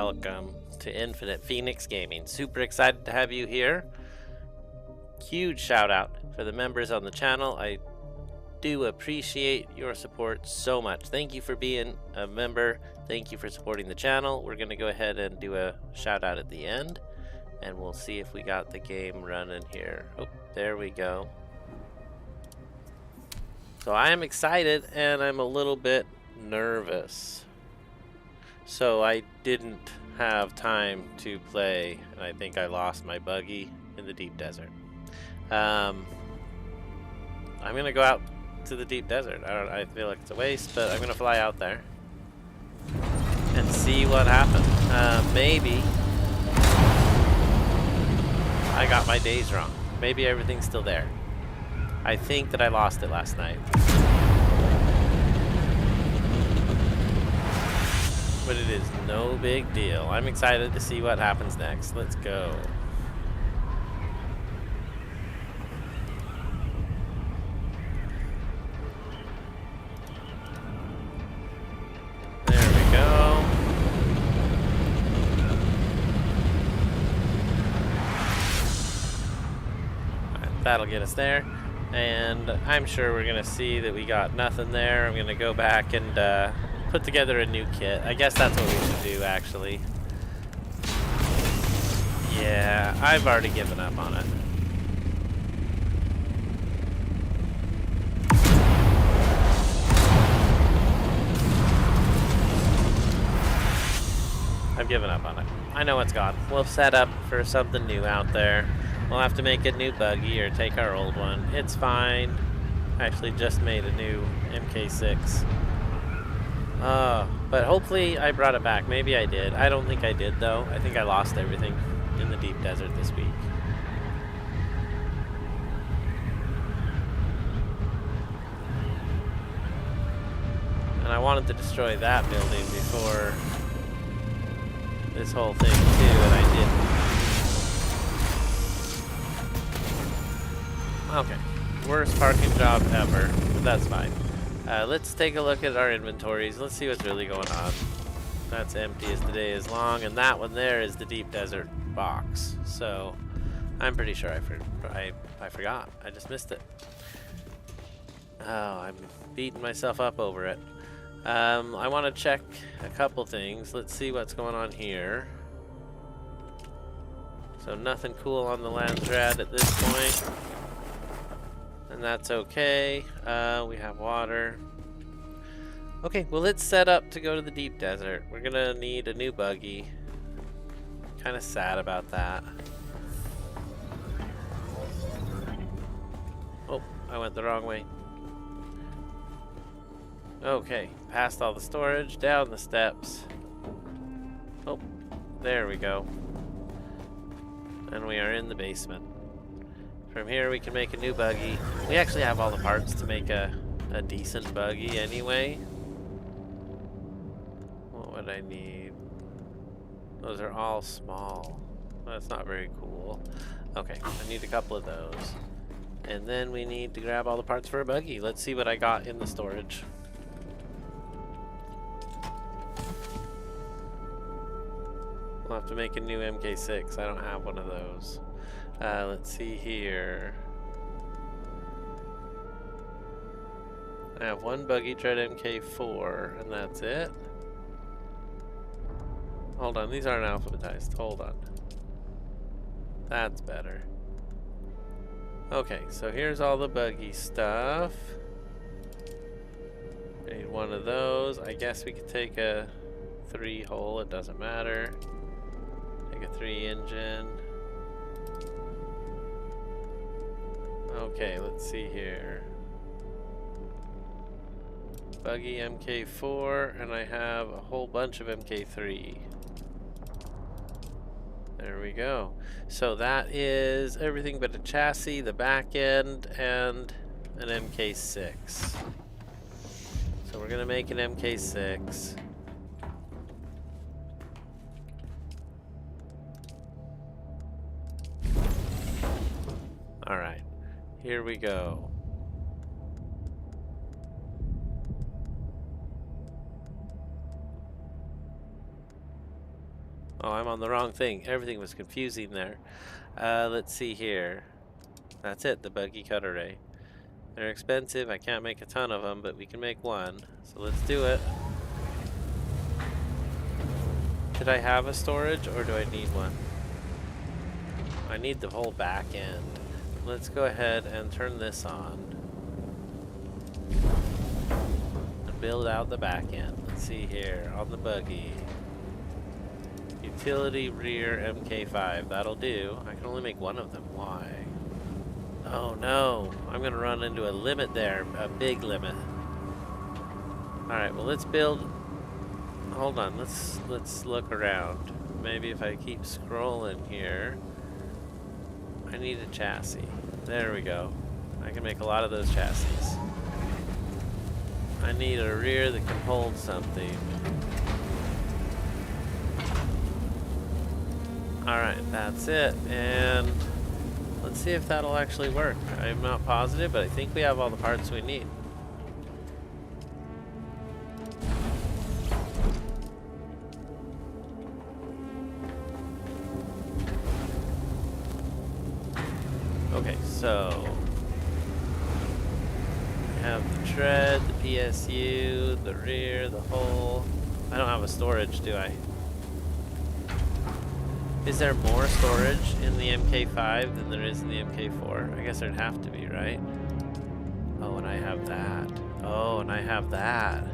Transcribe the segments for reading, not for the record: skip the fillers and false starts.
welcome to Infinite Phoenix Gaming. Super excited to have you here. Huge shout out for the members on the channel. I do appreciate your support so much. Thank you for being a member. Thank you for supporting the channel. We're going to go ahead and do a shout out at the end, and we'll see if we got the game running here. Oh, there we go. So I am excited and I'm a little bit nervous. So I didn't have time to play, and I think I lost my buggy in the deep desert. I'm gonna go out to the deep desert. I feel like it's a waste, but I'm gonna fly out there and see what happens. Maybe I got my days wrong. Maybe everything's still there. I think that I lost it last night. But it is no big deal. I'm excited to see what happens next. Let's go. There we go. Alright, that'll get us there. And I'm sure we're going to see that we got nothing there. I'm going to go back and put together a new kit. I guess that's what we should do, actually. Yeah, I've already given up on it. I've given up on it. I know it's gone. We'll set up for something new out there. We'll have to make a new buggy or take our old one. It's fine. I actually just made a new MK6. But hopefully I brought it back. Maybe I did. I don't think I did, though. I think I lost everything in the deep desert this week. And I wanted to destroy that building before this whole thing, too, and I didn't. Okay. Worst parking job ever, but that's fine. Let's take a look at our inventories. Let's see what's really going on. That's empty as the day is long, and that one there is the deep desert box. So I'm pretty sure I forgot. I just missed it. Oh, I'm beating myself up over it. I want to check a couple things. Let's see what's going on here. So nothing cool on the Landsrad at this point. And that's okay. We have water. Okay, well, let's set up to go to the deep desert. We're gonna need a new buggy. Kind of sad about that. Oh, I went the wrong way. Okay, past all the storage, down the steps. Oh, there we go. And we are in the basement. From here we can make a new buggy. We actually have all the parts to make a decent buggy anyway. What would I need? Those are all small. That's not very cool. Okay, I need a couple of those. And then we need to grab all the parts for a buggy. Let's see what I got in the storage. We'll have to make a new MK6. I don't have one of those. Let's see here. I have one buggy tread MK4, and that's it. Hold on, these aren't alphabetized. Hold on. That's better. Okay, so here's all the buggy stuff. Need one of those. I guess we could take a 3-hole, it doesn't matter. Take a 3-engine. Okay, let's see here. Buggy MK4, and I have a whole bunch of MK3. There we go. So that is everything but a chassis, the back end, and an MK6. So we're gonna make an MK6. All right. Here we go. Oh, I'm on the wrong thing. Everything was confusing there. Let's see here. That's it, the buggy cut array. They're expensive. I can't make a ton of them, but we can make one. So let's do it. Did I have a storage or do I need one? I need the whole back end. Let's go ahead and turn this on. And build out the back end. Let's see here on the buggy. Utility rear MK5. That'll do. I can only make one of them. Why? Oh no. I'm gonna run into a limit there. A big limit. Alright, well let's build. Hold on, let's look around. Maybe if I keep scrolling here. I need a chassis. There we go. I can make a lot of those chassis. I need a rear that can hold something. Alright, that's it. And let's see if that'll actually work. I'm not positive, but I think we have all the parts we need. Okay, so we have the tread, the PSU, the rear, the hull. I don't have a storage, do I? Is there more storage in the MK5 than there is in the MK4? I guess there'd have to be, right? Oh, and I have that. Oh, and I have that.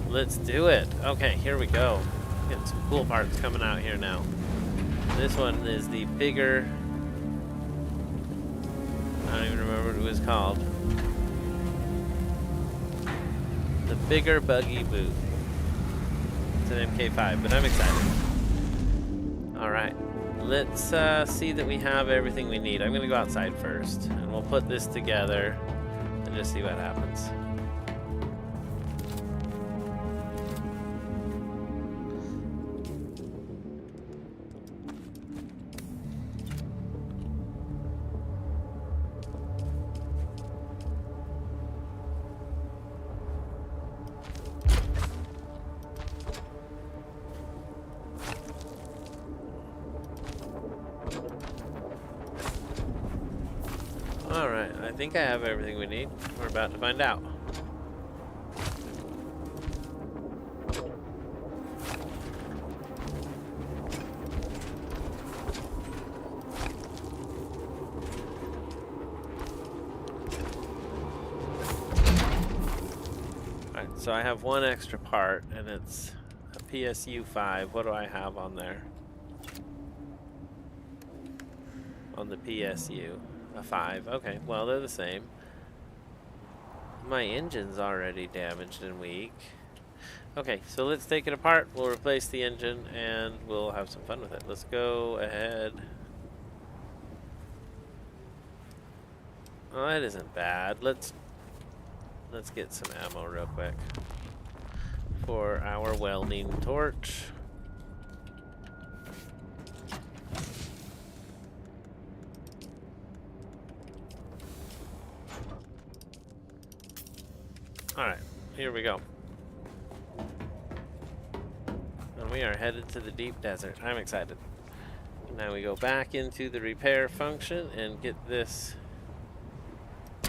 Let's do it. Okay, here we go. Getting some cool parts coming out here now. This one is the bigger... I don't even remember what it was called. The bigger buggy boot. It's an MK5, but I'm excited. Alright, let's see that we have everything we need. I'm going to go outside first, and we'll put this together and just see what happens. Alright, I think I have everything we need. We're about to find out. Alright, so I have one extra part, and it's a PSU 5. What do I have on there? On the PSU. A 5. Okay, well, they're the same. My engine's already damaged and weak. Okay, so let's take it apart. We'll replace the engine and we'll have some fun with it. Let's go ahead. Oh, that isn't bad. Let's get some ammo real quick for our welding torch. Alright, here we go. And we are headed to the deep desert. I'm excited. Now we go back into the repair function and get this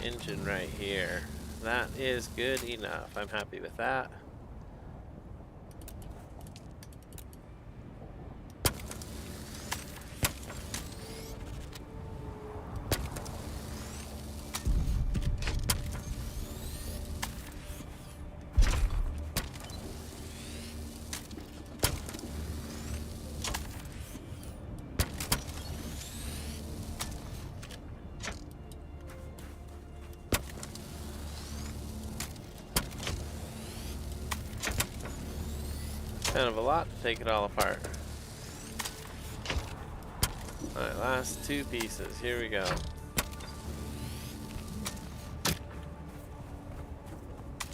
engine right here. That is good enough. I'm happy with that. Kind of a lot to take it all apart. Alright, last two pieces. Here we go.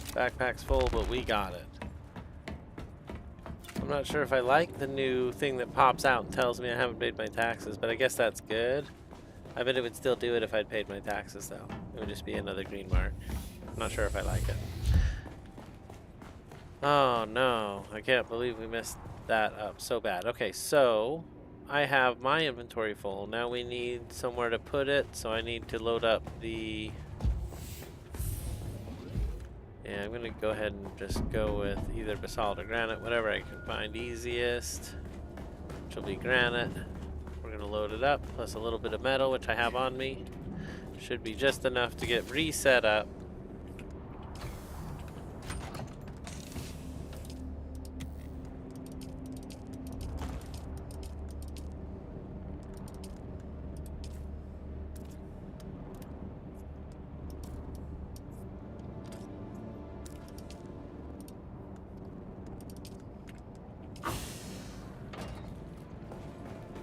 Backpack's full, but we got it. I'm not sure if I like the new thing that pops out and tells me I haven't paid my taxes, but I guess that's good. I bet it would still do it if I'd paid my taxes, though. It would just be another green mark. I'm not sure if I like it. Oh no, I can't believe we missed that up so bad. Okay, so I have my inventory full. Now we need somewhere to put it, so I need to load up the... Yeah, I'm gonna go ahead and just go with either basalt or granite, whatever I can find easiest, which will be granite. We're gonna load it up, plus a little bit of metal, which I have on me. Should be just enough to get reset up.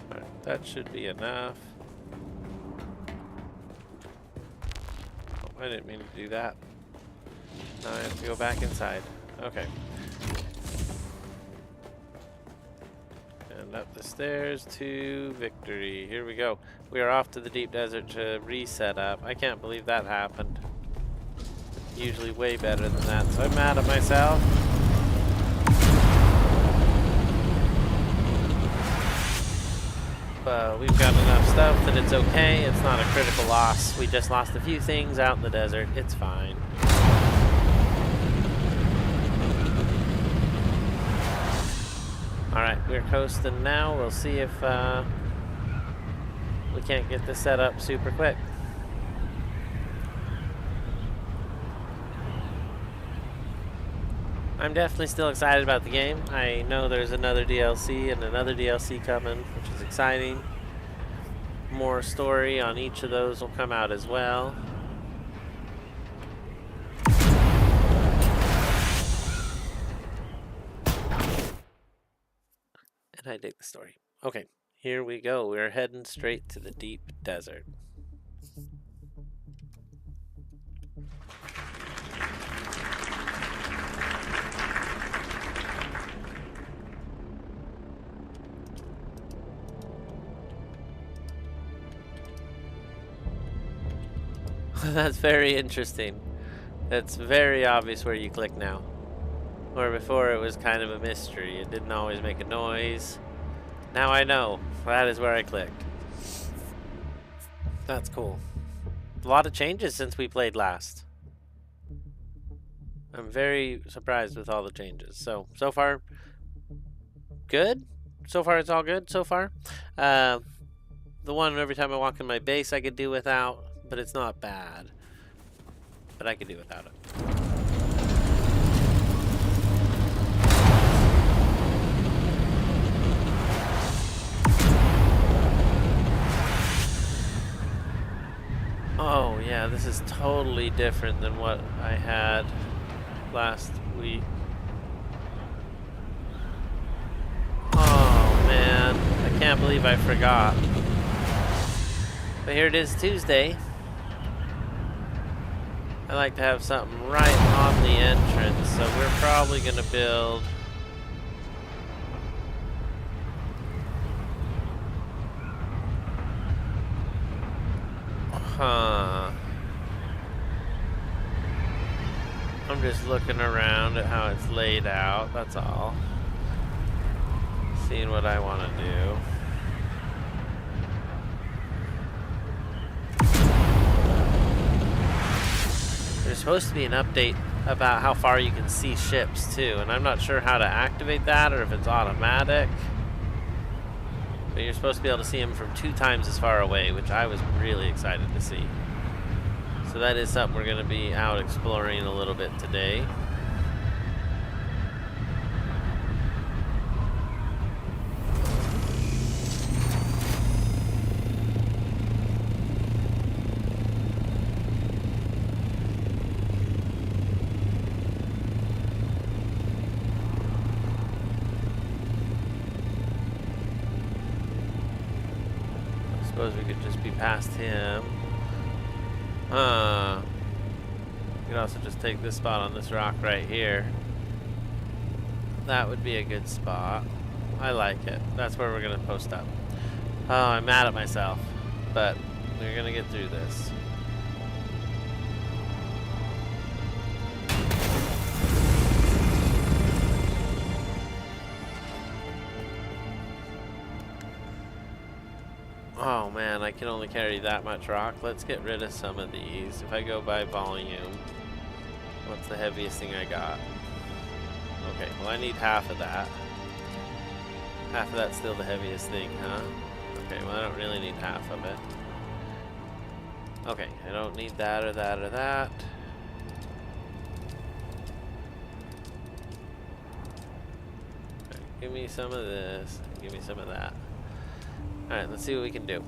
Alright, that should be enough. I didn't mean to do that. Now I have to go back inside. Okay. And up the stairs to victory. Here we go. We are off to the deep desert to reset up. I can't believe that happened. Usually way better than that, so I'm mad at myself. We've got enough stuff that it's okay. It's not a critical loss. We just lost a few things out in the desert. It's fine. Alright, we're coasting now. We'll see if we can't get this set up super quick. I'm definitely still excited about the game. I know there's another DLC and another DLC coming, which is exciting. More story on each of those will come out as well. And I dig the story. Okay, here we go. We're heading straight to the deep desert. That's very interesting. It's very obvious where you click now. Where before it was kind of a mystery. It didn't always make a noise. Now I know. That is where I clicked. That's cool. A lot of changes since we played last. I'm very surprised with all the changes. So far, good. So far it's all good so far. The one every time I walk in my base I could do without. But it's not bad. But I could do without it. Oh yeah, this is totally different than what I had last week. Oh man, I can't believe I forgot. But here it is, Tuesday. I like to have something right on the entrance, so we're probably gonna build I'm just looking around at how it's laid out, that's all. Seeing what I want to do. There's supposed to be an update about how far you can see ships too, and I'm not sure how to activate that or if it's automatic. But you're supposed to be able to see them from 2 times as far away, which I was really excited to see. So that is something we're going to be out exploring a little bit today. Suppose we could just be past him. We could also just take this spot on this rock right here. That would be a good spot. I like it. That's where we're gonna post up. Oh, I'm mad at myself, but we're gonna get through this. can only carry that much rock. Let's get rid of some of these. If I go by volume, what's the heaviest thing I got? Okay, well I need half of that. Half of that's still the heaviest thing, huh? Okay, well I don't really need half of it. Okay, I don't need that or that or that. Okay, give me some of this, give me some of that. Alright, let's see what we can do.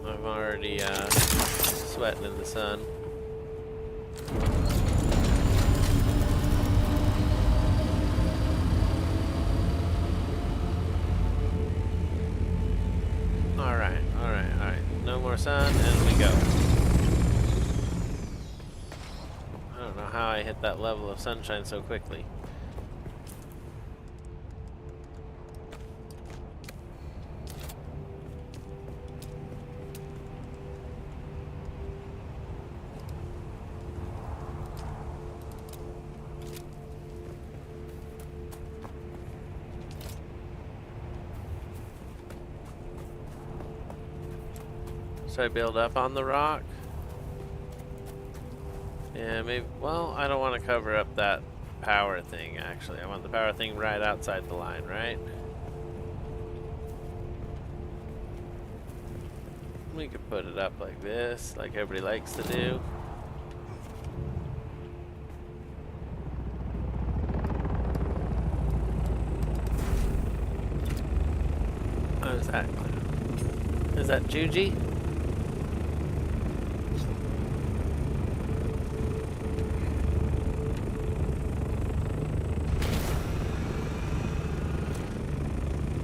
I'm already sweating in the sun. Alright. No more sun, and we go. I don't know how I hit that level of sunshine so quickly. Should I build up on the rock? Yeah, maybe. Well, I don't want to cover up that power thing, actually. I want the power thing right outside the line, right? We could put it up like this, like everybody likes to do. Oh, is that Juji?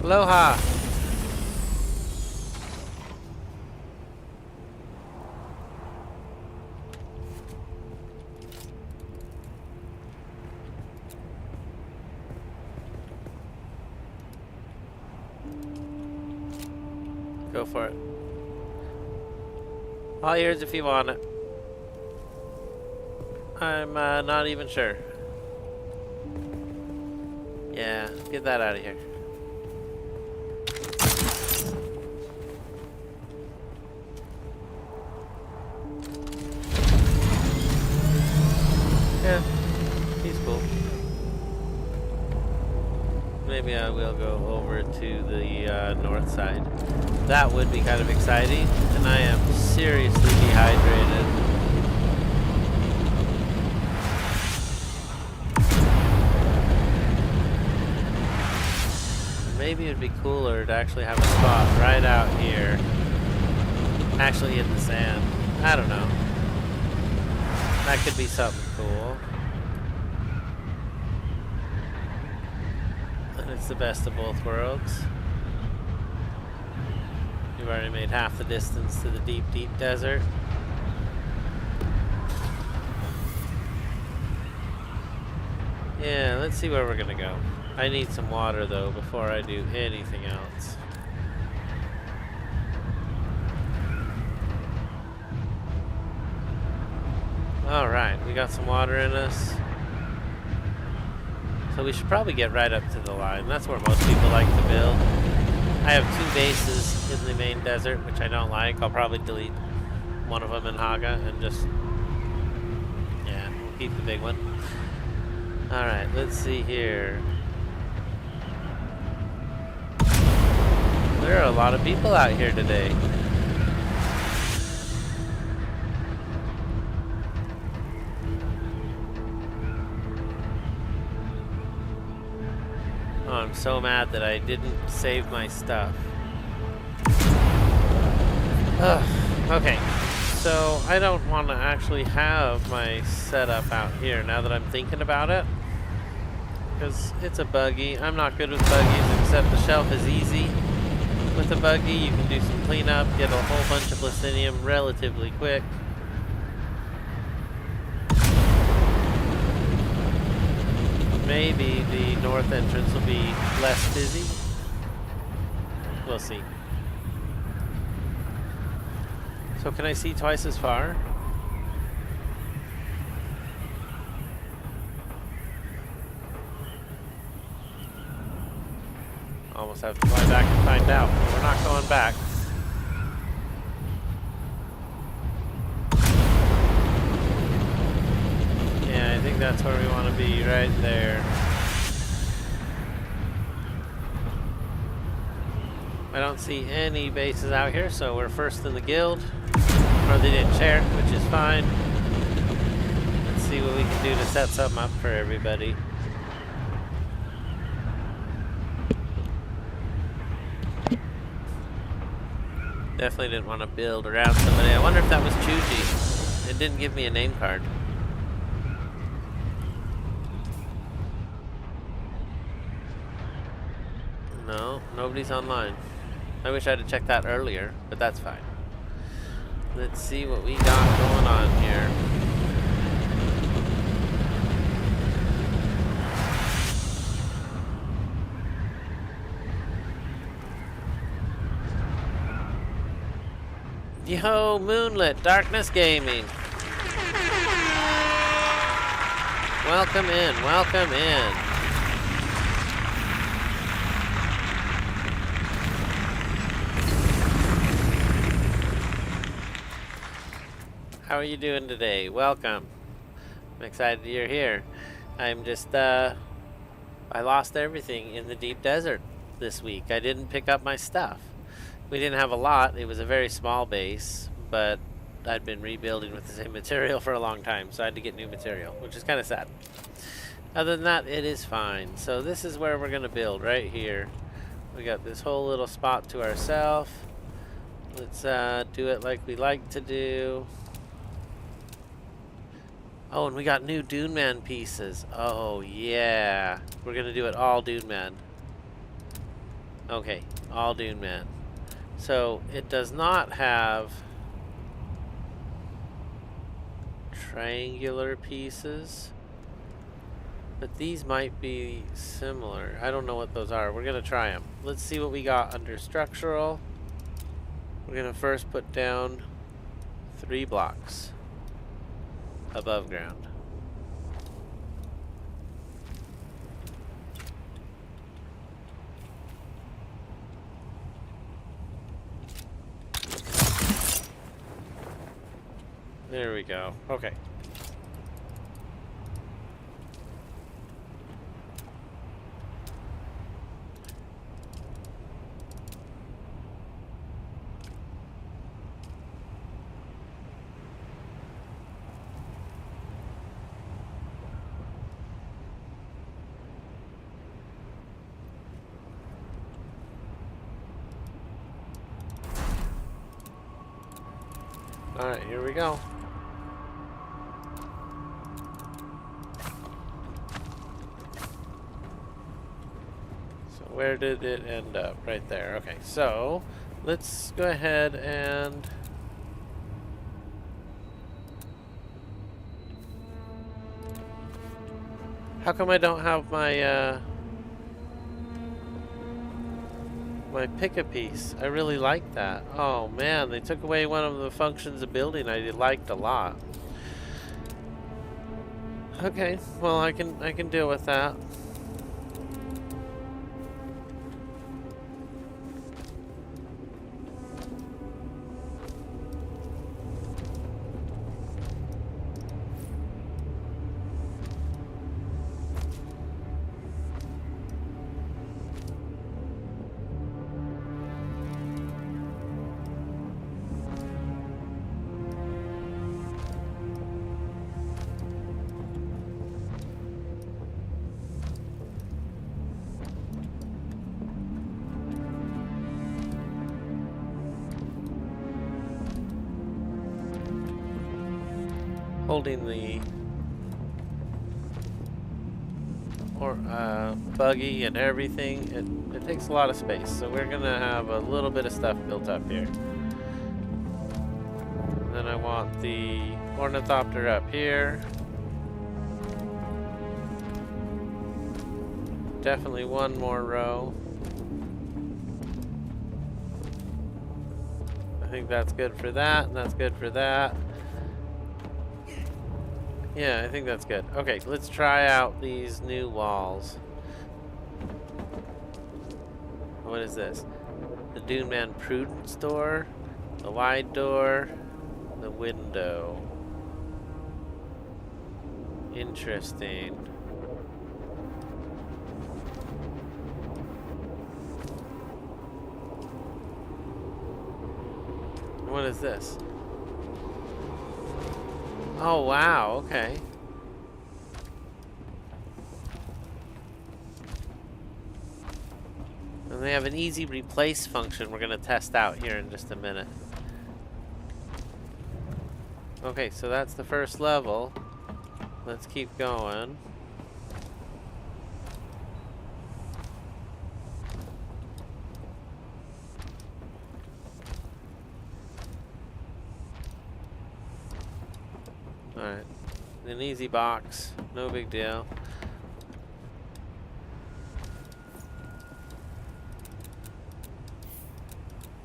Aloha! Go for it. All ears if you want it. I'm not even sure. Yeah, get that out of here. Yeah, he's cool. Maybe I will go over to the north side. That would be kind of exciting, and I am seriously dehydrated. Maybe it'd be cooler to actually have a spot right out here, actually in the sand. I don't know. That could be something cool. And it's the best of both worlds. We've already made half the distance to the deep, deep desert. Yeah, let's see where we're gonna go. I need some water though before I do anything else. Alright, we got some water in us. So we should probably get right up to the line. That's where most people like to build. I have 2 bases in the main desert, which I don't like. I'll probably delete one of them in Haga and just... yeah, we'll keep the big one. Alright, let's see here. There are a lot of people out here today. Oh, I'm so mad that I didn't save my stuff. Okay, so I don't want to actually have my setup out here now that I'm thinking about it. Because it's a buggy. I'm not good with buggies, except the shelf is easy. With a buggy, you can do some cleanup, get a whole bunch of plastinium relatively quick. Maybe the north entrance will be less busy. We'll see. So can I see twice as far? almost have to fly back and find out. We're not going back. Yeah, I think that's where we want to be, right there. I don't see any bases out here, so we're first in the guild. Or they didn't share, which is fine. Let's see what we can do to set something up for everybody. Definitely didn't want to build around somebody. I wonder if that was Chuji. It didn't give me a name card. No, nobody's online. I wish I'd have checked that earlier, but that's fine. Let's see what we got going on here. Yo, Moonlit, Darkness Gaming. Welcome in, welcome in. How are you doing today? Welcome. I'm excited you're here. I'm just, I lost everything in the deep desert this week. I didn't pick up my stuff. We didn't have a lot. It was a very small base, but I'd been rebuilding with the same material for a long time, so I had to get new material, which is kind of sad. Other than that, it is fine. So this is where we're going to build, right here. We got this whole little spot to ourselves. Let's do it like we like to do. Oh, and we got new Dune Man pieces. Oh, yeah. We're going to do it all Dune Man. Okay, all Dune Man. So it does not have triangular pieces, but these might be similar. I don't know what those are. We're going to try them. Let's see what we got under structural. We're going to first put down 3 blocks above ground. There we go. Okay. All right, here we go. Where did it end up? Right there. Okay, so let's go ahead and how come I don't have my my pick-a-piece? I really like that. Oh man, they took away one of the functions of building I liked a lot. Okay, well I can deal with that. Holding the buggy and everything, it takes a lot of space, so we're gonna have a little bit of stuff built up here. And then I want the ornithopter up here. Definitely one more row. I think that's good for that, and that's good for that. Yeah, I think that's good. Okay, let's try out these new walls. What is this? The Dune Man Prudence door, the wide door, the window. Interesting. What is this? Oh wow, okay. And they have an easy replace function we're going to test out here in just a minute. Okay, so that's the first level. Let's keep going. Alright. An easy box. No big deal.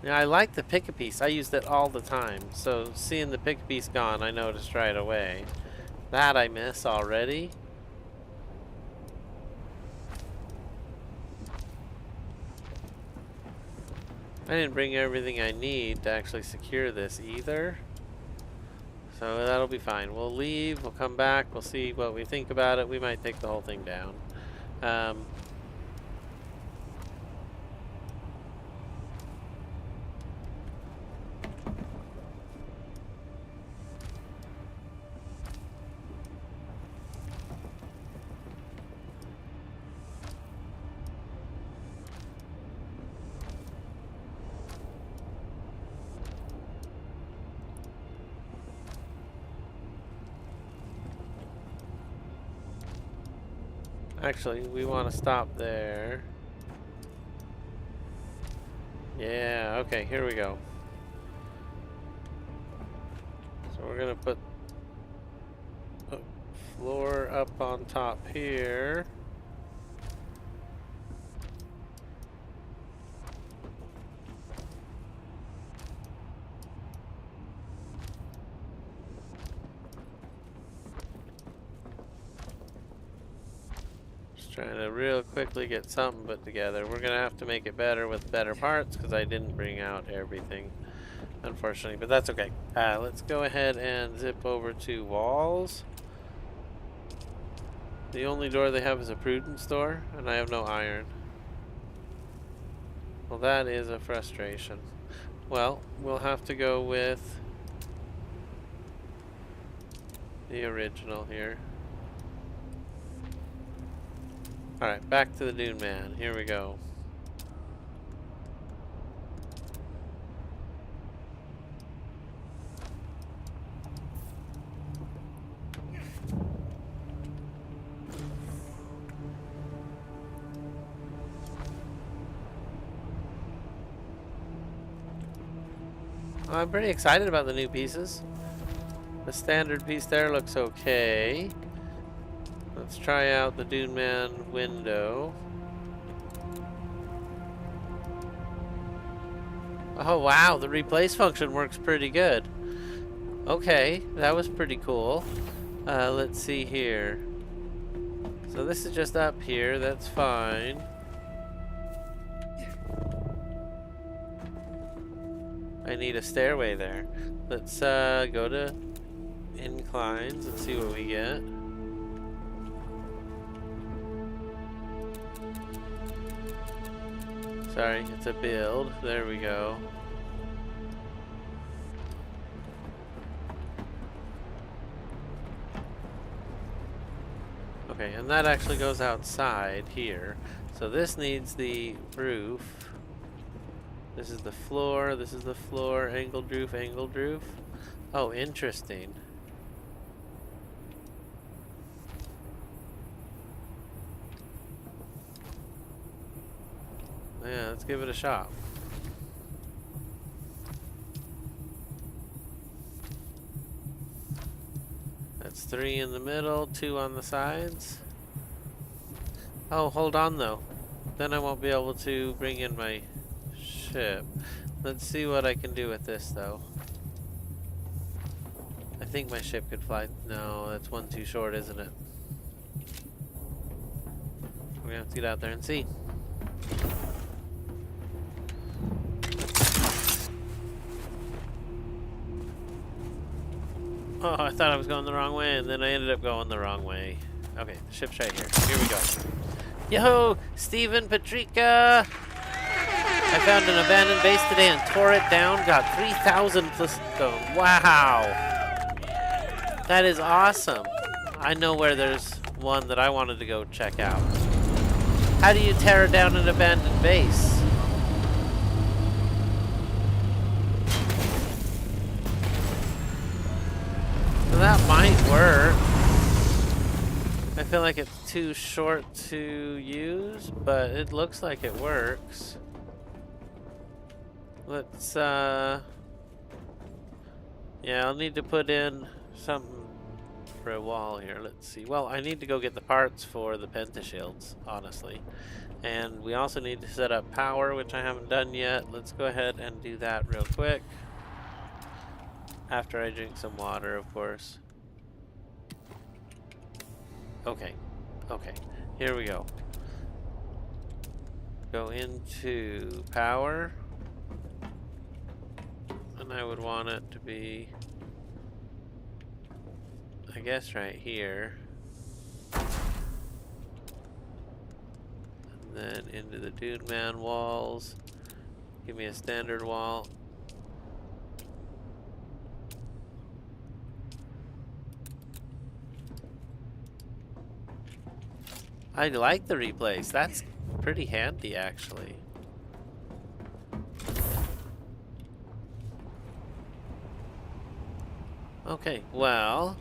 Yeah, I like the pick-a-piece. I used it all the time. So seeing the pick-a-piece gone, I noticed right away. That I miss already. I didn't bring everything I need to actually secure this either. So that'll be fine. We'll leave, we'll come back, we'll see what we think about it. We might take the whole thing down. Actually, we want to stop there. Yeah, okay, here we go. So we're gonna put a floor up on top here. Trying to real quickly get something put together. We're gonna have to make it better with better parts because I didn't bring out everything, unfortunately, but that's okay. Let's go ahead and zip over to walls. The only door they have is a prudence door, and I have no iron. Well, that is a frustration. Well, we'll have to go with the original here. Alright, back to the Dune Man. Here we go. I'm pretty excited about the new pieces. The standard piece there looks okay. Let's try out the Dune Man window. Oh wow, the replace function works pretty good. Okay, that was pretty cool. Let's see here. So this is just up here, that's fine. I need a stairway there. Let's go to inclines and see what we get. Sorry, it's a build. There we go. Okay, and that actually goes outside here. So this needs the roof. This is the floor, angled roof, angled roof. Oh, interesting. Yeah, let's give it a shot. That's 3 in the middle, 2 on the sides. Oh, hold on though. Then I won't be able to bring in my ship. Let's see what I can do with this though. I think my ship could fly. No, that's one too short, isn't it? We're gonna have to get out there and see. Oh, I thought I was going the wrong way, and then I ended up going the wrong way. Okay, the ship's right here. Here we go. Yo, Stephen, Patrika! I found an abandoned base today and tore it down. Got 3,000 plus stone. Wow! That is awesome. I know where there's one that I wanted to go check out. How do you tear down an abandoned base? So that might work. I feel like it's too short to use, but it looks like it works. Let's, yeah, I'll need to put in something for a wall here. Let's see. Well, I need to go get the parts for the pentashields, honestly. And we also need to set up power, which I haven't done yet. Let's go ahead and do that real quick. After I drink some water, of course. Okay. Okay. Here we go. Go into power. And I would want it to be, I guess, right here. And then into the Dune Man walls. Give me a standard wall. I like the replace. That's pretty handy, actually. Okay, well,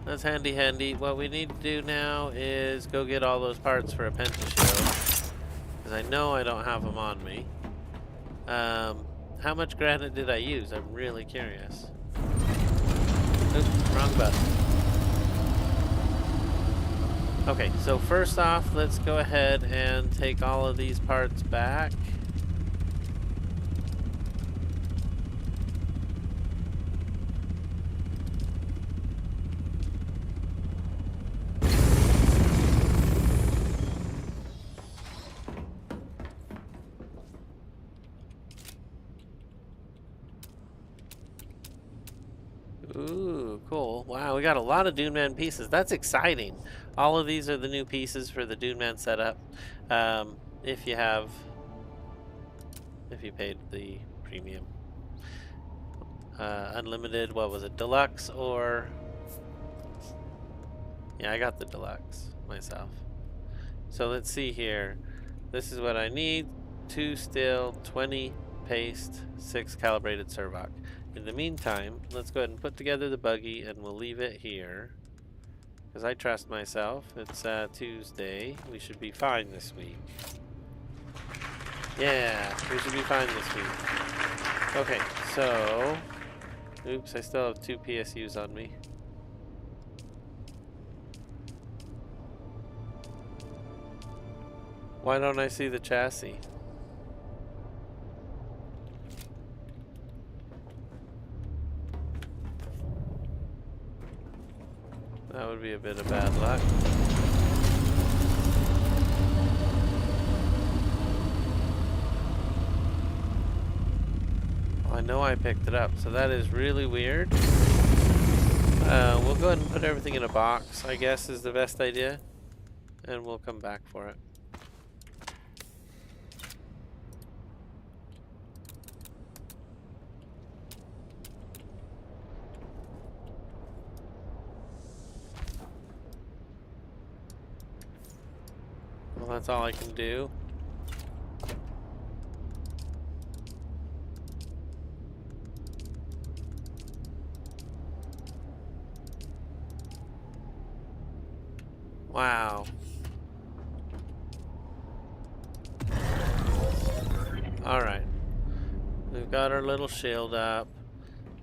that's handy. What we need to do now is go get all those parts for a pentashield, because I know I don't have them on me. How much granite did I use? I'm really curious. Oops, wrong button. Okay, so first off, let's go ahead and take all of these parts back. Ooh, cool. Wow, we got a lot of Dune Man pieces. That's exciting. All of these are the new pieces for the Dune Man setup. If you paid the premium. Unlimited, what was it? Deluxe or... Yeah, I got the deluxe myself. So let's see here. This is what I need. 2 steel, 20 paste, 6 calibrated servoc. In the meantime, let's go ahead and put together the buggy and we'll leave it here. Because I trust myself. It's Tuesday. We should be fine this week. Yeah, we should be fine this week. Okay, so... Oops, I still have 2 PSUs on me. Why don't I see the chassis? That would be a bit of bad luck. Well, I know I picked it up, so that is really weird. We'll go ahead and put everything in a box, I guess is the best idea. And we'll come back for it. Well, that's all I can do. Wow. Alright. We've got our little shield up.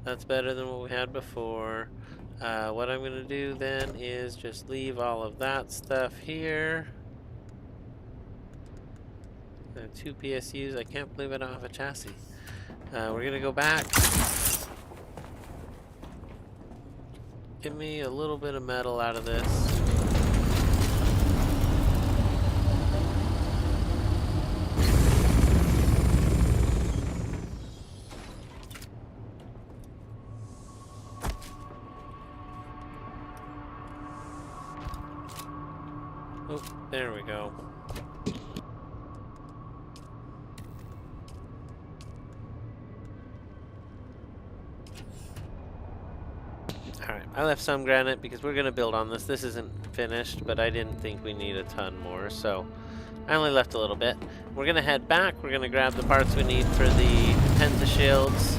That's better than what we had before. What I'm going to do then is just leave all of that stuff here. 2 PSUs. I can't believe I don't have a chassis. We're going to go back. Give me a little bit of metal out of this. Oh, there we go. Alright, I left some granite because we're going to build on this. This isn't finished, but I didn't think we need a ton more, so I only left a little bit. We're going to head back. We're going to grab the parts we need for the pentashields.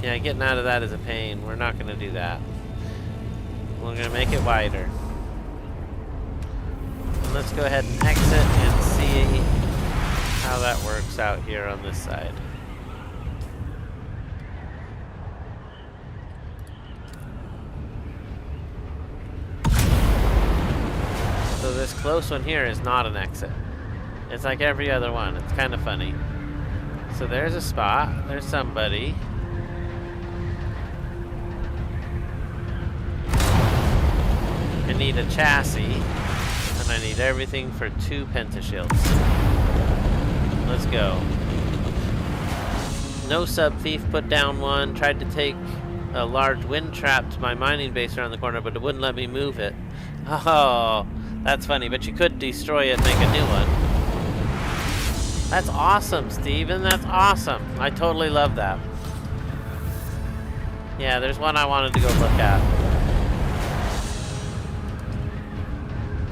Yeah, getting out of that is a pain. We're not going to do that. We're going to make it wider. And let's go ahead and exit and see how that works out here on this side. So this close one here is not an exit. It's like every other one. It's kind of funny. So there's a spot. There's somebody. I need a chassis, and I need everything for 2 pentashields. Let's go. No sub-thief put down one. Tried to take a large wind trap to my mining base around the corner, but it wouldn't let me move it. Oh, that's funny, but you could destroy it and make a new one. That's awesome, Steven. That's awesome. I totally love that. Yeah, there's one I wanted to go look at.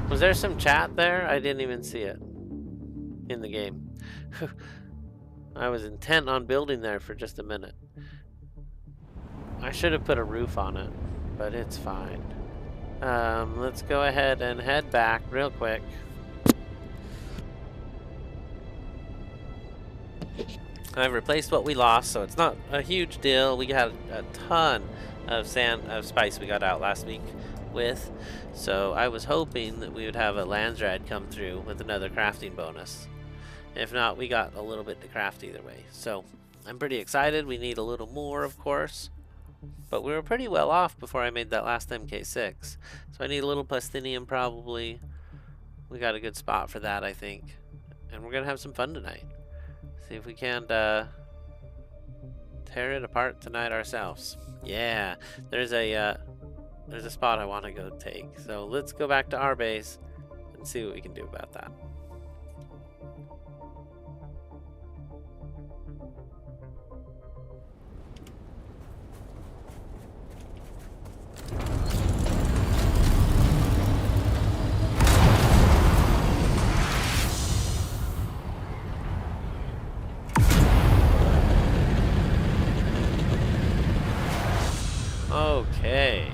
Was there some chat there? I didn't even see it in the game. I was intent on building there for just a minute. I should have put a roof on it, but it's fine. Let's go ahead and head back real quick. I've replaced what we lost, so it's not a huge deal. We got a ton of spice we got out last week with, so I was hoping that we would have a Landsrad come through with another crafting bonus. If not, we got a little bit to craft either way. So I'm pretty excited. We need a little more, of course, but we were pretty well off before I made that last MK6. So I need a little plastinium probably. We got a good spot for that, I think. And we're gonna have some fun tonight. See if we can't tear it apart tonight ourselves. Yeah, there's a spot I want to go take. So let's go back to our base and see what we can do about that. Okay.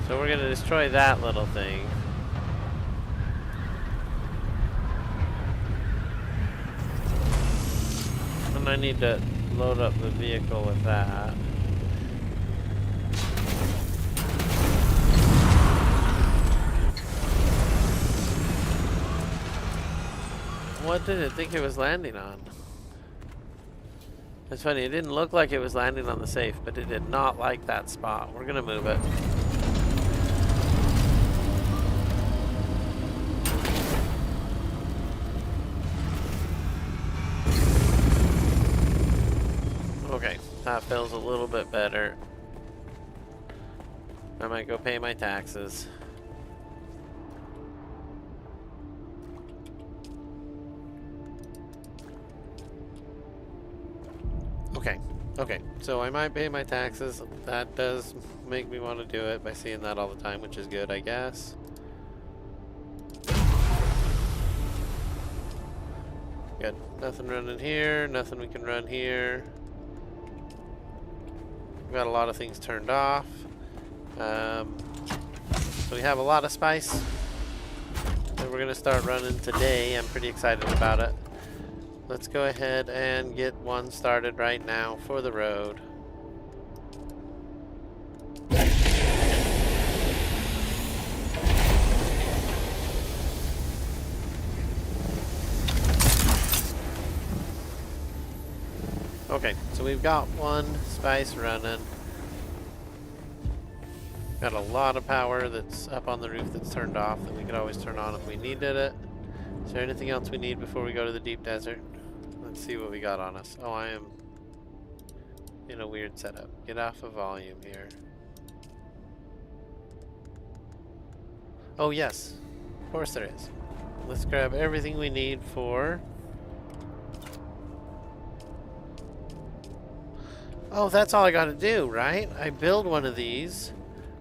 So we're going to destroy that little thing. And I need to load up the vehicle with that. What did it think it was landing on? It's funny, it didn't look like it was landing on the safe, but it did not like that spot. We're gonna move it. Okay, that feels a little bit better. I might go pay my taxes. Okay, so I might pay my taxes. That does make me want to do it by seeing that all the time, which is good, I guess. Good. Nothing running here, nothing we can run here. We've got a lot of things turned off. So we have a lot of spice that we're going to start running today. I'm pretty excited about it. Let's go ahead and get one started right now for the road. Okay, so we've got one spice running. Got a lot of power that's up on the roof that's turned off that we could always turn on if we needed it. Is there anything else we need before we go to the deep desert? Let's see what we got on us. Oh, I am in a weird setup. Get off of volume here. Oh, yes. Of course there is. Let's grab everything we need for... Oh, that's all I gotta do, right? I build one of these,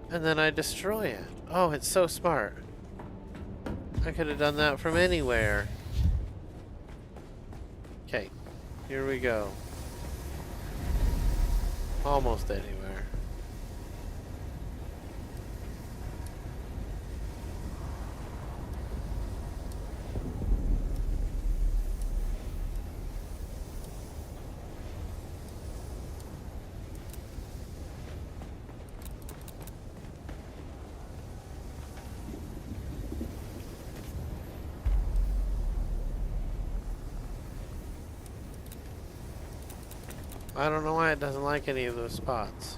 and then I destroy it. Oh, it's so smart. I could have done that from anywhere. Okay, here we go. Almost anywhere. I don't know why it doesn't like any of those spots.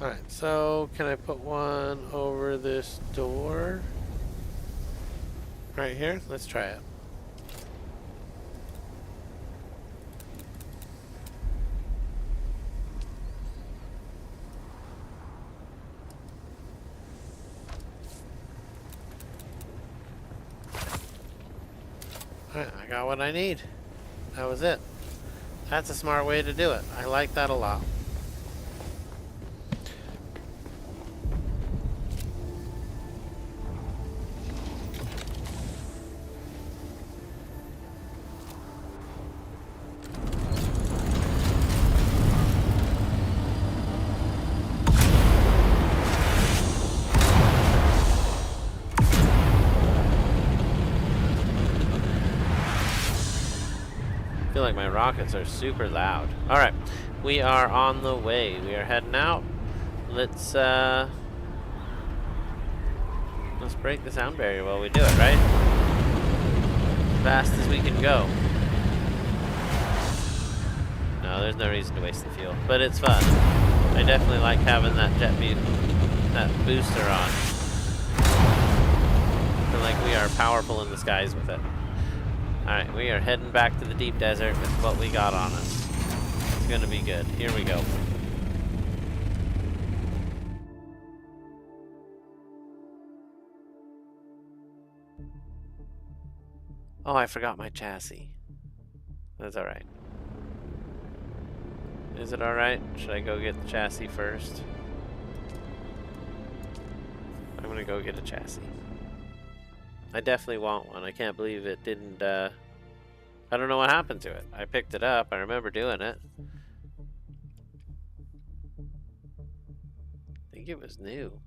Alright, so can I put one over this door? Right here? Let's try it. Alright, I got what I need. That was it. That's a smart way to do it. I like that a lot. I feel like my rockets are super loud. Alright, we are on the way. We are heading out. Let's break the sound barrier while we do it, right? As fast as we can go. No, there's no reason to waste the fuel, but it's fun. I definitely like having that that booster on. I feel like we are powerful in the skies with it. Alright, we are heading back to the deep desert with what we got on us. It's gonna be good. Here we go. Oh, I forgot my chassis. That's alright. Is it alright? Should I go get the chassis first? I'm gonna go get a chassis. I definitely want one. I can't believe it didn't, I don't know what happened to it. I picked it up. I remember doing it. I think it was new.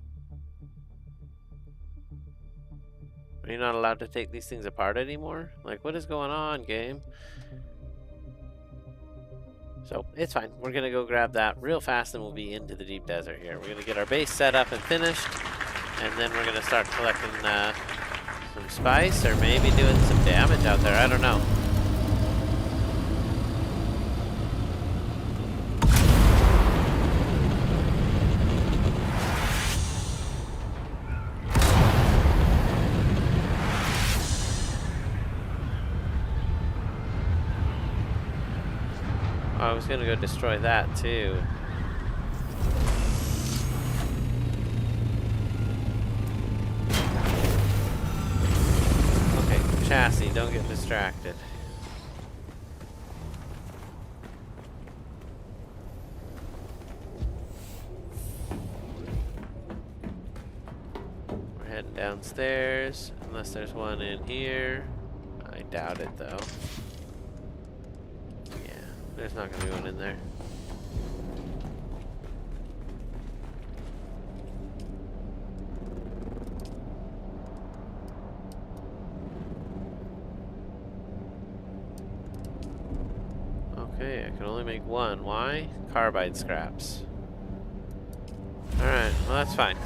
Are you not allowed to take these things apart anymore? Like, what is going on, game? So, it's fine. We're gonna go grab that real fast and we'll be into the deep desert here. We're gonna get our base set up and finished. And then we're gonna start collecting, some spice, or maybe doing some damage out there. I don't know. Oh, I was gonna go destroy that too. Chassis, don't get distracted. We're heading downstairs, unless there's one in here. I doubt it though. Yeah, there's not gonna be one in there. Okay, I can only make one. Why? Carbide scraps. Alright, well that's fine.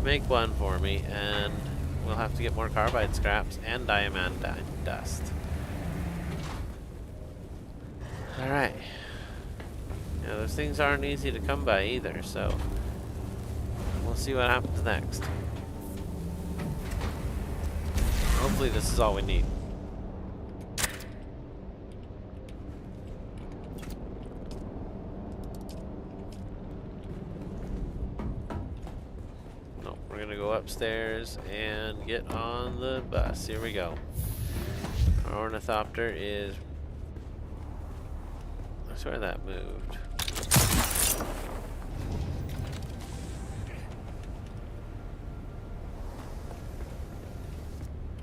Make one for me, and we'll have to get more carbide scraps and diamond dust. Alright. Yeah, those things aren't easy to come by either, so we'll see what happens next. Hopefully this is all we need. We're gonna go upstairs and get on the bus. Here we go. Our ornithopter is... I swear that moved.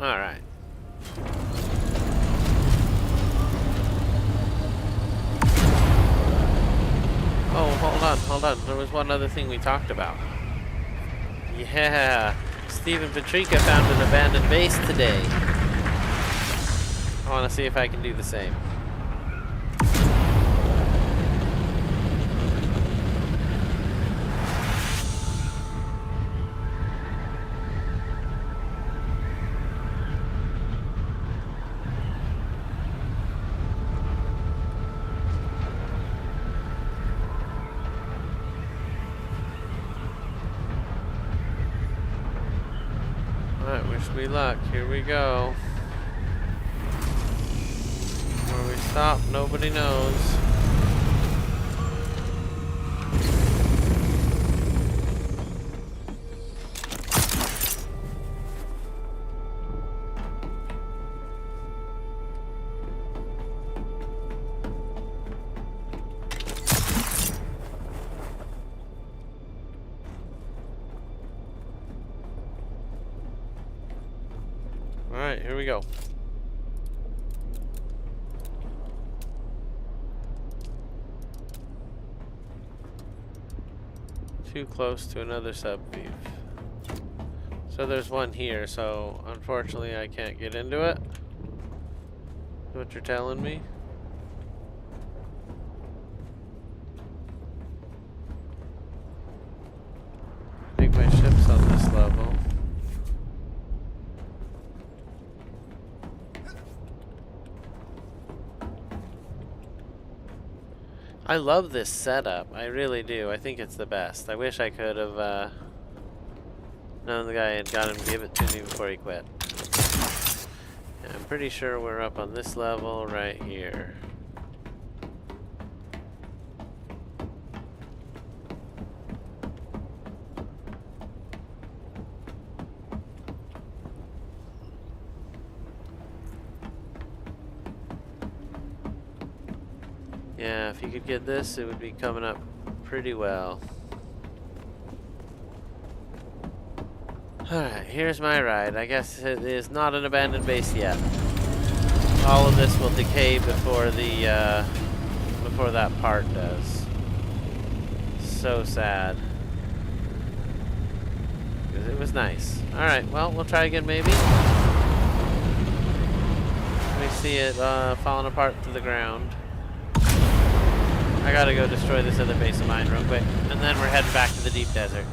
Alright. Oh, hold on. There was one other thing we talked about. Yeah, Steve and Patrika found an abandoned base today. I want to see if I can do the same. Alright, wish me luck. Here we go. Where we stop, nobody knows. Alright, here we go. Too close to another subbeef. So there's one here, so unfortunately I can't get into it. What you're telling me? I think my ship's on this level. I love this setup. I really do. I think it's the best. I wish I could have known the guy had got him to give it to me before he quit. And I'm pretty sure we're up on this level right here. Yeah, if you could get this, it would be coming up pretty well. Alright, here's my ride. I guess it is not an abandoned base yet. All of this will decay before the before that part does. So sad. Because it was nice. Alright, well, we'll try again maybe. We see it falling apart to the ground. I gotta go destroy this other base of mine real quick, and then we're heading back to the deep desert.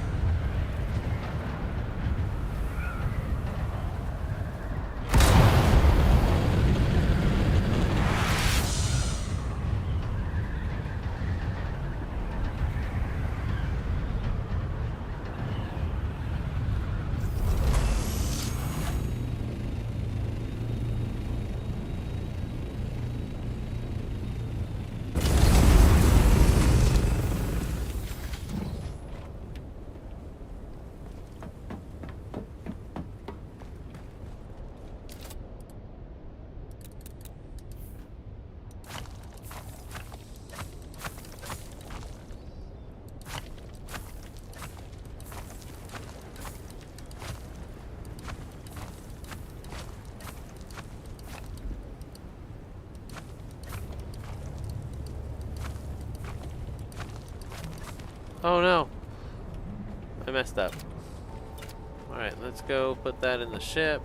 Oh no! I messed up. Alright, let's go put that in the ship.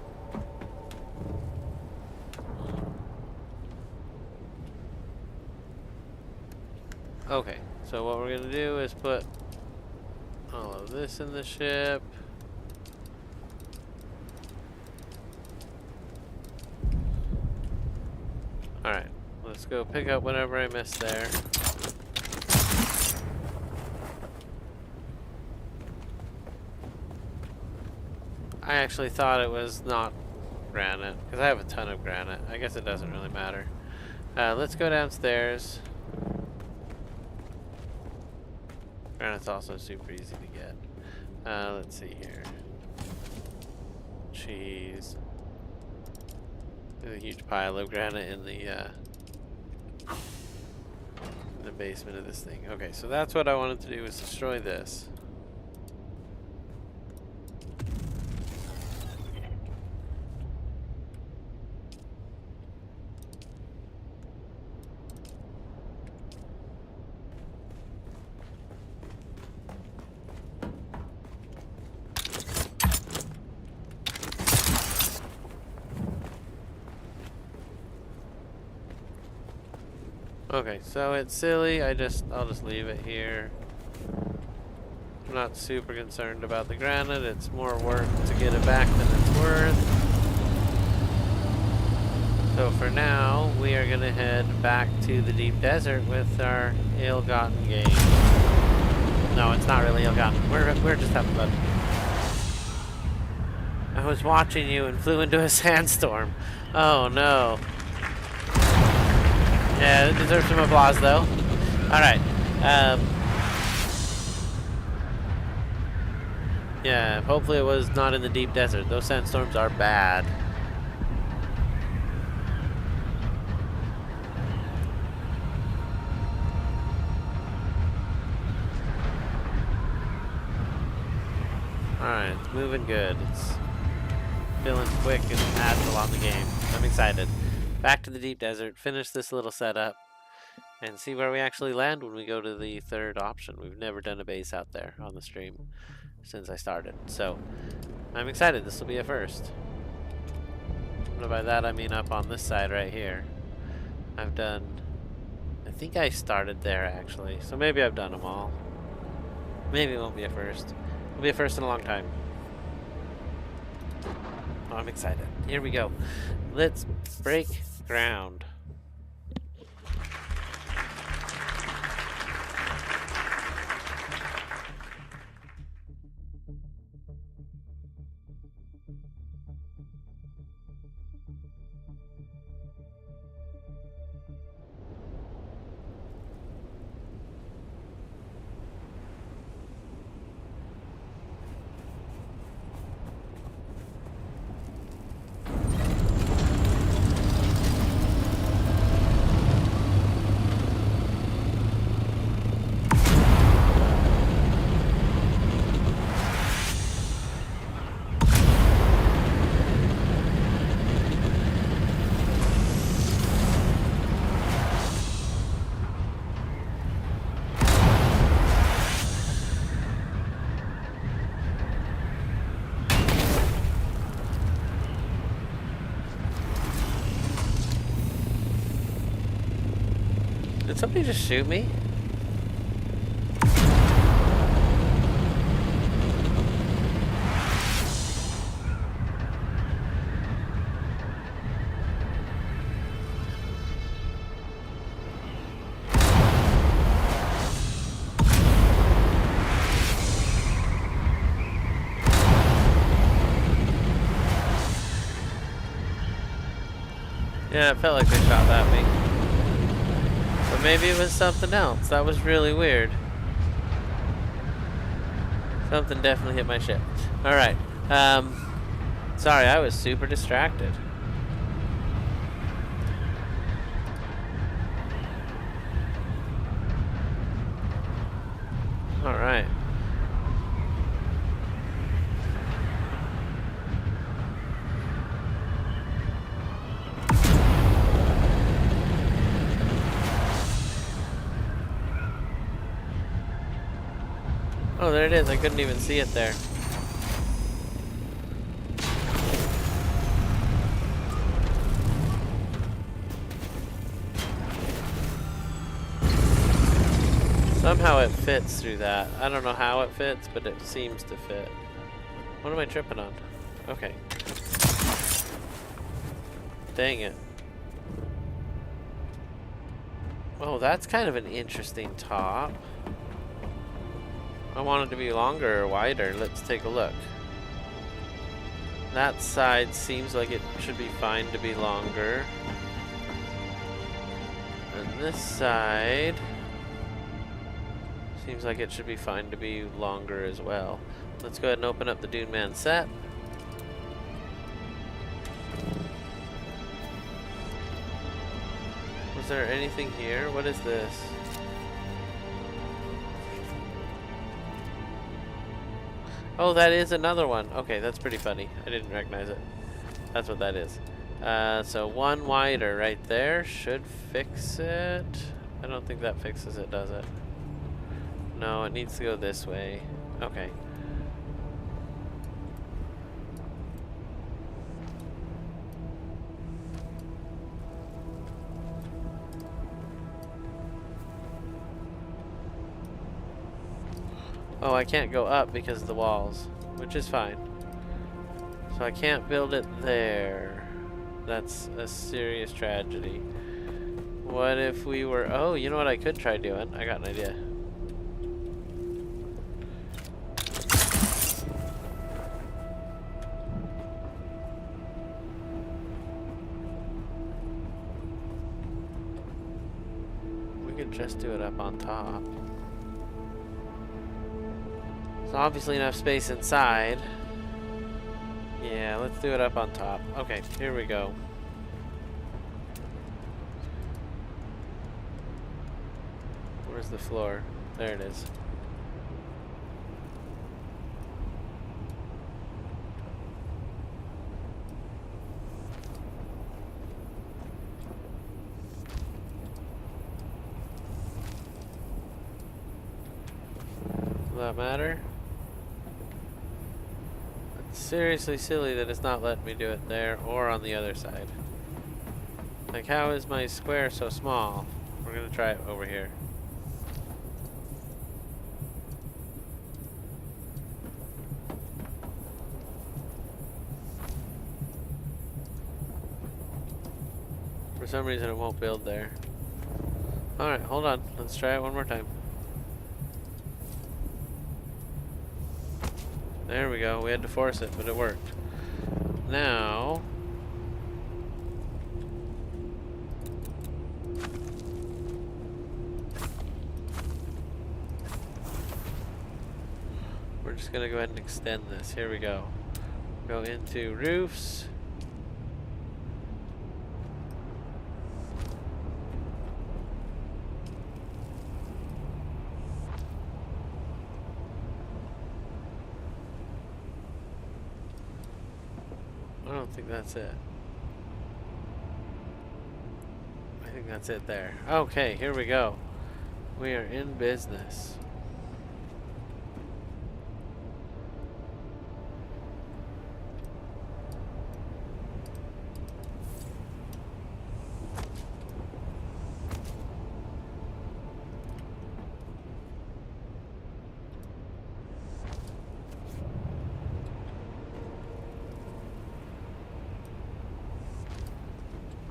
Okay, so what we're gonna do is put all of this in the ship. Alright, let's go pick up whatever I missed there. I actually thought it was not granite, because I have a ton of granite. I guess it doesn't really matter. Let's go downstairs. Granite's also super easy to get. Let's see here. Jeez. There's a huge pile of granite in the basement of this thing. Okay, so that's what I wanted to do, was destroy this. Okay, so it's silly. I'll just leave it here. I'm not super concerned about the granite. It's more work to get it back than it's worth. So for now, we are gonna head back to the deep desert with our ill-gotten gain. No, it's not really ill-gotten. We're just having fun. I was watching you and flew into a sandstorm. Oh no. Yeah, it deserves some applause though. Alright. Yeah, hopefully it was not in the deep desert. Those sandstorms are bad. Alright, it's moving good. It's feeling quick and adds a lot in the game. I'm excited. Back to the deep desert, finish this little setup, and see where we actually land when we go to the third option. We've never done a base out there on the stream since I started, so I'm excited. This will be a first. And by that I mean up on this side right here. I think I started there actually, so maybe I've done them all. Maybe it won't be a first. It'll be a first in a long time. Oh, I'm excited. Here we go. Let's break ground. Did somebody just shoot me? Yeah, it felt like they shot at me. But maybe it was something else. That was really weird. Something definitely hit my ship. Alright. Sorry, I was super distracted. Alright. Oh, there it is. I couldn't even see it there. Somehow it fits through that. I don't know how it fits, but it seems to fit. What am I tripping on? Okay. Dang it. Oh, that's kind of an interesting top. I want it to be longer or wider. Let's take a look. That side seems like it should be fine to be longer. And this side seems like it should be fine to be longer as well. Let's go ahead and open up the Dune Man set. Is there anything here? What is this? Oh, that is another one. Okay, that's pretty funny. I didn't recognize it. That's what that is. So one wider right there should fix it. I don't think that fixes it, does it? No, it needs to go this way. Okay. Oh, I can't go up because of the walls, which is fine. So I can't build it there. That's a serious tragedy. What if we were... Oh, you know what I could try doing? I got an idea. We could just do it up on top. There's obviously enough space inside. Yeah, let's do it up on top. Okay, here we go. Where's the floor? There it is. Does that matter? It's seriously silly that it's not letting me do it there or on the other side. Like, how is my square so small? We're gonna try it over here. For some reason it won't build there. Alright, hold on. Let's try it one more time. There we go. We had to force it, but it worked. Now... we're just going to go ahead and extend this. Here we go. Go into roofs. I don't think that's it. I think that's it there. Okay, here we go. We are in business.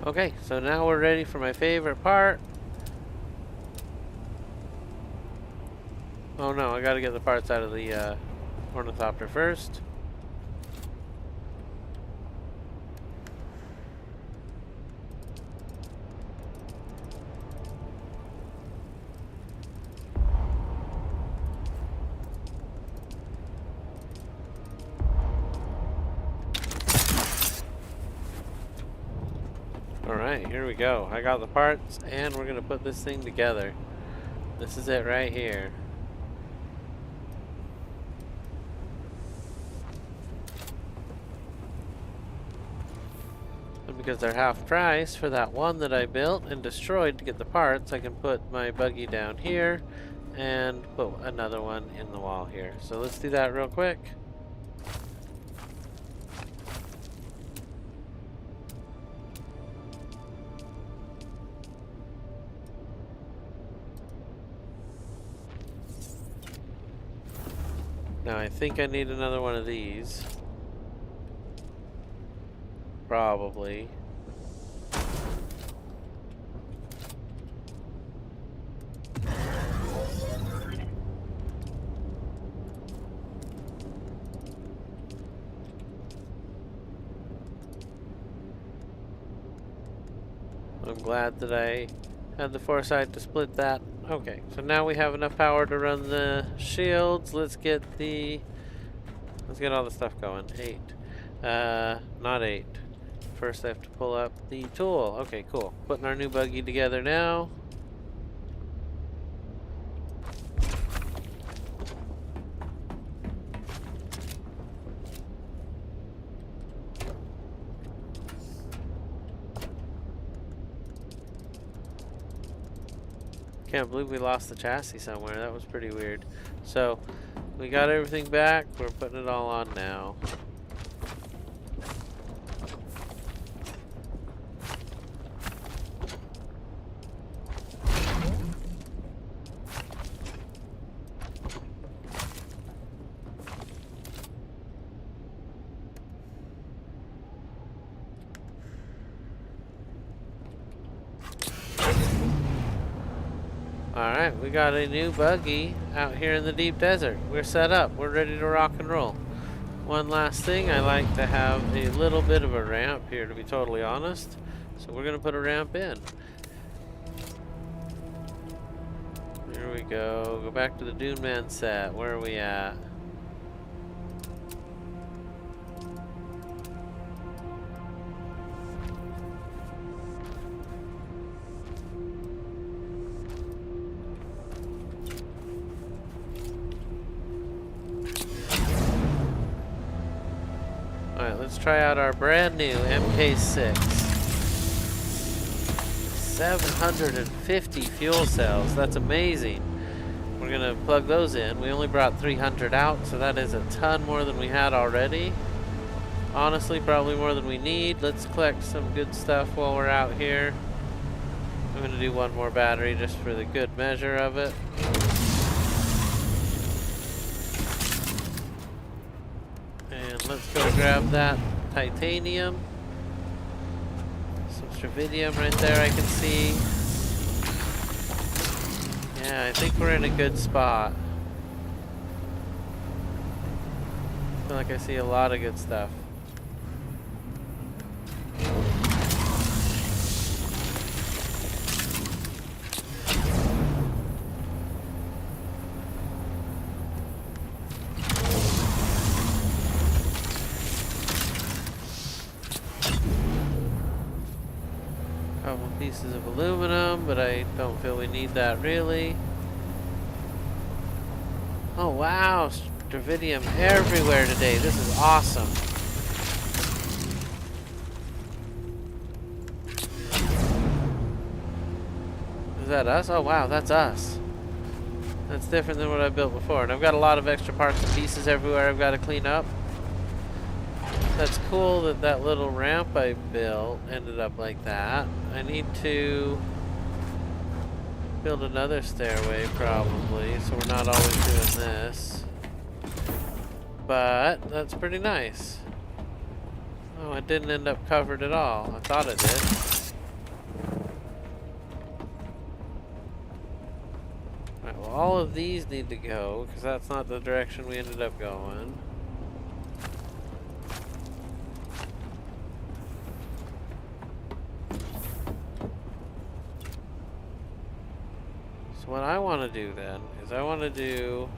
Okay, so now we're ready for my favorite part. Oh no, I gotta get the parts out of the ornithopter first. Alright, here we go. I got the parts and we're gonna put this thing together. This is it right here. And because they're half price for that one that I built and destroyed to get the parts, I can put my buggy down here and put another one in the wall here. So let's do that real quick. Now I think I need another one of these. Probably. I'm glad that I had the foresight to split that. Okay, so now we have enough power to run the shields. Let's get all the stuff going. 8. Not 8. first I have to pull up the tool. Okay, cool. Putting our new buggy together now. Can't believe we lost the chassis somewhere. That was pretty weird. So, we got everything back. We're putting it all on now. Alright, we got a new buggy out here in the deep desert. We're set up. We're ready to rock and roll. One last thing, I like to have a little bit of a ramp here, to be totally honest. So we're going to put a ramp in. Here we go. Go back to the Dune Man set. Where are we at? Alright, let's try out our brand new MK6. 750 fuel cells. That's amazing. We're gonna plug those in. We only brought 300 out, so that is a ton more than we had already. Honestly, probably more than we need. Let's collect some good stuff while we're out here. I'm gonna do one more battery just for the good measure of it. And let's go grab that titanium. Some stravidium right there I can see. Yeah, I think we're in a good spot. I feel like I see a lot of good stuff. Couple pieces of aluminum, but I don't feel we need that really. Oh wow, stravidium everywhere today. This is awesome. Is that us? Oh wow, that's us. That's different than what I built before. And I've got a lot of extra parts and pieces everywhere I've got to clean up. That's cool that that little ramp I built ended up like that. I need to build another stairway probably, so we're not always doing this. But that's pretty nice. Oh, it didn't end up covered at all. I thought it did. Alright, well all of these need to go, because that's not the direction we ended up going. So what I want to do then is I want to do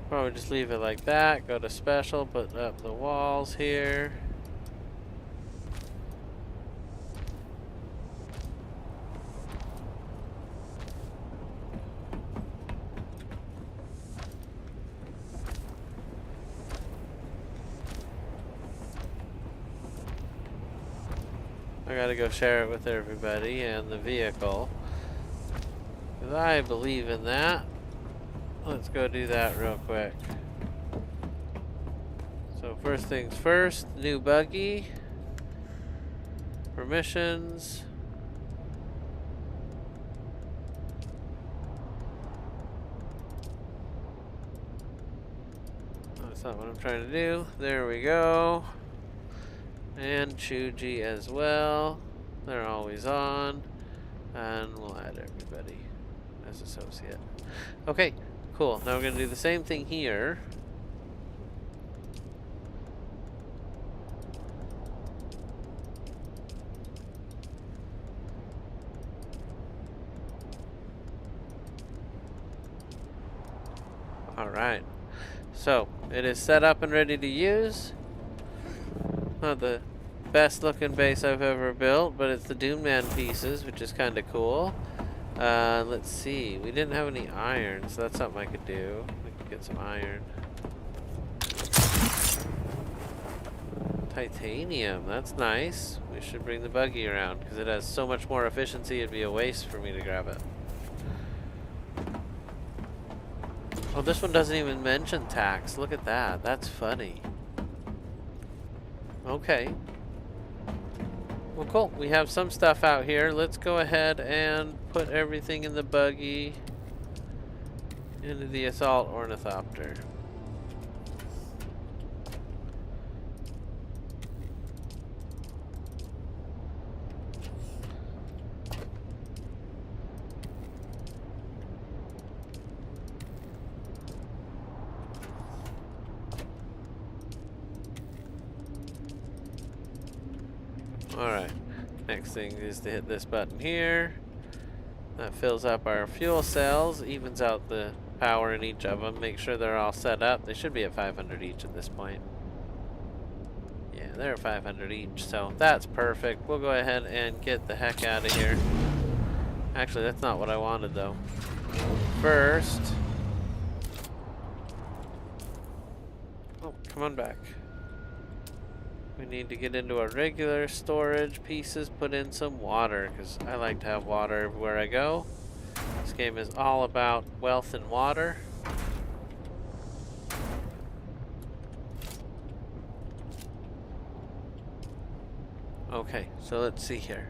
probably just leave it like that, go to special, put up the walls here. I gotta go share it with everybody and the vehicle, 'cause I believe in that. Let's go do that real quick. So first things first, new buggy, permissions, That's not what I'm trying to do. There we go. And Chuji as well. They're always on. And we'll add everybody as associate. Okay, cool. Now we're going to do the same thing here. Alright. So, it is set up and ready to use. Not the best looking base I've ever built, but it's the Dune Man pieces, which is kind of cool. Let's see. We didn't have any iron, so that's something I could do. We could get some iron. Titanium, that's nice. We should bring the buggy around because it has so much more efficiency, it'd be a waste for me to grab it. Oh, this one doesn't even mention tax. Look at that. That's funny. Okay. Well, cool. We have some stuff out here. Let's go ahead and put everything in the buggy into the assault ornithopter. Alright, next thing is to hit this button here. That fills up our fuel cells, evens out the power in each of them. Make sure they're all set up. They should be at 500 each at this point. Yeah, they're at 500 each, so that's perfect. We'll go ahead and get the heck out of here. Actually, that's not what I wanted though. First... Oh, come on back. We need to get into our regular storage pieces, put in some water, because I like to have water everywhere I go. This game is all about wealth and water. Okay, so let's see here.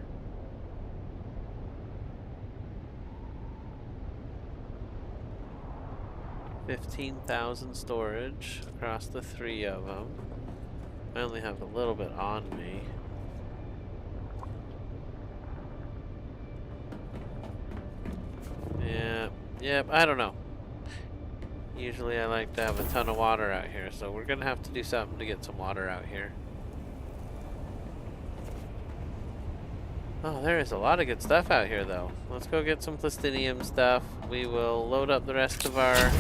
$15,000 storage across the 3 of them. I only have a little bit on me. Yep, I don't know. Usually I like to have a ton of water out here, so we're gonna have to do something to get some water out here. Oh, there is a lot of good stuff out here though. Let's go get some plastinium stuff. We will load up the rest of our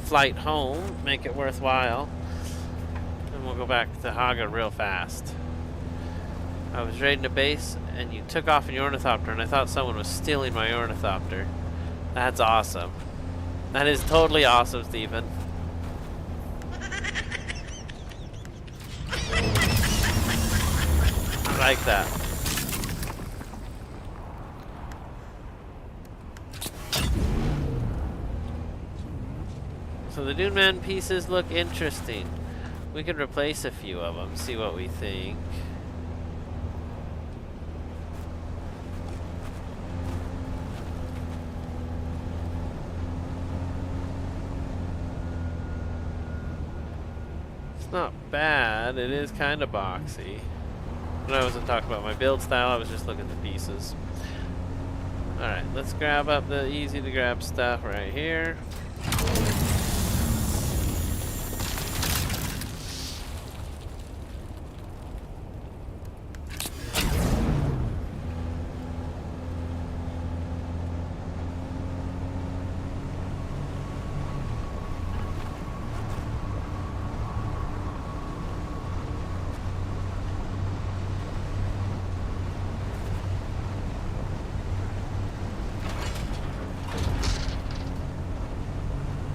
flight home, make it worthwhile. And we'll go back to Haga real fast. I was raiding a base and you took off in your ornithopter and I thought someone was stealing my ornithopter. That's awesome. That is totally awesome, Stephen. I like that. So the Dune Man pieces look interesting. We could replace a few of them, see what we think. It's not bad, it is kind of boxy. But I wasn't talking about my build style, I was just looking at the pieces. Alright, let's grab up the easy to grab stuff right here.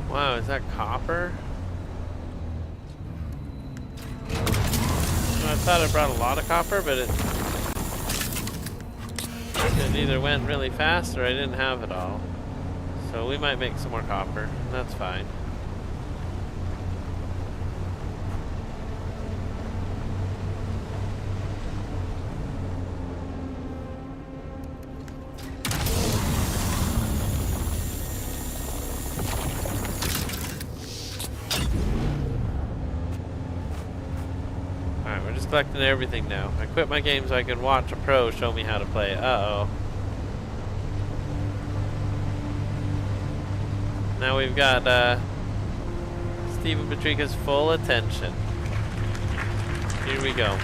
Wow, is that copper? I thought it brought a lot of copper, but it either went really fast or I didn't have it all. So we might make some more copper. That's fine. just collecting everything now. I quit my game so I can watch a pro show me how to play. Uh-oh. Now we've got Stephen Patrica's full attention. Here we go.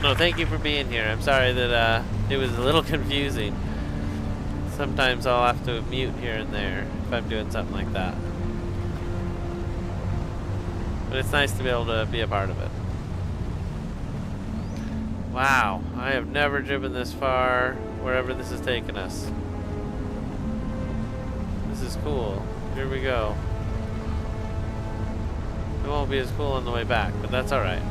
No, thank you for being here. I'm sorry that it was a little confusing. Sometimes I'll have to mute here and there if I'm doing something like that. But it's nice to be able to be a part of it. Wow, I have never driven this far, wherever this is taking us. This is cool. Here we go. It won't be as cool on the way back, but that's alright.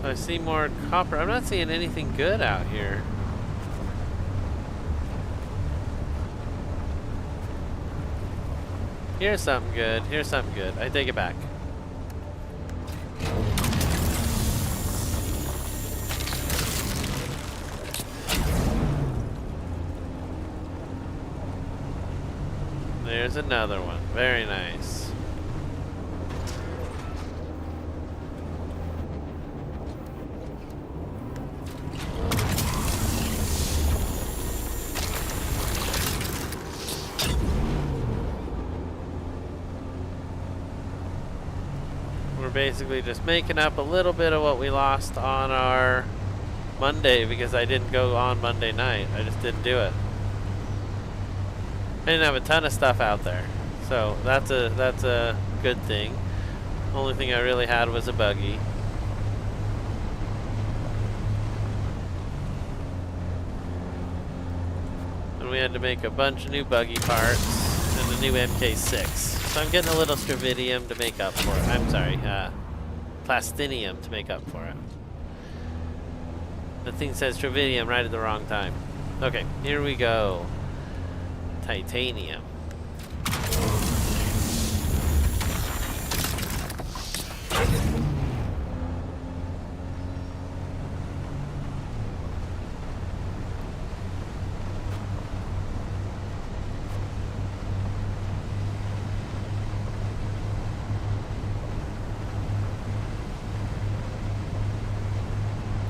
So I see more copper. I'm not seeing anything good out here. Here's something good. Here's something good. I take it back. There's another one. Very nice. We're basically just making up a little bit of what we lost on our Monday because I didn't go on Monday night. I just didn't do it. I didn't have a ton of stuff out there, so that's a good thing. Only thing I really had was a buggy. And we had to make a bunch of new buggy parts and a new MK6. So I'm getting a little stravidium to make up for it. I'm sorry, plastinium to make up for it. The thing says stravidium right at the wrong time. Okay, here we go. Titanium.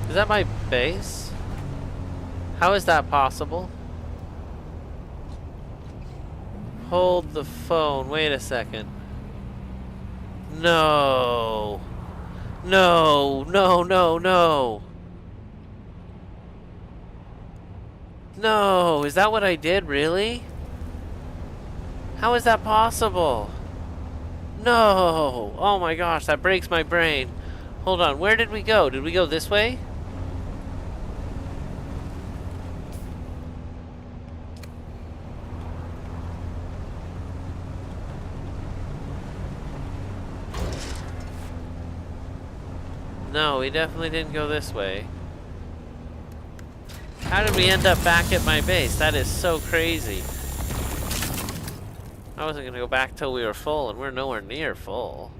Is that my base? How is that possible? Hold the phone. Wait a second. No. No, no, no, no. No, is that what I did, really? How is that possible? No. Oh my gosh, that breaks my brain. Hold on, where did we go? Did we go this way? No, we definitely didn't go this way. How did we end up back at my base? That is so crazy. I wasn't gonna go back till we were full, and we're nowhere near full.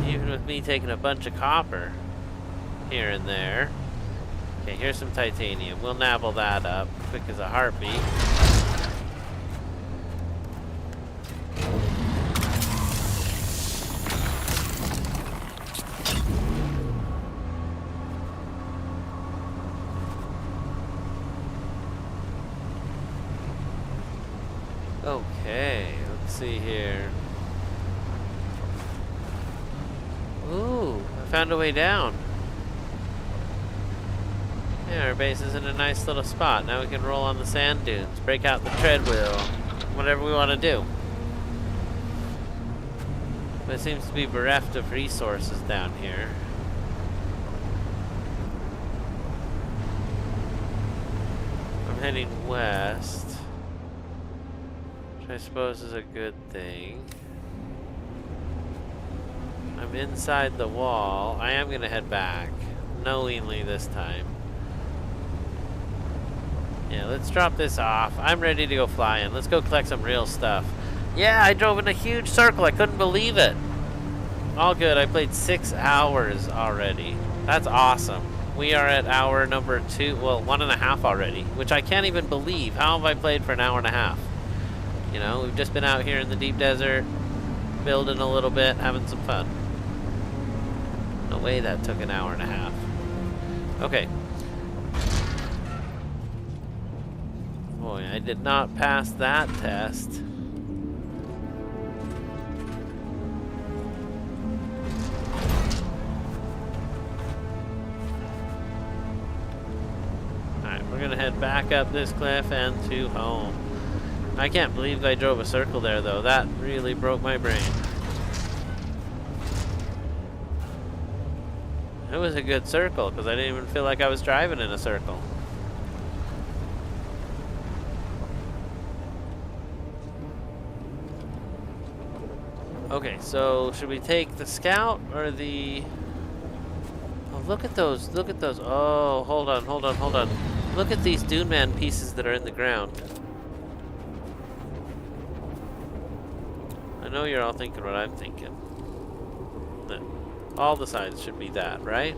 Even with me taking a bunch of copper here and there. Okay, here's some titanium. We'll nabble that up quick as a heartbeat. Okay, let's see here. Ooh, I found a way down. Yeah, our base is in a nice little spot. Now we can roll on the sand dunes, break out the treadwheel, whatever we want to do. But it seems to be bereft of resources down here. I'm heading west. Which I suppose is a good thing. I'm inside the wall. I am gonna head back, knowingly this time. Yeah, let's drop this off. I'm ready to go flying. Let's go collect some real stuff. Yeah, I drove in a huge circle. I couldn't believe it. All good. I played 6 hours already. That's awesome. We are at hour number 2, well, 1.5 already, which I can't even believe. How have I played for an hour and a half? You know, we've just been out here in the deep desert. building a little bit, having some fun. No way that took an hour and a half. Okay. Boy, I did not pass that test. Alright, we're gonna head back up this cliff and to home. I can't believe I drove a circle there though. That really broke my brain. It was a good circle because I didn't even feel like I was driving in a circle. Okay, so should we take the scout or the... Oh, look at those, look at those. Oh, hold on, hold on, hold on. Look at these Dune Man pieces that are in the ground. I know you're all thinking what I'm thinking. That all the sides should be that, right?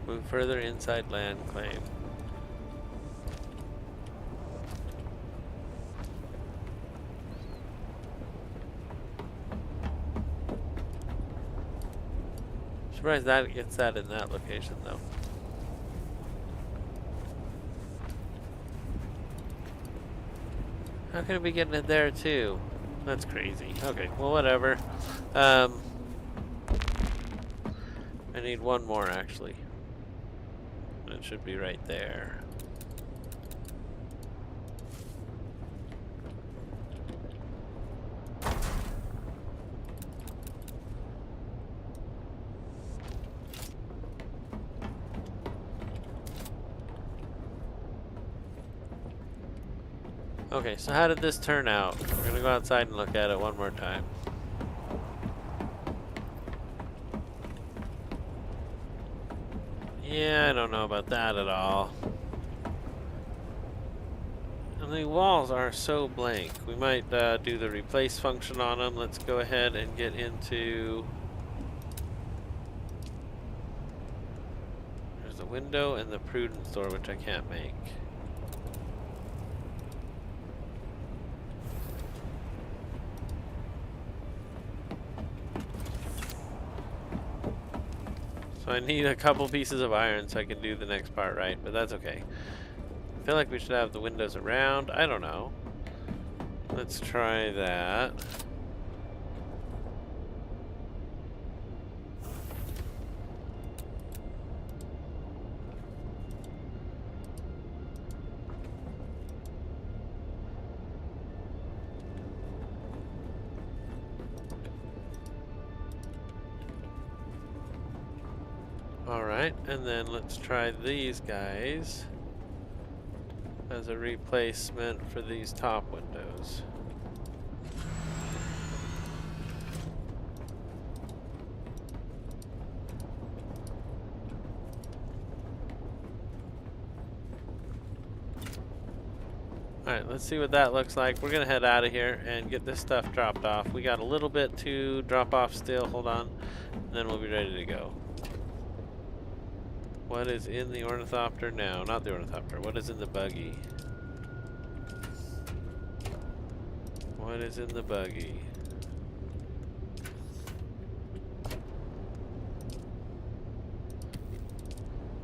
Move further inside land claim. Surprised that gets that in that location though. How can it be getting it there too? That's crazy. Okay, well whatever. I need one more actually. It should be right there. Okay, so how did this turn out? We're gonna go outside and look at it one more time. Yeah, I don't know about that at all. And the walls are so blank. We might do the replace function on them. Let's go ahead and get into... There's the window and the prudence door, which I can't make. So I need a couple pieces of iron so I can do the next part right, but that's okay. I feel like we should have the windows around. I don't know. Let's try that. Alright, and then let's try these guys as a replacement for these top windows. Alright, let's see what that looks like. We're gonna head out of here and get this stuff dropped off. We got a little bit to drop off still, hold on, and then we'll be ready to go. What is in the ornithopter now? Not the ornithopter. What is in the buggy? What is in the buggy?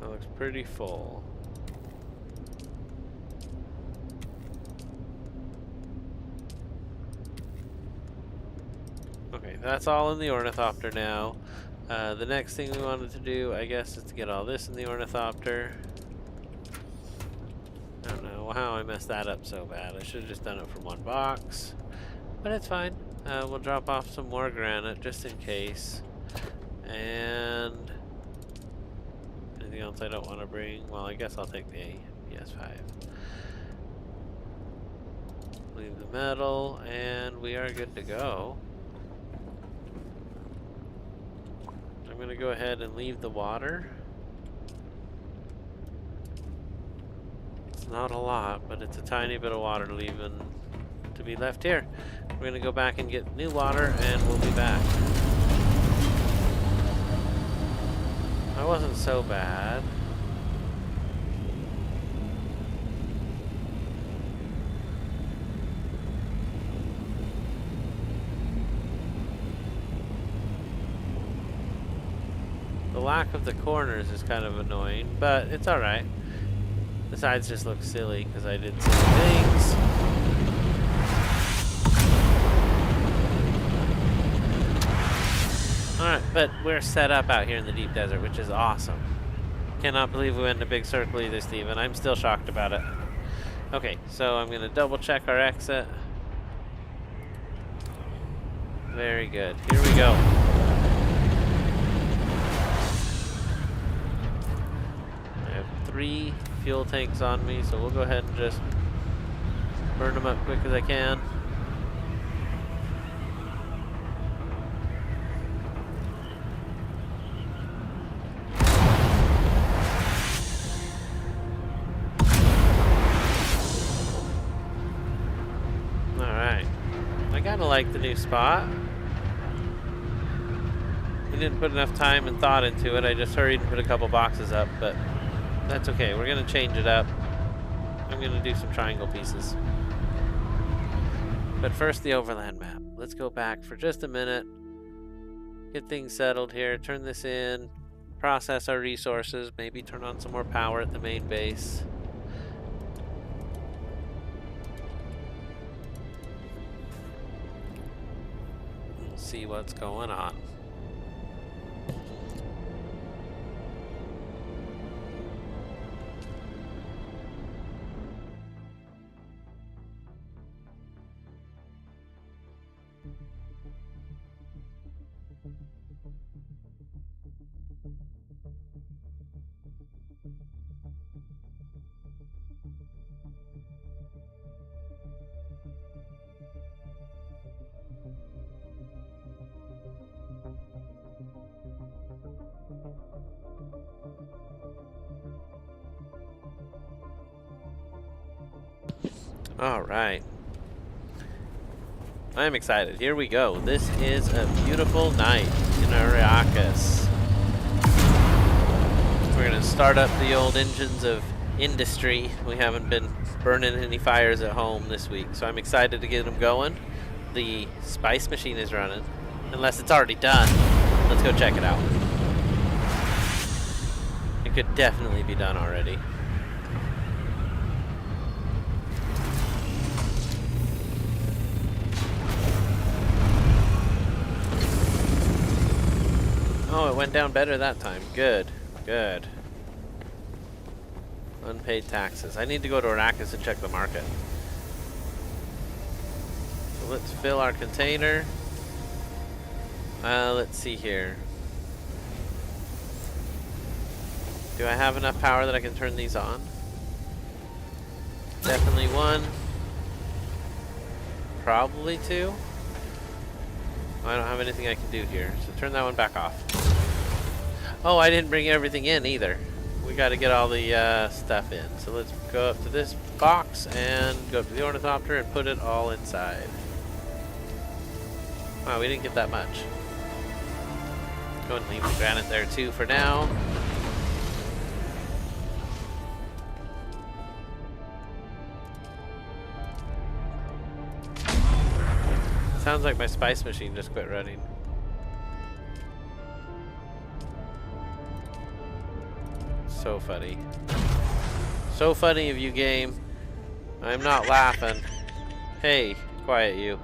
That looks pretty full. Okay, that's all in the ornithopter now. The next thing we wanted to do, I guess, is to get all this in the ornithopter. I don't know how I messed that up so bad. I should have just done it from one box. But it's fine. We'll drop off some more granite just in case. And anything else I don't want to bring? Well, I guess I'll take the PS5. Leave the metal, and we are good to go. I'm going to go ahead and leave the water. It's not a lot, but it's a tiny bit of water to be left here. We're going to go back and get new water, and we'll be back. That wasn't so bad. The lack of the corners is kind of annoying, but it's alright. The sides just look silly because I did silly things. Alright, but we're set up out here in the deep desert, which is awesome. Cannot believe we went in a big circle either, Steven. I'm still shocked about it. Okay, so I'm going to double check our exit. Very good. Here we go. I have 3 fuel tanks on me, so we'll go ahead and just burn them up quick as I can. Alright. I kinda like the new spot. I didn't put enough time and thought into it. I just hurried and put a couple boxes up, but that's okay. We're going to change it up. I'm going to do some triangle pieces. But first, the overland map. Let's go back for just a minute. Get things settled here. Turn this in. Process our resources. Maybe turn on some more power at the main base. We'll see what's going on. Alright. I'm excited. Here we go. This is a beautiful night in Arrakis. We're going to start up the old engines of industry. We haven't been burning any fires at home this week, so I'm excited to get them going. The spice machine is running. Unless it's already done. Let's go check it out. It could definitely be done already. Oh, it went down better that time. Good. Good. Unpaid taxes. I need to go to Arrakis and check the market. So let's fill our container. Let's see here. Do I have enough power that I can turn these on? Definitely 1. Probably 2. I don't have anything I can do here, so turn that one back off. Oh, I didn't bring everything in either. We got to get all the stuff in. So let's go up to this box and go up to the ornithopter and put it all inside. Wow, we didn't get that much. Go and leave the granite there too for now. Sounds like my spice machine just quit running. So funny. So funny of you, game. I'm not laughing. Hey, quiet you.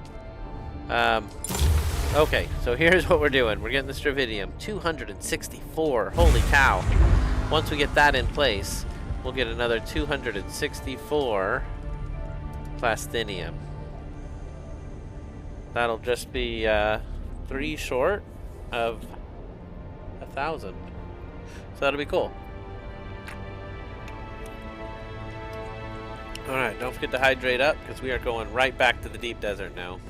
Okay, so here's what we're doing. We're getting the Stravidium. 264. Holy cow. Once we get that in place, we'll get another 264 plastinium. That'll just be 3 short of 1,000. So that'll be cool. Alright, don't forget to hydrate up because we are going right back to the deep desert now.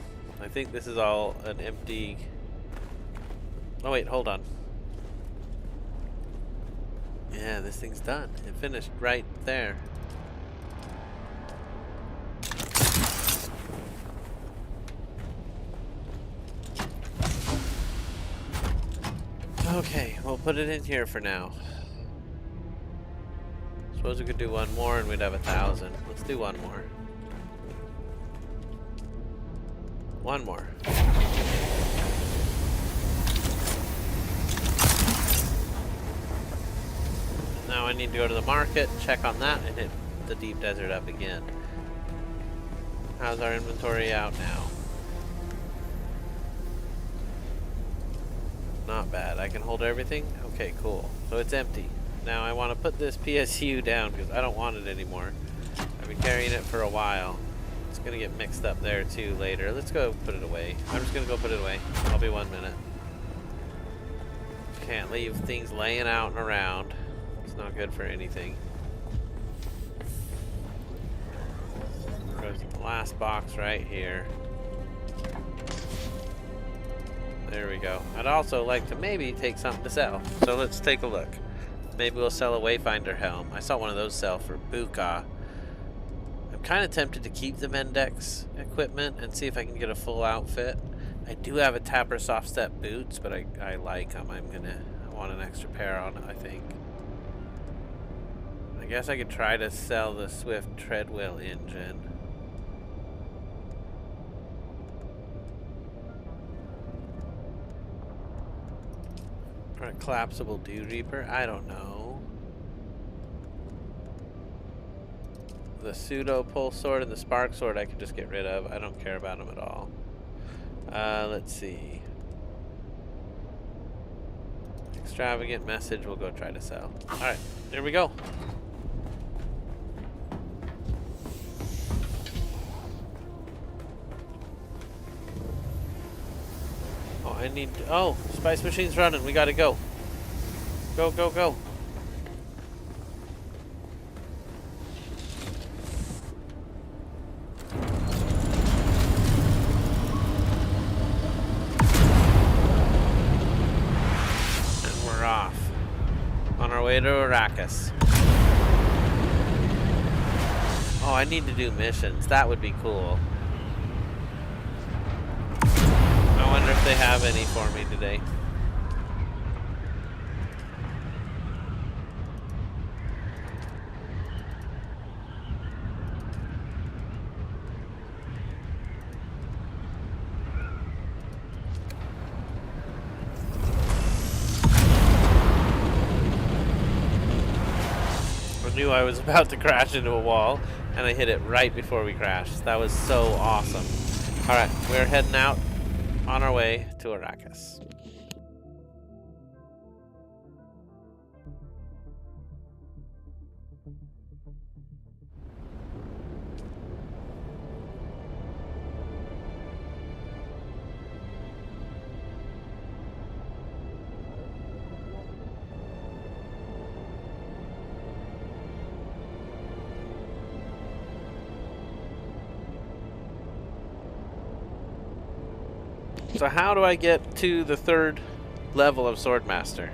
I think this is all an empty... Oh wait, hold on. Yeah, this thing's done. It finished right there. Okay, we'll put it in here for now. Suppose we could do one more and we'd have 1,000. Let's do one more. One more. Now I need to go to the market, check on that, and hit the deep desert up again. How's our inventory out now? Not bad. I can hold everything? Okay, cool. So it's empty. Now I want to put this PSU down because I don't want it anymore. I've been carrying it for a while. It's going to get mixed up there too later. Let's go put it away. I'm just going to go put it away. I'll be 1 minute. Can't leave things laying out and around. It's not good for anything. Goes to the last box right here. There we go. I'd also like to maybe take something to sell. So let's take a look. Maybe we'll sell a Wayfinder helm. I saw one of those sell for buka. I'm kind of tempted to keep the Mendex equipment and see if I can get a full outfit. I do have a Tapper soft step boots, but I like them. I want an extra pair on it, I think. I guess I could try to sell the Swift treadwheel engine. Or a collapsible Dew Reaper? I don't know. The pseudo pulse sword and the spark sword I could just get rid of. I don't care about them at all. Let's see. Extravagant message we'll go try to sell. Alright, there we go. I need... Oh, Spice Machine's running. We gotta go. Go, go, go. And we're off. On our way to Arrakis. Oh, I need to do missions. That would be cool. I wonder if they have any for me today. I knew I was about to crash into a wall, and I hit it right before we crashed. That was so awesome. Alright, we're heading out. On our way to Arrakis. So how do I get to the 3rd level of Swordmaster?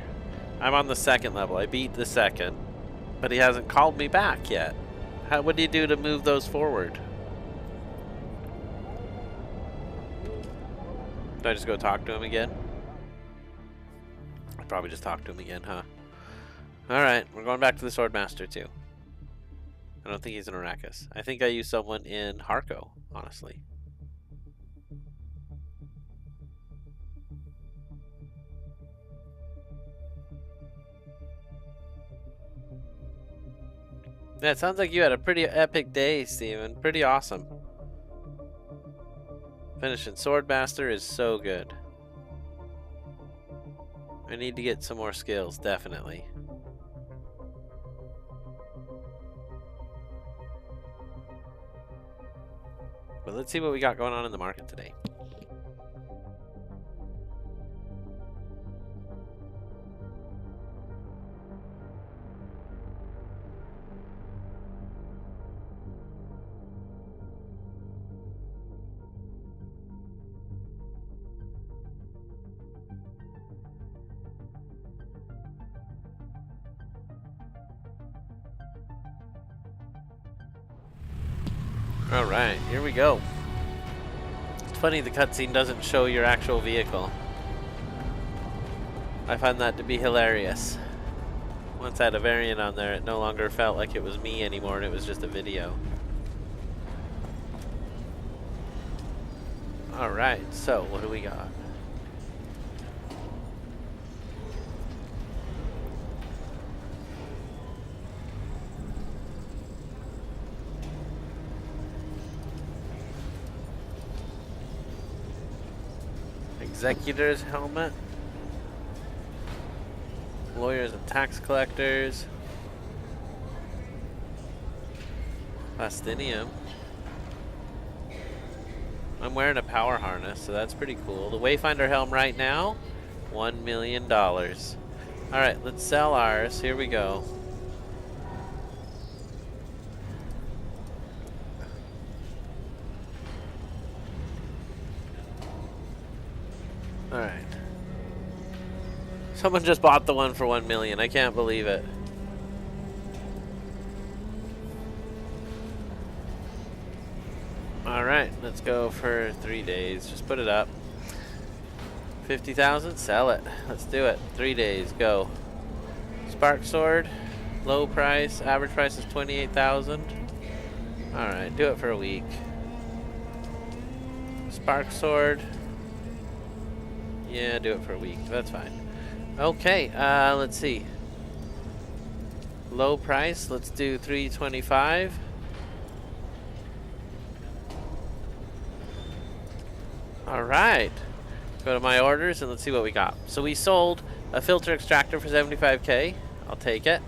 I'm on the 2nd level. I beat the 2nd, but he hasn't called me back yet. What do you do to move those forward? Do I just go talk to him again? I'll probably just talk to him again, huh? Alright, we're going back to the Swordmaster too. I don't think he's in Arrakis. I think I used someone in Harco, honestly. Yeah, it sounds like you had a pretty epic day, Steven. Pretty awesome. Finishing Swordmaster is so good. I need to get some more skills, definitely. But let's see what we got going on in the market today. Alright, here we go. It's funny the cutscene doesn't show your actual vehicle. I find that to be hilarious. Once I had a variant on there, it no longer felt like it was me anymore and it was just a video. Alright, so what do we got? Executor's helmet. Lawyers and tax collectors. Plastinium. I'm wearing a power harness, so that's pretty cool. The Wayfinder helm right now, $1 million. Alright, let's sell ours. Here we go. Alright. Someone just bought the one for $1 million. I can't believe it. Alright, let's go for 3 days. Just put it up. 50,000, sell it. Let's do it. 3 days, go. Spark sword, low price. Average price is 28,000. Alright, do it for a week. Spark sword. Yeah, do it for a week. That's fine. Okay, let's see. Low price, let's do 325. Alright. Go to my orders and let's see what we got. So we sold a filter extractor for 75k. I'll take it.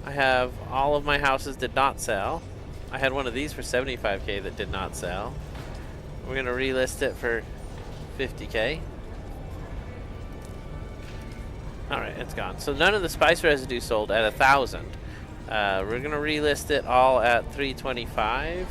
I have all of my houses did not sell. I had one of these for 75k that did not sell. We're going to relist it for 50k. Alright, it's gone. So none of the spice residue sold at 1,000. We're going to relist it all at 325.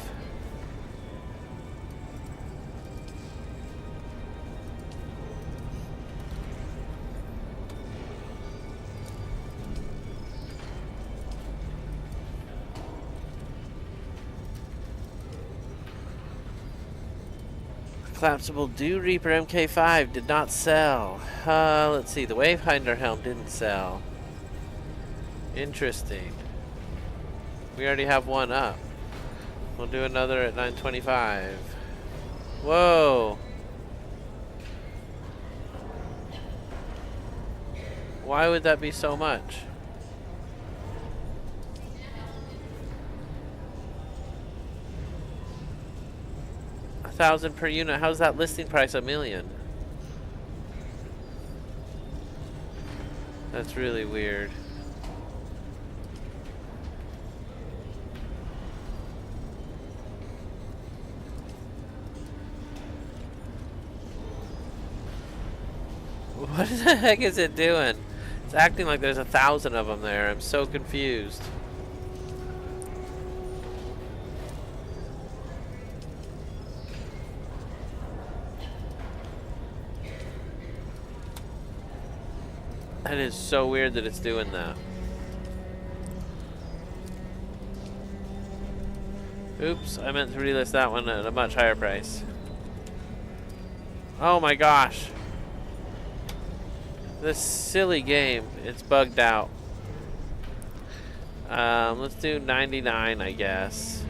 Collapsible Dew Reaper MK5 did not sell. Let's see, the Wayfinder helm didn't sell. Interesting. We already have one up. We'll do another at 925. Whoa. Why would that be so much? 1,000 per unit. How's that listing price $1 million? That's really weird. What the heck is it doing? It's acting like there's 1,000 of them there. I'm so confused. That is so weird that it's doing that. Oops, I meant to relist that one at a much higher price. Oh my gosh. This silly game, it's bugged out. Let's do 99, I guess.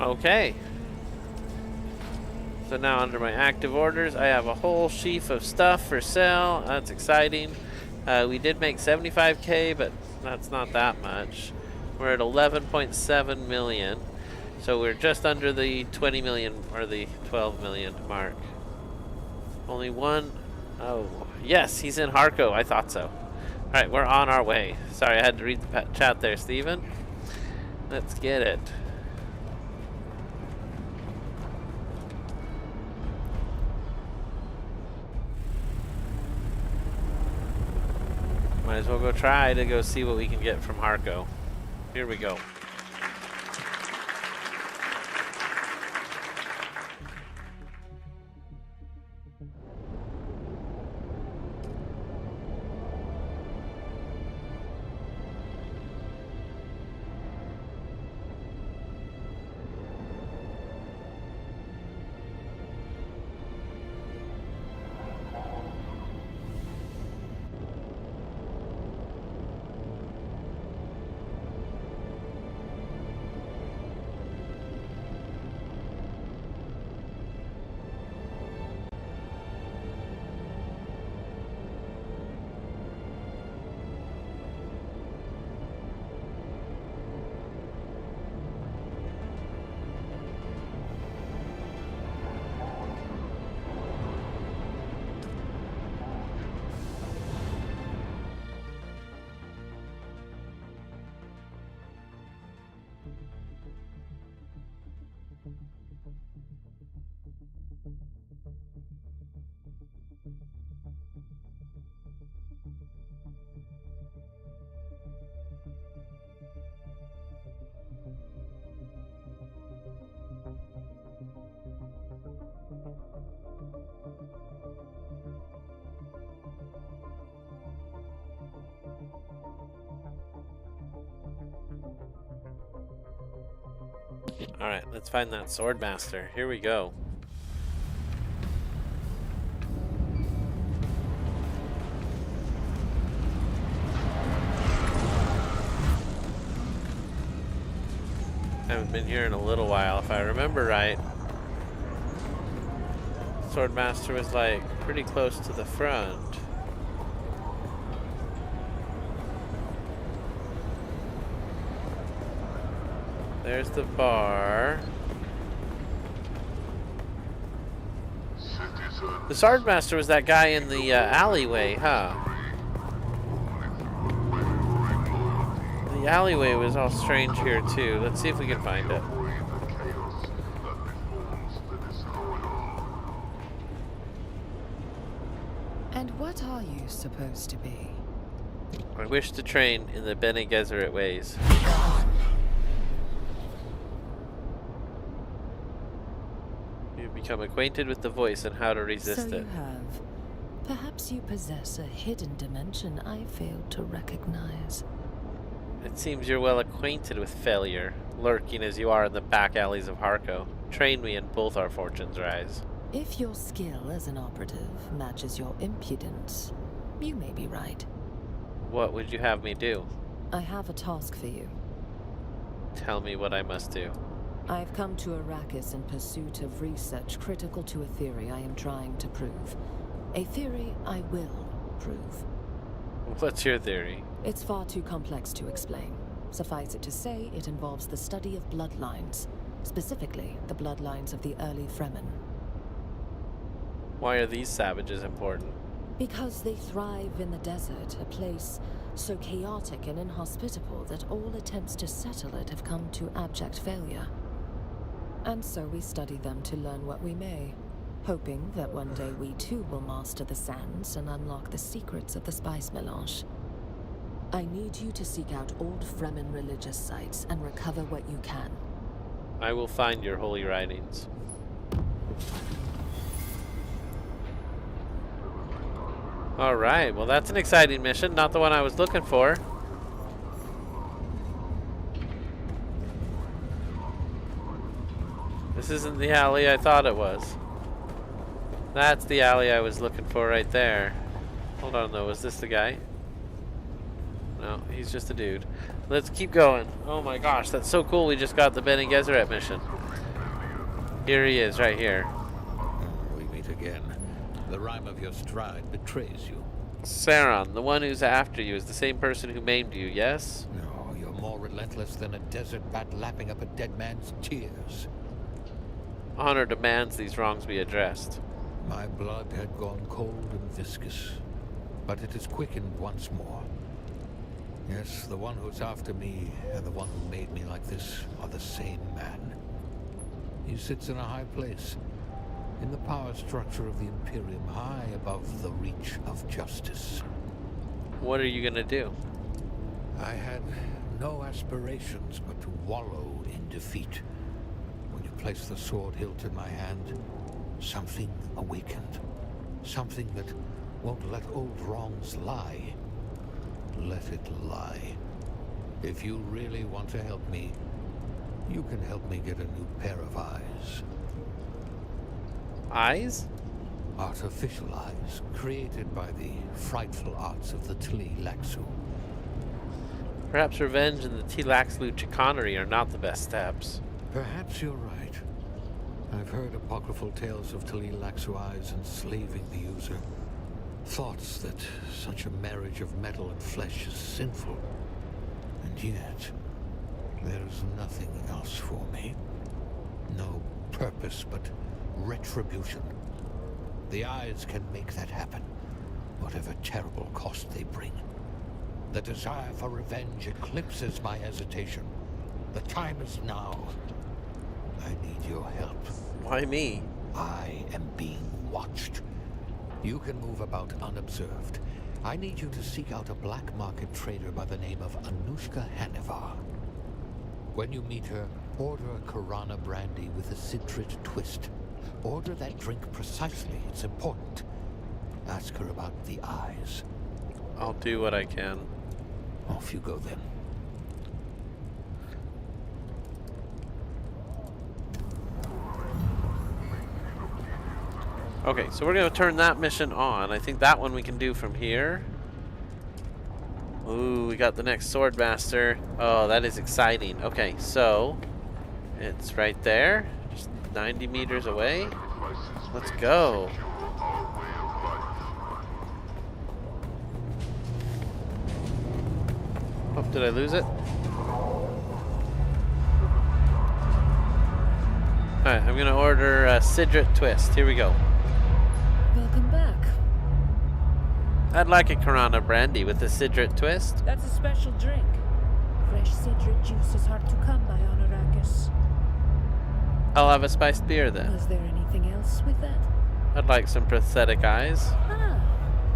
Okay. So now under my active orders, I have a whole sheaf of stuff for sale. That's exciting. We did make 75k, but that's not that much. We're at 11.7 million. So we're just under the 20 million or the 12 million mark. Only one. Oh, yes, he's in Harco. I thought so. All right, we're on our way. Sorry, I had to read the chat there, Steven. Let's get it. Might as well go try to go see what we can get from Harco. Here we go. Alright, let's find that sword master. Here we go. Haven't been here in a little while. If I remember right, Swordmaster was like pretty close to the front. There's the bar. The Swordmaster was that guy in the alleyway, huh? The alleyway was all strange here too. Let's see if we can find it. And what are you supposed to be? I wish to train in the Bene Gesserit ways. You've become acquainted with the voice and how to resist So it. you have. Perhaps you possess a hidden dimension I failed to recognize. It seems you're well acquainted with failure, lurking as you are in the back alleys of Harco. Train me and both our fortunes rise. If your skill as an operative matches your impudence, you may be right. What would you have me do? I have a task for you. Tell me what I must do. I've come to Arrakis in pursuit of research critical to a theory I am trying to prove. A theory I will prove. What's your theory? It's far too complex to explain. Suffice it to say, it involves the study of bloodlines, specifically the bloodlines of the early Fremen. Why are these savages important? Because they thrive in the desert, a place so chaotic and inhospitable that all attempts to settle it have come to abject failure. And so we study them to learn what we may, hoping that one day we too will master the sands and unlock the secrets of the spice melange. I need you to seek out old Fremen religious sites and recover what you can. I will find your holy writings. Alright, well that's an exciting mission, not the one I was looking for. This isn't the alley I thought it was. That's the alley I was looking for right there. Hold on though, was this the guy? No, he's just a dude. Let's keep going. Oh my gosh, that's so cool. We just got the Bene Gesserit mission. Here he is, right here. We meet again. The rhyme of your stride betrays you. Sauron, the one who's after you, is the same person who maimed you, yes? No, you're more relentless than a desert bat lapping up a dead man's tears. Honor demands these wrongs be addressed. My blood had gone cold and viscous, but it is quickened once more. Yes, the one who's after me and the one who made me like this are the same man. He sits in a high place, in the power structure of the Imperium, high above the reach of justice. What are you gonna do? I had no aspirations but to wallow in defeat. When you placed the sword hilt in my hand, something awakened. Something that won't let old wrongs lie. Let it lie. If you really want to help me, you can help me get a new pair of eyes. Eyes? Artificial eyes, created by the frightful arts of the Tli-Laxu. Perhaps revenge and the Tli-Laxu chicanery are not the best steps. Perhaps you're right. I've heard apocryphal tales of Tli-Laxu eyes enslaving the user. Thoughts that such a marriage of metal and flesh is sinful. And yet, there is nothing else for me. No purpose but retribution. The eyes can make that happen, whatever terrible cost they bring. The desire for revenge eclipses my hesitation. The time is now. I need your help. Why me? I am being watched. You can move about unobserved. I need you to seek out a black market trader by the name of Anushka Hanivar. When you meet her, order a Karana brandy with a citrid twist. Order that drink precisely. It's important. Ask her about the eyes. I'll do what I can. Off you go then. Okay, so we're gonna turn that mission on. I think that one we can do from here. Ooh, we got the next sword master. Oh, that is exciting. Okay, so it's right there, just 90 meters away. Let's go. Oh, did I lose it? Alright, I'm gonna order a Sidrit Twist. Here we go. Welcome back. I'd like a Corona Brandy with a Sidrit Twist. That's a special drink. Fresh citron juice is hard to come by on Arrakis. I'll have a spiced beer then. Was there anything else with that? I'd like some prosthetic eyes. Ah,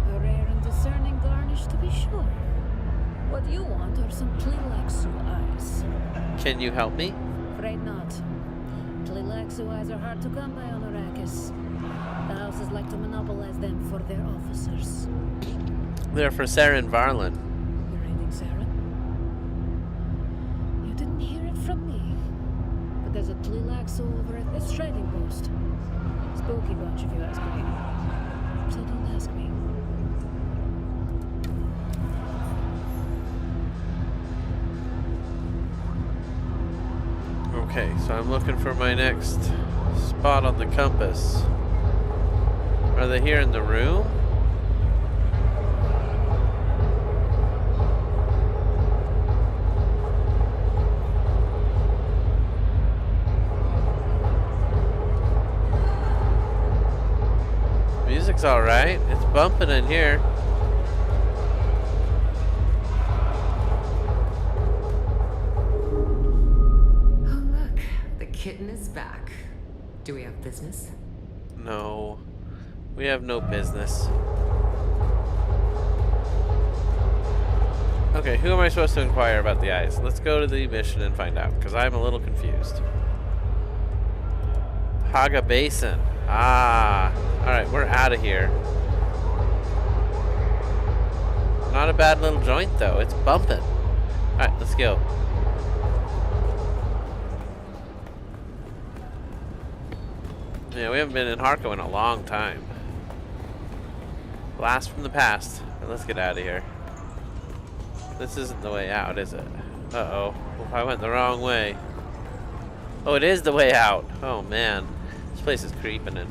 a rare and discerning garnish to be sure. What you want are some Tlilaxu eyes. Can you help me? Afraid not. Tlilaxu eyes are hard to come by on Arrakis. The houses like to monopolize them for their officers. They're for Saren Varlin. You're raiding Saren? You didn't hear it from me. But there's a Tlilaxu over at this trading post. Spooky bunch, if you ask me. So don't ask me. Okay, so I'm looking for my next spot on the compass. Are they here in the room? Music's alright. It's bumping in here. Oh, look. The kitten is back. Do we have business? No. We have no business. Okay, who am I supposed to inquire about the eyes? Let's go to the mission and find out, because I'm a little confused. Haga Basin. Ah. Alright, we're out of here. Not a bad little joint, though. It's bumping. Alright, let's go. Yeah, we haven't been in Harko in a long time. Blast from the past. Right, let's get out of here. This isn't the way out, is it? Uh-oh. I went the wrong way. Oh, it is the way out. Oh, man. This place is creeping in.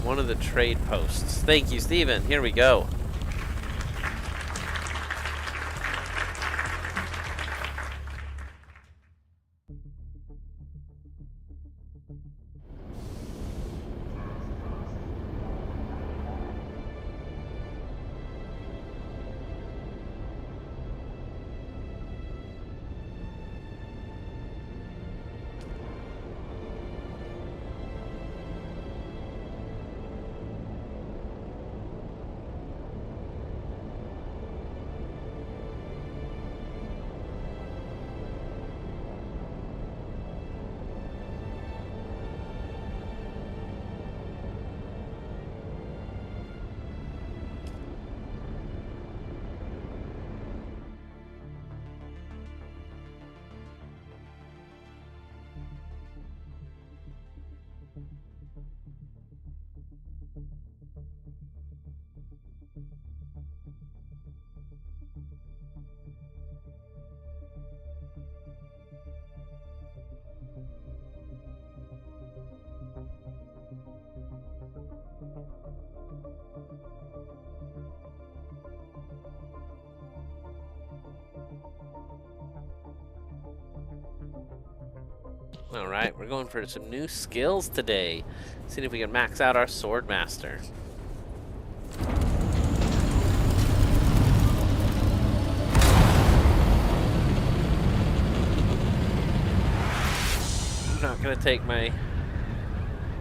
One of the trade posts. Thank you, Steven. Here we go. Alright, we're going for some new skills today. See if we can max out our sword master. I'm not going to take my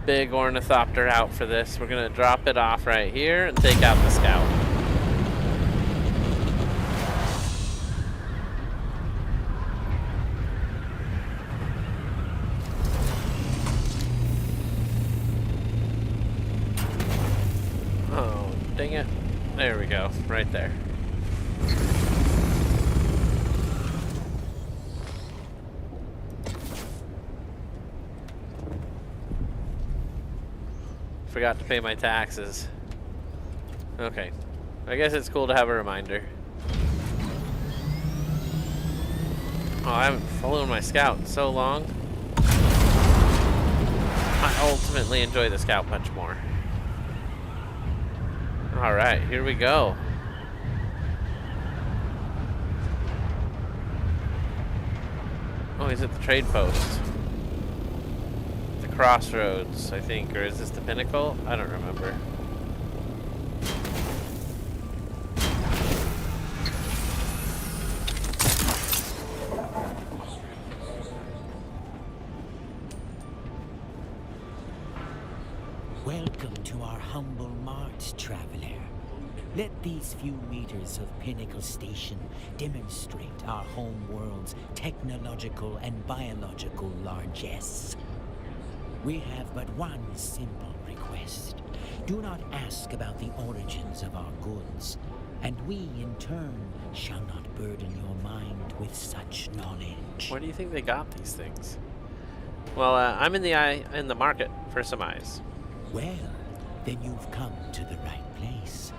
big ornithopter out for this. We're going to drop it off right here and take out the scout. Dang it. There we go. Right there. Forgot to pay my taxes. Okay. I guess it's cool to have a reminder. Oh, I haven't flown my scout in so long. I ultimately enjoy the scout punch more. Alright, here we go. Oh, he's at the trade post. The crossroads, I think. Or is this the pinnacle? I don't remember. Welcome to our humble mart, traveler. Let these few meters of Pinnacle Station demonstrate our home world's technological and biological largesse. We have but one simple request. Do not ask about the origins of our goods, and we, in turn, shall not burden your mind with such knowledge. Where do you think they got these things? Well, I'm in the market for some eyes. Well, then you've come to the right place.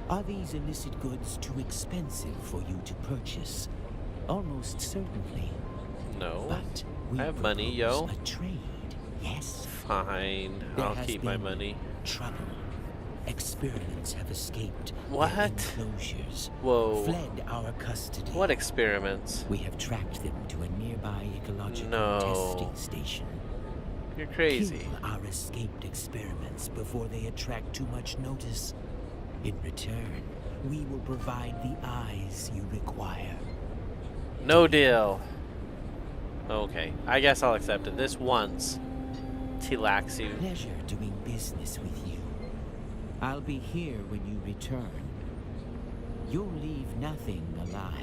Are these illicit goods too expensive for you to purchase? Almost certainly. No. But we I have money, yo. propose a trade. Yes. Fine. There I'll has keep my been money. Trouble. Experiments have escaped What? their enclosures, Whoa. fled our custody. What experiments? We have tracked them to a nearby ecological No. testing station. You're crazy. Kill our escaped experiments before they attract too much notice. In return, we will provide the eyes you require. No deal. Okay, I guess I'll accept it. This once. Tilaxu. Pleasure doing business with you. I'll be here when you return. You'll leave nothing alive.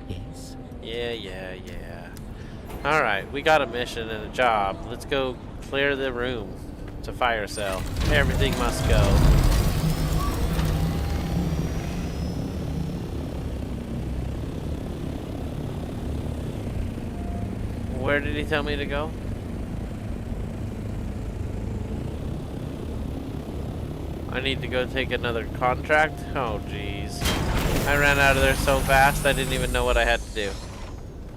Yes? Yeah. Alright, we got a mission and a job. Let's go clear the room. It's a fire cell. Everything must go. Where did he tell me to go? I need to go take another contract? Oh, jeez. I ran out of there so fast, I didn't even know what I had to do.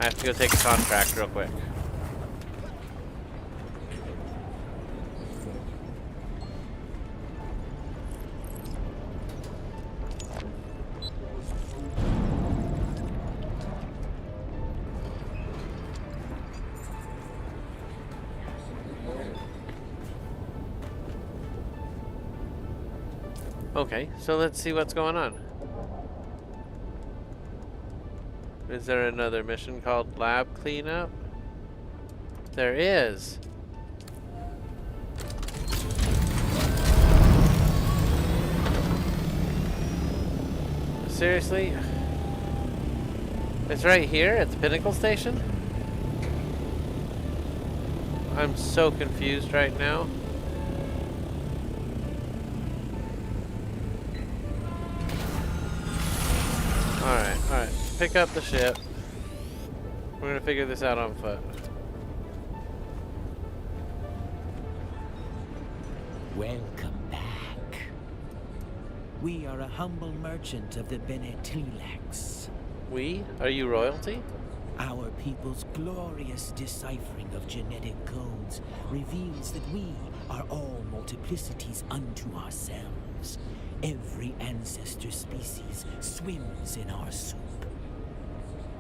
I have to go take a contract real quick. Okay, so let's see what's going on. Is there another mission called Lab Cleanup? There is. Seriously? It's right here at the Pinnacle Station? I'm so confused right now. Alright. Pick up the ship. We're gonna figure this out on foot. Welcome back. We are a humble merchant of the Bene Tlilax. We? Are you royalty? Our people's glorious deciphering of genetic codes reveals that we are all multiplicities unto ourselves. Every ancestor species swims in our soup.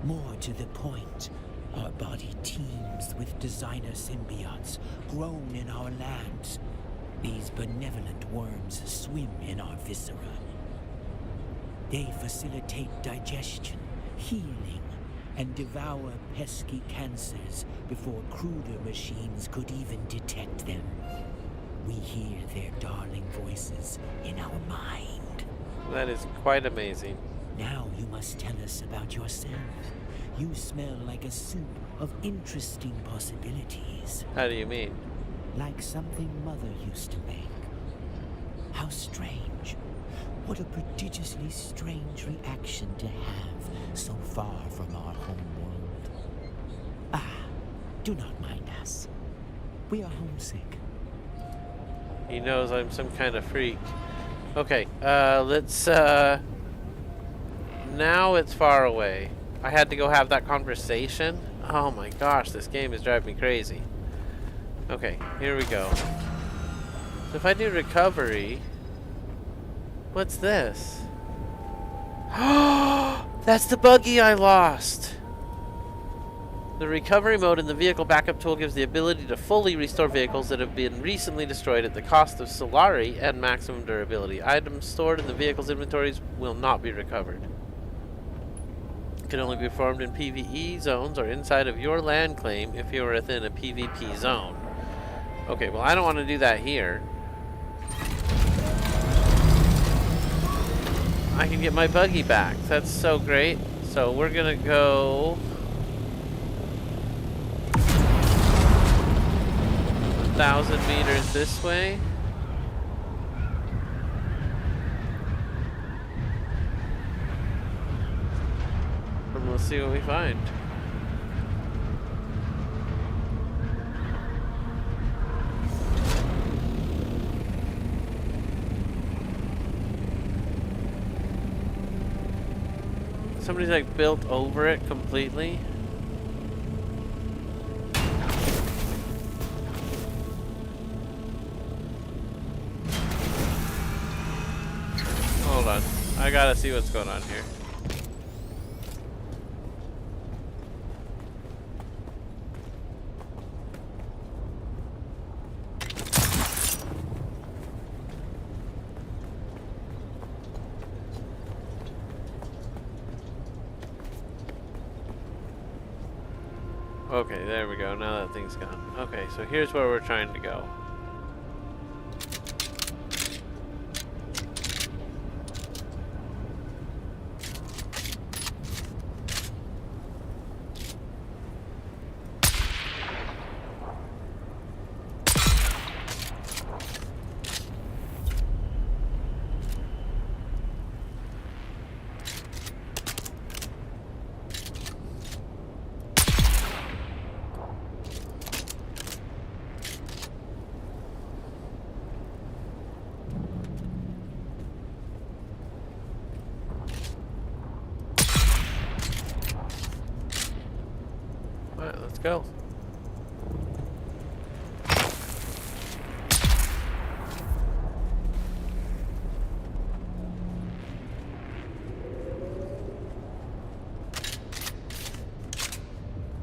More to the point, our body teems with designer symbiotes grown in our lands. These benevolent worms swim in our viscera. They facilitate digestion, healing, and devour pesky cancers before cruder machines could even detect them. We hear their darling voices in our mind. That is quite amazing. Now you must tell us about yourself. You smell like a soup of interesting possibilities. How do you mean? Like something Mother used to make. How strange. What a prodigiously strange reaction to have so far from our home world. Ah, do not mind us. We are homesick. He knows I'm some kind of freak. Okay, let's, now it's far away. I had to go have that conversation. Oh my gosh, this game is driving me crazy. Okay, here we go. So if I do recovery, what's this? That's the buggy I lost! The recovery mode in the vehicle backup tool gives the ability to fully restore vehicles that have been recently destroyed at the cost of Solari and maximum durability. Items stored in the vehicle's inventories will not be recovered. It can only be performed in PvE zones or inside of your land claim if you're within a PvP zone. Okay, well I don't want to do that here. I can get my buggy back. That's so great. So we're gonna go 1,000 meters this way. And we'll see what we find. Somebody's like built over it completely. Hold on. I gotta see what's going on here. Okay, there we go. Now that thing's gone. Okay, so here's where we're trying to go. Alright, let's go.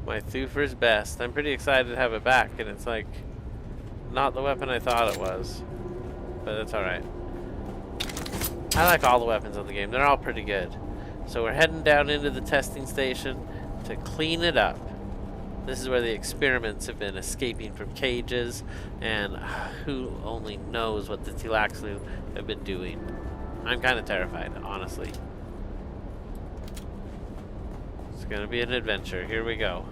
My Thufir's best. I'm pretty excited to have it back, and it's like not the weapon I thought it was. But it's alright. I like all the weapons in the game. They're all pretty good. So we're heading down into the testing station to clean it up. This is where the experiments have been escaping from cages, and who only knows what the Tilaxlu have been doing. I'm kind of terrified, honestly. It's gonna be an adventure. Here we go.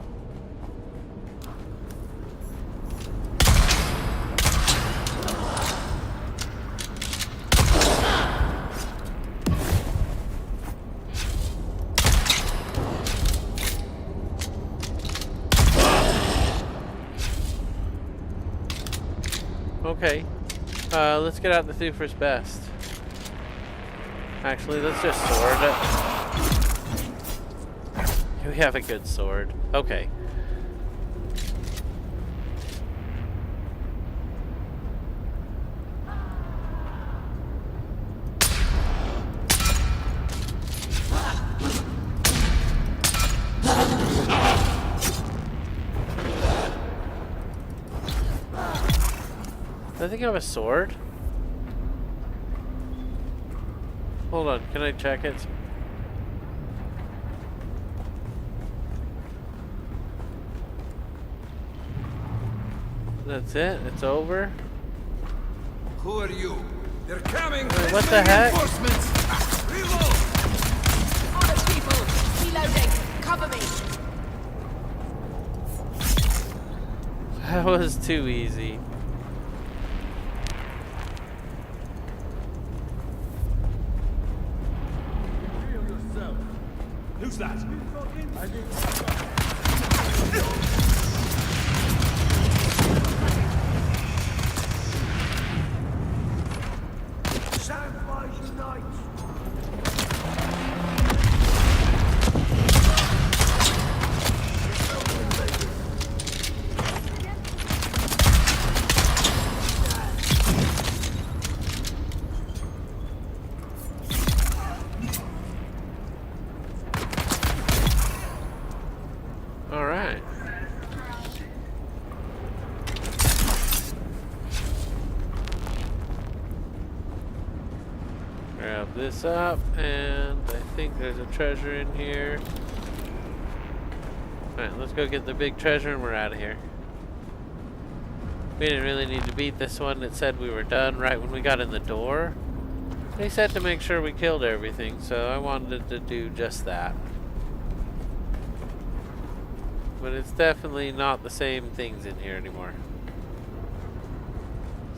Okay, let's get out the Thufir's best. Actually, let's just sword it. We have a good sword. Okay. I think I have a sword. Hold on, can I check it? That's it? It's over? Who are you? They're coming! Wait, what the heck? Reload! Other people! Reloading! Cover me! That was too easy. Who's that? Sandworms unite! All right. Grab this up, and I think there's a treasure in here. Alright, let's go get the big treasure and we're out of here. We didn't really need to beat this one. It said we were done right when we got in the door. They said to make sure we killed everything, so I wanted to do just that. But it's definitely not the same things in here anymore.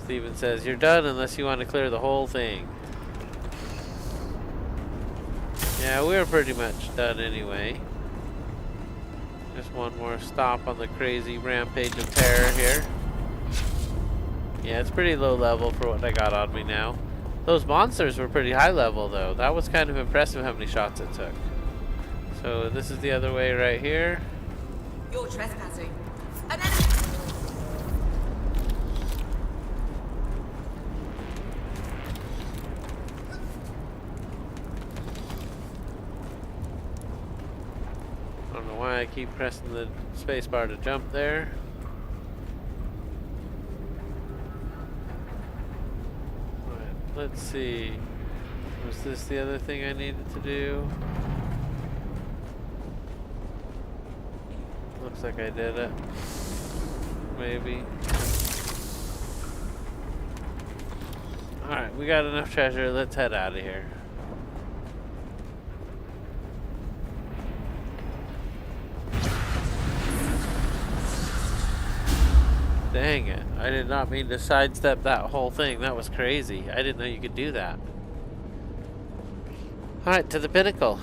Steven says, you're done unless you want to clear the whole thing. Yeah, we're pretty much done anyway. Just one more stop on the crazy rampage of terror here. Yeah, it's pretty low level for what I got on me now. Those monsters were pretty high level though. That was kind of impressive how many shots it took. So this is the other way right here. You're trespassing. An enemy! I don't know why I keep pressing the space bar to jump there. Alright, let's see. Was this the other thing I needed to do? Looks like I did it. Maybe. Alright, we got enough treasure. Let's head out of here. Dang it. I did not mean to sidestep that whole thing. That was crazy. I didn't know you could do that. Alright, to the pinnacle.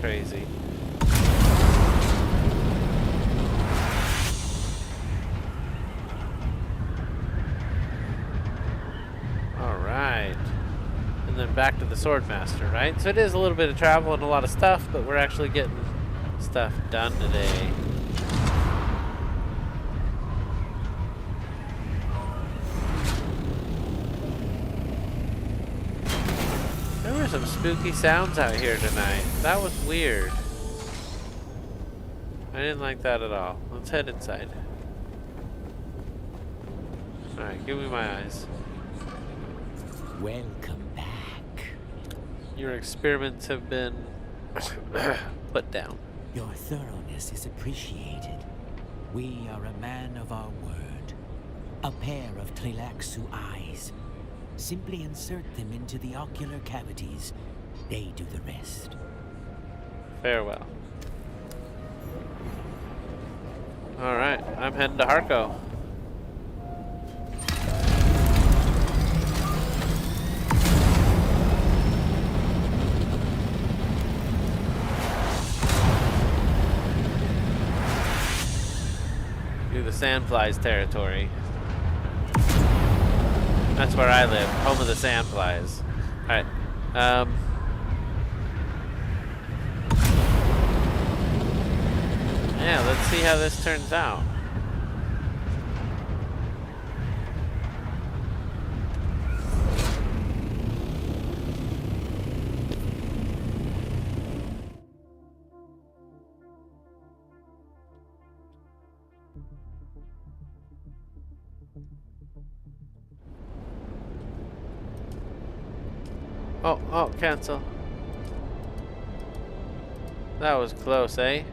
Crazy. Alright. And then back to the Swordmaster, right? So it is a little bit of travel and a lot of stuff, but we're actually getting stuff done today. There were some spooky sounds out here tonight. That was weird. I didn't like that at all. Let's head inside. Alright, give me my eyes. Welcome back. Your experiments have been put down. Your thoroughness is appreciated. We are a man of our word. A pair of Tleilaxu eyes. Simply insert them into the ocular cavities. They do the rest. Farewell. Alright, I'm heading to Harko. Do the Sandflies territory. That's where I live, home of the Sandflies. Alright, yeah, let's see how this turns out. Oh, cancel. That was close, eh?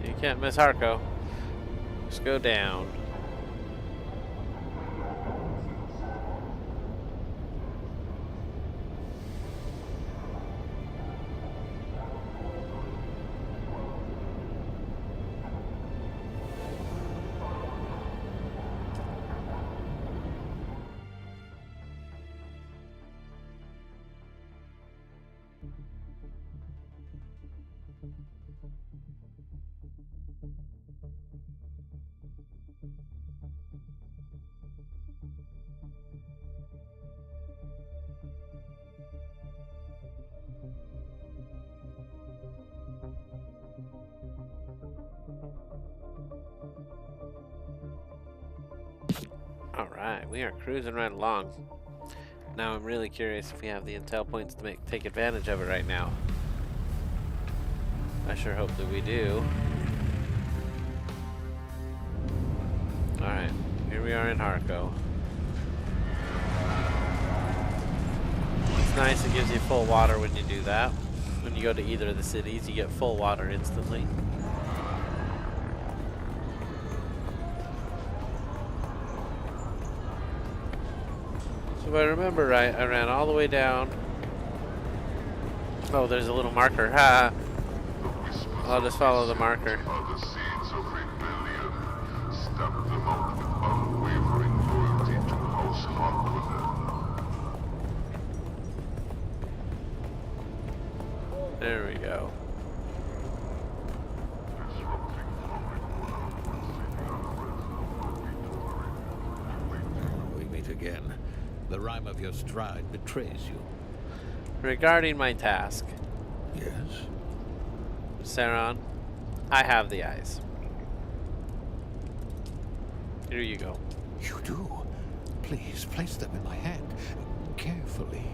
You can't miss Harko. Just go down. Alright, we are cruising right along. Now I'm really curious if we have the intel points to take advantage of it right now. I sure hope that we do. Alright, here we are in Harko. It's nice, it gives you full water when you do that. When you go to either of the cities, you get full water instantly. So if I remember right, I ran all the way down. Oh, there's a little marker. Ha! I'll just follow the marker. There we go. We meet again. The rhyme of your stride betrays you. Regarding my task, Yes? Saron, I have the eyes. Here you go. You do? Please, place them in my hand. Carefully.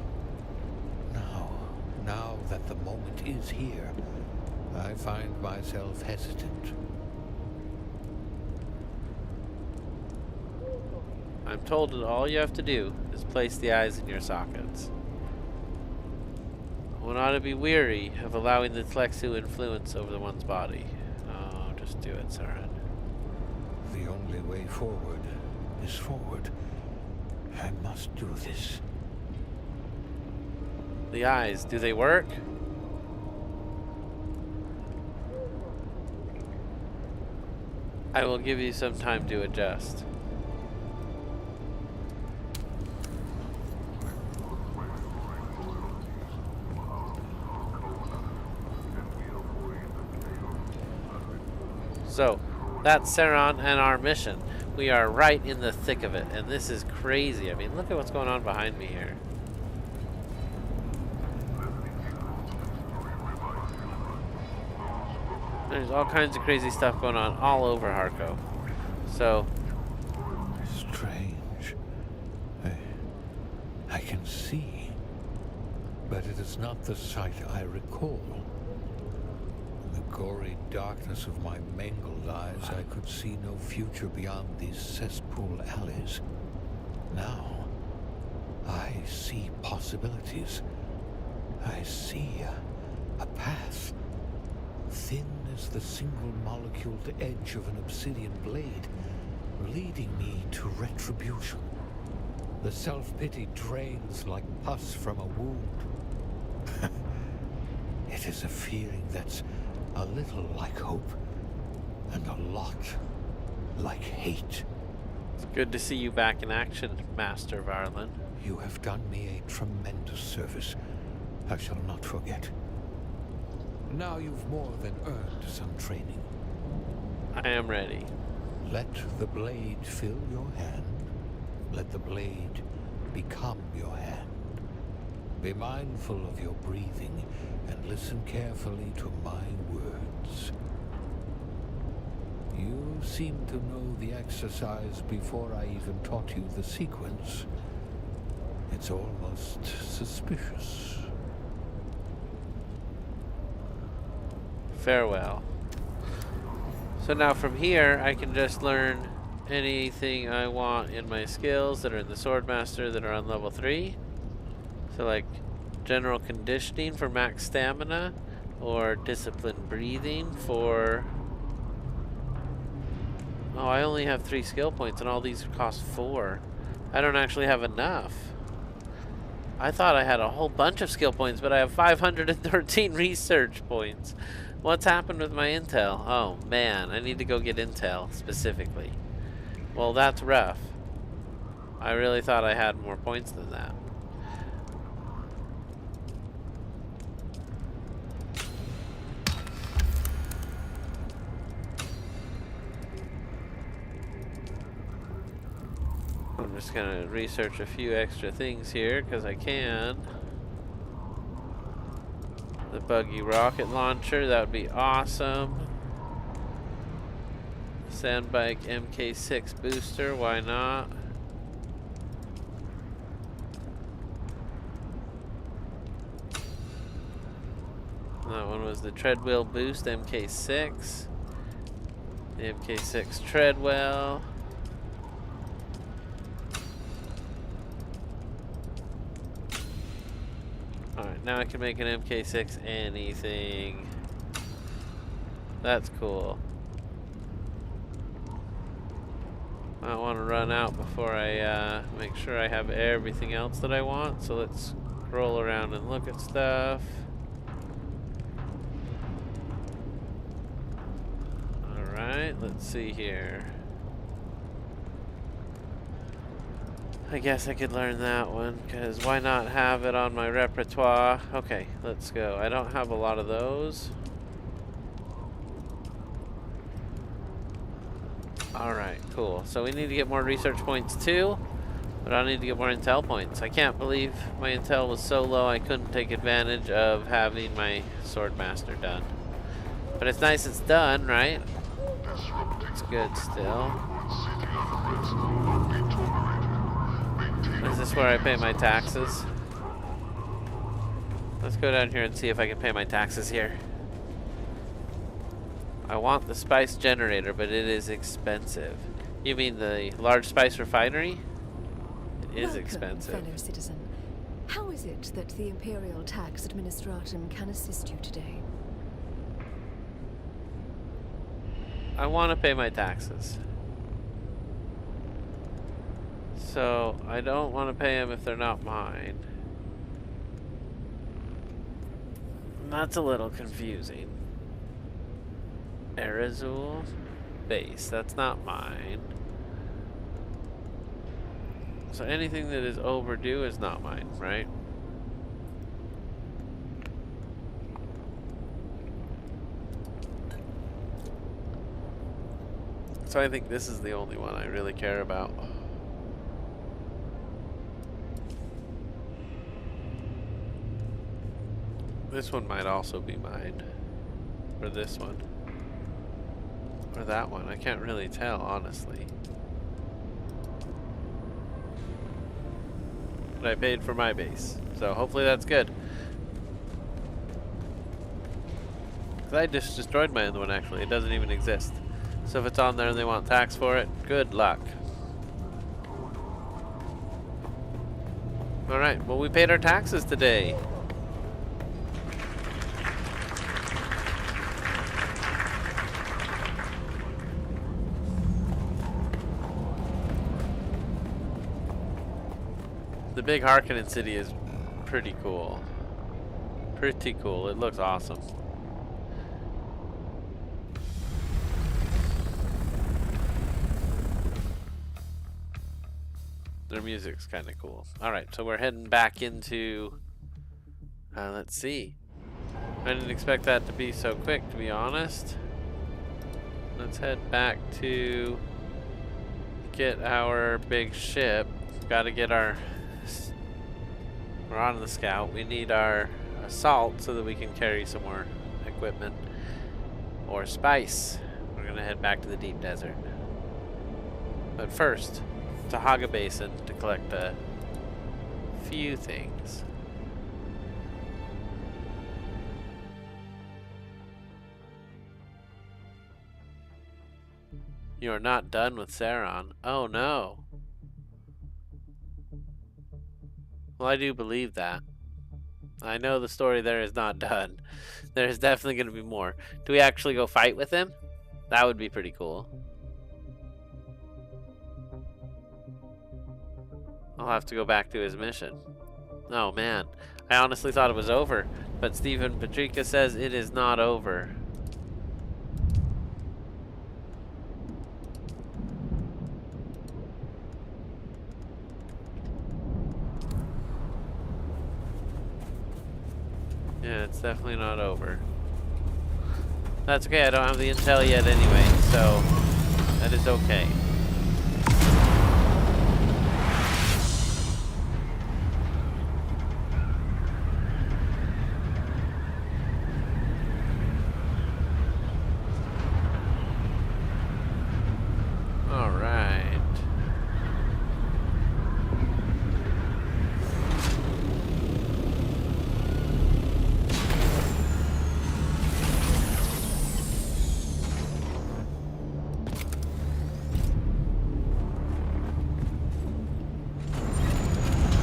Now that the moment is here, I find myself hesitant. I'm told that all you have to do is place the eyes in your sockets. One ought to be weary of allowing the Tlexu influence over one's body. Oh, just do it, Saran. The only way forward is forward. I must do this. The eyes, do they work? I will give you some time to adjust. So, that's Saron and our mission. We are right in the thick of it, and this is crazy. I mean, look at what's going on behind me here. There's all kinds of crazy stuff going on all over Harko. So, Strange. I can see, but it is not the sight I recall. In the gory darkness of my mangled eyes, I could see no future beyond these cesspool alleys. Now, I see possibilities. I see a path, thin as the single moleculed edge of an obsidian blade, leading me to retribution. The self-pity drains like pus from a wound. It is a feeling that's a little like hope, and a lot like hate. it's good to see you back in action, Master Varlin. You have done me a tremendous service. I shall not forget. Now you've more than earned some training. I am ready. Let the blade fill your hand. Let the blade become your hand. Be mindful of your breathing and listen carefully to my words. You seem to know the exercise before I even taught you the sequence. It's almost suspicious. Farewell. So now from here, I can just learn anything I want in my skills that are in the Swordmaster that are on level 3. So like general conditioning for max stamina, or disciplined breathing for... Oh, I only have 3 skill points and all these cost 4. I don't actually have enough. I thought I had a whole bunch of skill points, but I have 513 research points. What's happened with my intel? Oh man, I need to go get intel specifically. Well, that's rough. I really thought I had more points than that. I'm just gonna research a few extra things here because I can. The buggy rocket launcher, that would be awesome. Sandbike MK6 booster, why not? That one was the treadwheel boost MK6. The MK6 treadwheel. Alright, now I can make an MK6 anything. That's cool. I want to run out before I make sure I have everything else that I want. So let's scroll around and look at stuff. Alright, let's see here. I guess I could learn that one, because why not have it on my repertoire? Okay, let's go. I don't have a lot of those. Alright, cool. So we need to get more research points too, but I need to get more intel points. I can't believe my intel was so low I couldn't take advantage of having my swordmaster done. But it's nice it's done, right? It's good still. Is this where I pay my taxes? Let's go down here and see if I can pay my taxes here. I want the spice generator, but it is expensive. You mean the large spice refinery? It is expensive. Fellow citizen. How is it that the Imperial Tax Administratum can assist you today? I want to pay my taxes. So, I don't want to pay them if they're not mine. And that's a little confusing. Erizul base, that's not mine. So anything that is overdue is not mine, right? So I think this is the only one I really care about. This one might also be mine. Or this one. Or that one. I can't really tell, honestly. But I paid for my base. So hopefully that's good. 'Cause I just destroyed my other one, actually. It doesn't even exist. So if it's on there and they want tax for it, good luck. Alright, well we paid our taxes today. The big Harkonnen city is pretty cool. Pretty cool. It looks awesome. Their music's kind of cool. Alright, so we're heading back into... let's see. I didn't expect that to be so quick, to be honest. Let's head back to get our big ship. Gotta get our... We're on the scout. We need our assault so that we can carry some more equipment. Or spice. We're gonna head back to the deep desert. But first, to Haga Basin to collect a few things. You are not done with Sauron. Oh no. Well, I do believe that. I know the story there is not done. There's definitely going to be more. Do we actually go fight with him? That would be pretty cool. I'll have to go back to his mission. Oh man, I honestly thought it was over, but Stephen Patrica says it is not over. Yeah, it's definitely not over. That's okay, I don't have the intel yet anyway, so that is okay.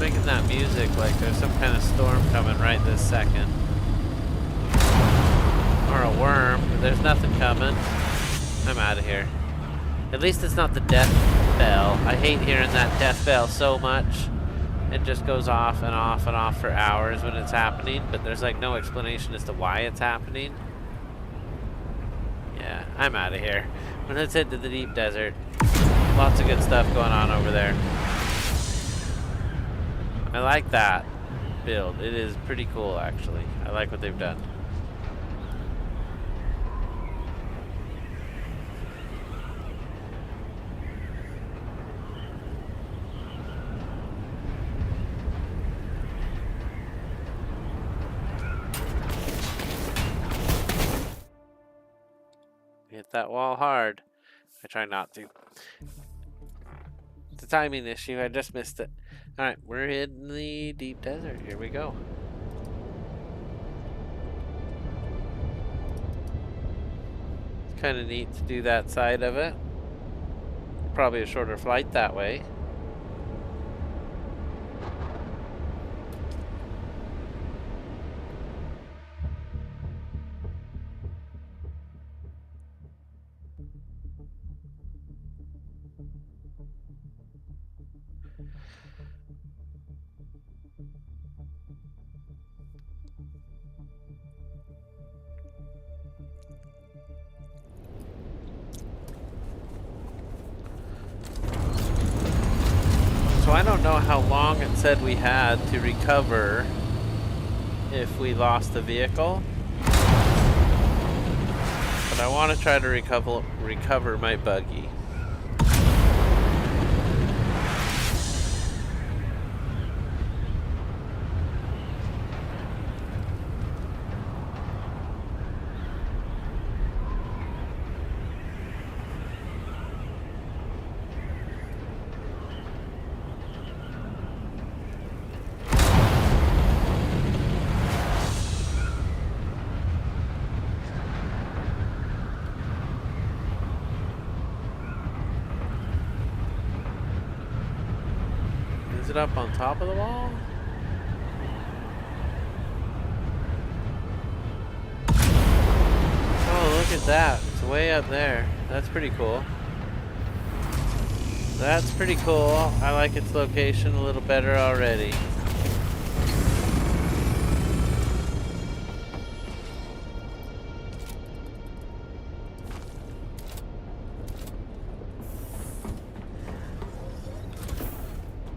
Making that music like there's some kind of storm coming right this second. Or a worm, but there's nothing coming. I'm out of here. At least it's not the death bell. I hate hearing that death bell so much. It just goes off and off and off for hours when it's happening, but there's like no explanation as to why it's happening. Yeah, I'm out of here. Let's head to the deep desert. Lots of good stuff going on over there. I like that build. It is pretty cool, actually. I like what they've done. Hit that wall hard. I try not to. It's a timing issue. I just missed it. Alright, we're in the deep desert. Here we go. It's kind of neat to do that side of it. Probably a shorter flight that way. So I don't know how long it said we had to recover if we lost the vehicle. But I want to try to recover my buggy. Is it up on top of the wall? Oh, look at that. It's way up there. That's pretty cool. That's pretty cool. I like its location a little better already.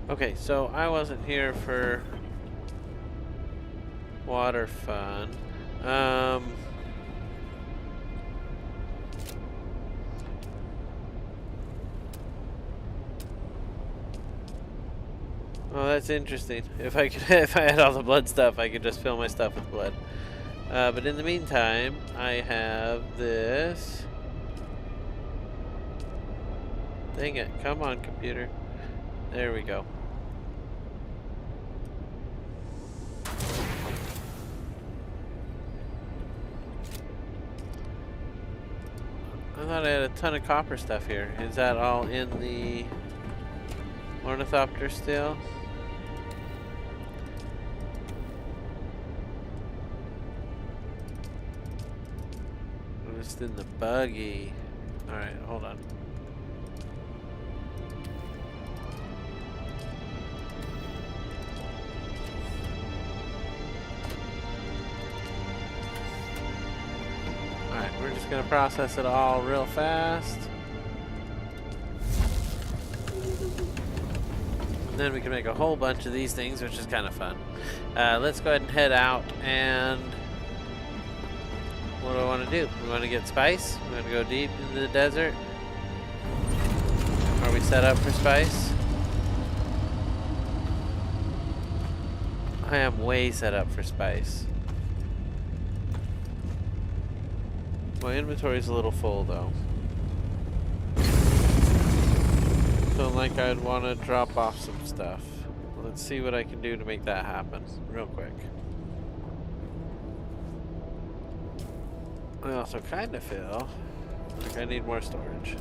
Okay, so I wasn't here for water fun. Oh, that's interesting. If I could, if I had all the blood stuff, I could just fill my stuff with blood. But in the meantime, I have this. Dang it! Come on, computer. There we go. I thought I had a ton of copper stuff here. Is that all in the ornithopter still? Just in the buggy. Alright, hold on. Alright, we're just gonna process it all real fast. And then we can make a whole bunch of these things, which is kind of fun. Let's go ahead and head out, and what do I want to do? We want to get spice. We want to go deep into the desert. Are we set up for spice? I am way set up for spice. My inventory's a little full though. So like I'd want to drop off some stuff. Let's see what I can do to make that happen real quick. I also kind of feel like I need more storage.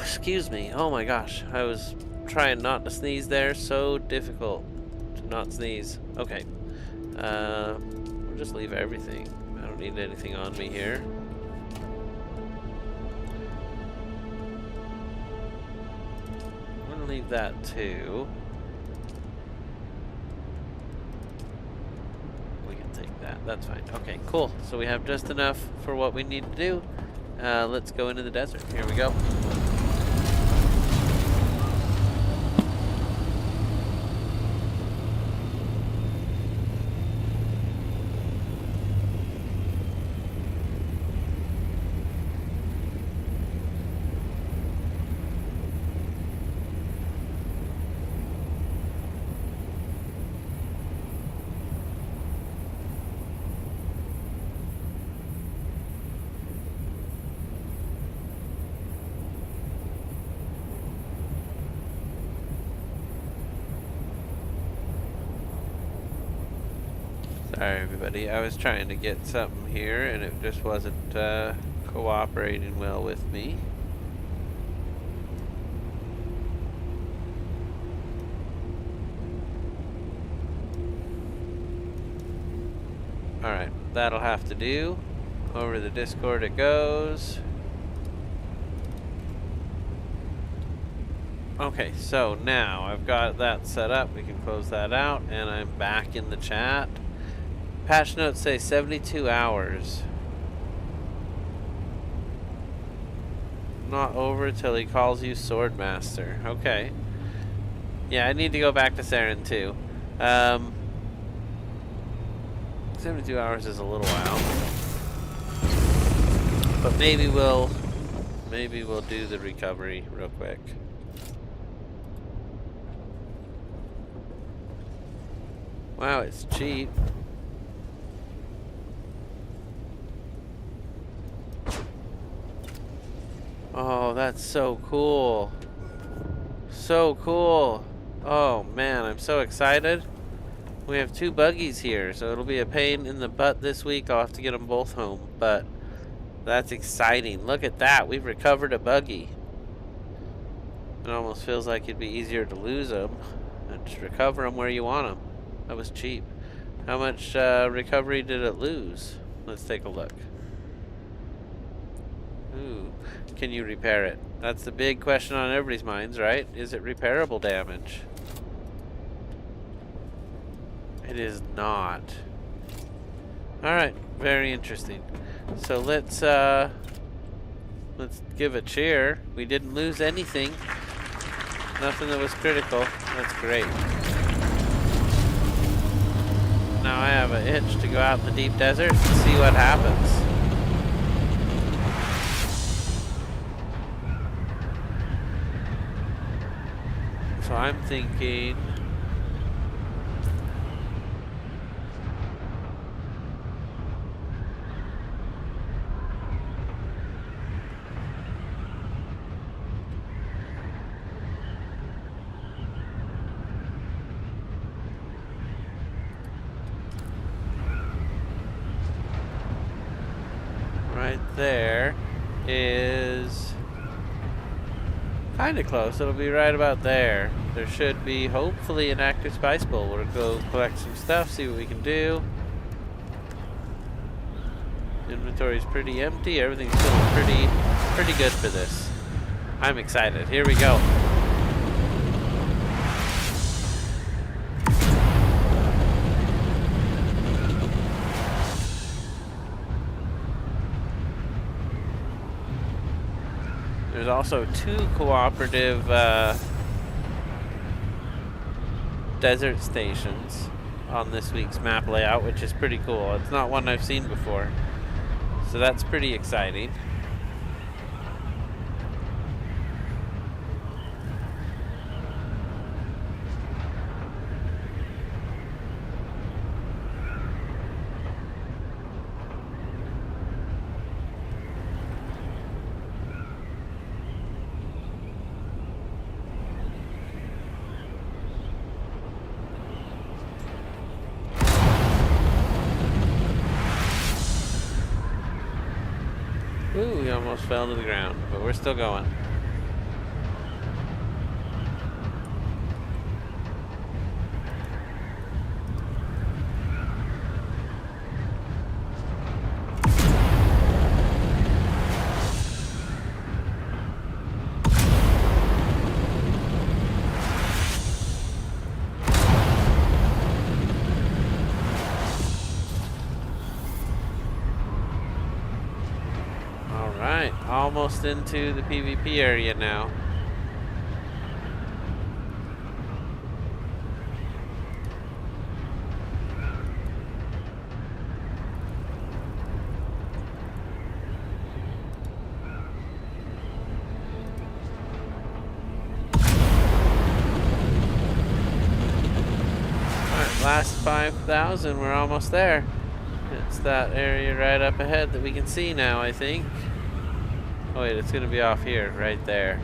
Excuse me. Oh my gosh. I was trying not to sneeze there. So difficult to not sneeze. Okay. We'll just leave everything. I don't need anything on me here. I'm gonna leave that too. We can take that. That's fine. Okay, cool. So we have just enough for what we need to do. Let's go into the desert. Here we go. Sorry everybody, I was trying to get something here and it just wasn't cooperating well with me. Alright, that'll have to do. Over the Discord it goes. Okay, so now I've got that set up. We can close that out and I'm back in the chat. Patch notes say 72 hours. Not over till he calls you Swordmaster. Okay. Yeah, I need to go back to Saren too. 72 hours is a little while. But maybe we'll do the recovery real quick. Wow, it's cheap. Oh, that's so cool. So cool. Oh man, I'm so excited. We have 2 buggies here, so it'll be a pain in the butt this week. I'll have to get them both home, but that's exciting. Look at that. We've recovered a buggy. It almost feels like it'd be easier to lose them and just recover them where you want them. That was cheap. How much recovery did it lose? Let's take a look. Ooh. Can you repair it? That's the big question on everybody's minds, right? Is it repairable damage? It is not. Alright, very interesting. So let's give a cheer. We didn't lose anything. Nothing that was critical. That's great. Now I have an itch to go out in the deep desert and see what happens. So I'm thinking right there is kind of close. It'll be right about there. There should be hopefully an active spice bowl. We'll go collect some stuff, see what we can do. Inventory's pretty empty. Everything's feeling pretty good for this. I'm excited. Here we go. There's also 2 cooperative desert stations on this week's map layout, which is pretty cool. It's not one I've seen before, so that's pretty exciting. Ooh, we almost fell to the ground, but we're still going. Almost into the PvP area now. Alright, last 5,000, we're almost there. It's that area right up ahead that we can see now, I think. Oh wait, it's gonna be off here, right there.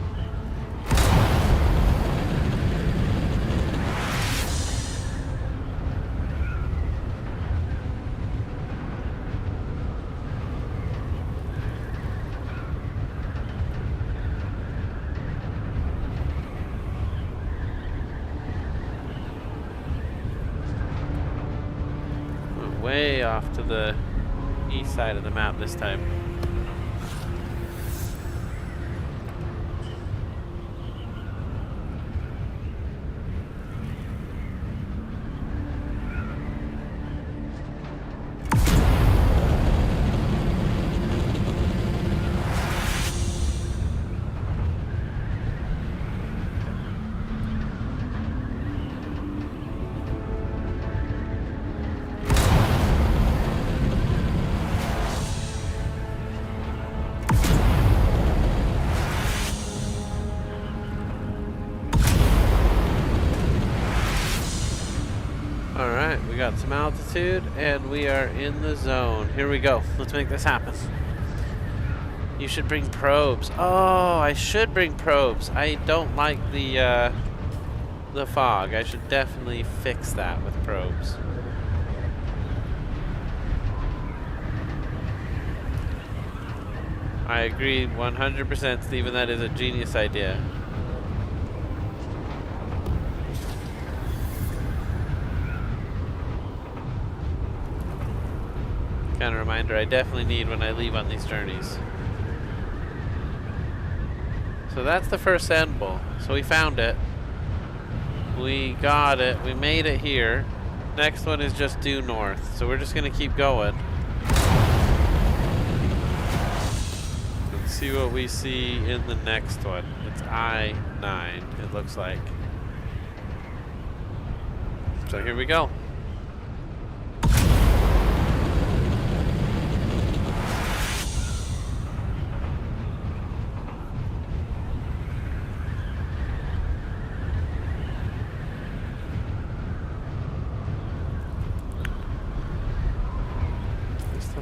Way off to the east side of the map this time. Alright, we got some altitude and we are in the zone. Here we go. Let's make this happen. You should bring probes. Oh, I should bring probes. I don't like the fog. I should definitely fix that with probes. I agree 100%, Steven. That is a genius idea. Kind of reminder I definitely need when I leave on these journeys. So that's the first sand bowl. So we found it. We got it. We made it here. Next one is just due north. So we're just going to keep going. Let's see what we see in the next one. It's I-9, it looks like. So here we go.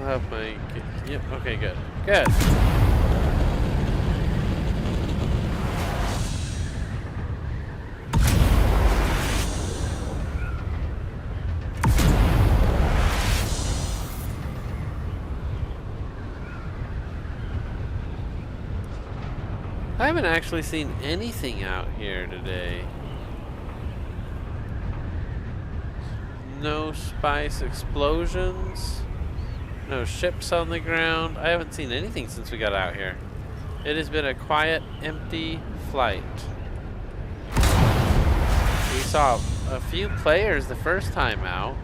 Have my... Yep, okay, good. Good. I haven't actually seen anything out here today. No spice explosions. No ships on the ground. I haven't seen anything since we got out here. It has been a quiet, empty flight. We saw a few players the first time out.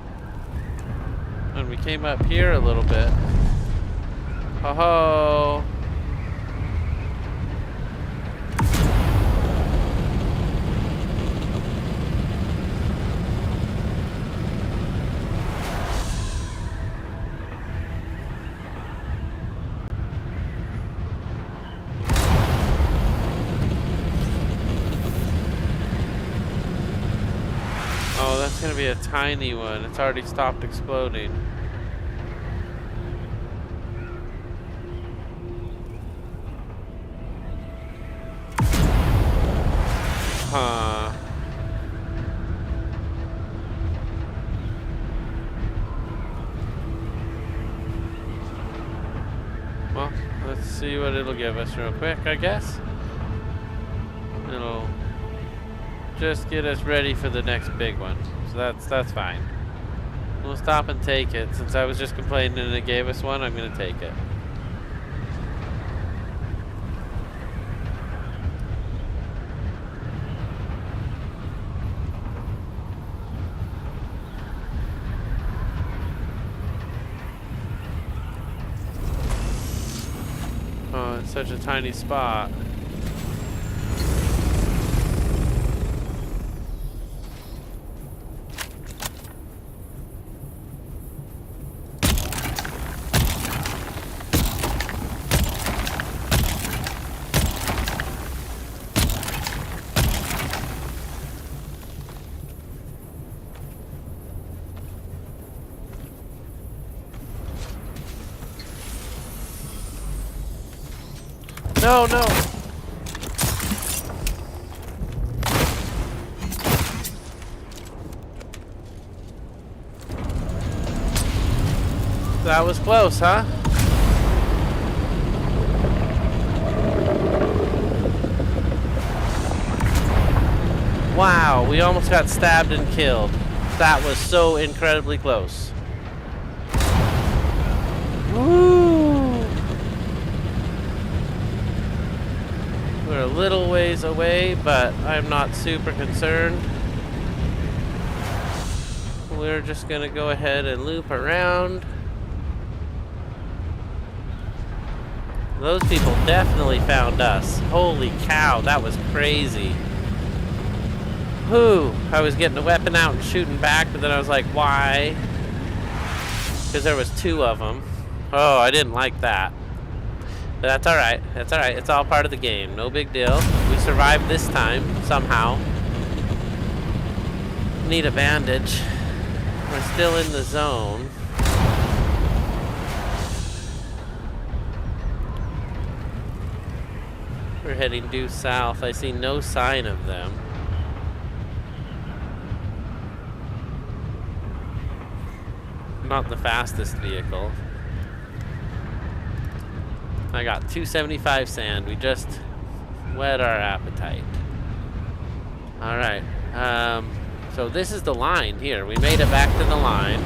When we came up here a little bit. Ho-ho! Oh, that's gonna be a tiny one. It's already stopped exploding. Huh. Well, let's see what it'll give us real quick, I guess. It'll just get us ready for the next big one. So that's fine. We'll stop and take it. Since I was just complaining and it gave us one, I'm gonna take it. Oh, it's such a tiny spot. No, no. That was close, huh? Wow, we almost got stabbed and killed. That was so incredibly close. Woo! We're a little ways away, but I'm not super concerned. We're just gonna go ahead and loop around. Those people definitely found us. Holy cow, that was crazy. Whew, I was getting the weapon out and shooting back, but then I was like, why? Because there was two of them. Oh, I didn't like that. But that's alright. That's alright. It's all part of the game. No big deal. We survived this time, somehow. Need a bandage. We're still in the zone. We're heading due south. I see no sign of them. Not the fastest vehicle. I got 275 sand. We just whet our appetite. Alright. So this is the line here. We made it back to the line.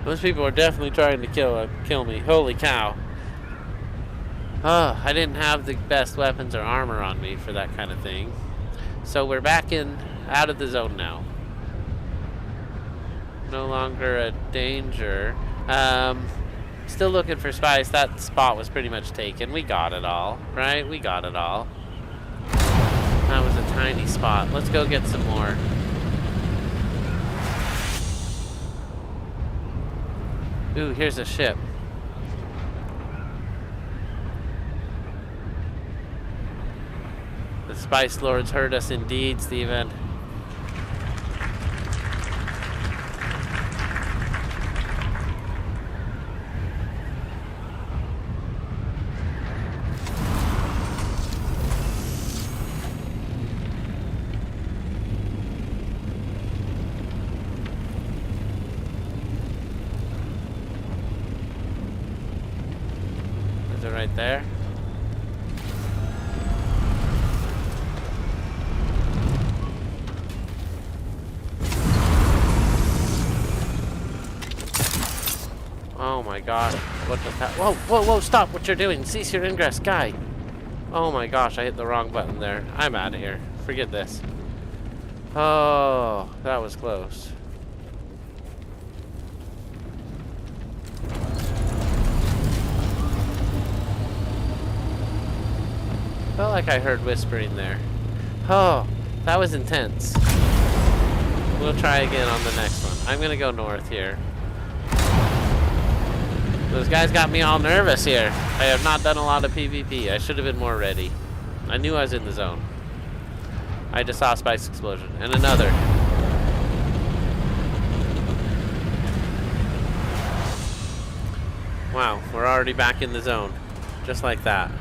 Those people are definitely trying to kill me. Holy cow. Oh, I didn't have the best weapons or armor on me for that kind of thing. So we're back out of the zone now. No longer a danger. Still looking for spice. That spot was pretty much taken. We got it all, right? We got it all. That was a tiny spot. Let's go get some more. Ooh, here's a ship. The Spice Lords heard us indeed, Steven. right there. Oh my god. What the whoa, whoa, whoa, stop what you're doing. Cease your ingress, guy. Oh my gosh, I hit the wrong button there. I'm out of here. Forget this. Oh, that was close. Felt like I heard whispering there. Oh, that was intense. We'll try again on the next one. I'm gonna go north here. Those guys got me all nervous here. I have not done a lot of PvP. I should have been more ready. I knew I was in the zone. I just saw a spice explosion. And another. Wow, we're already back in the zone. Just like that.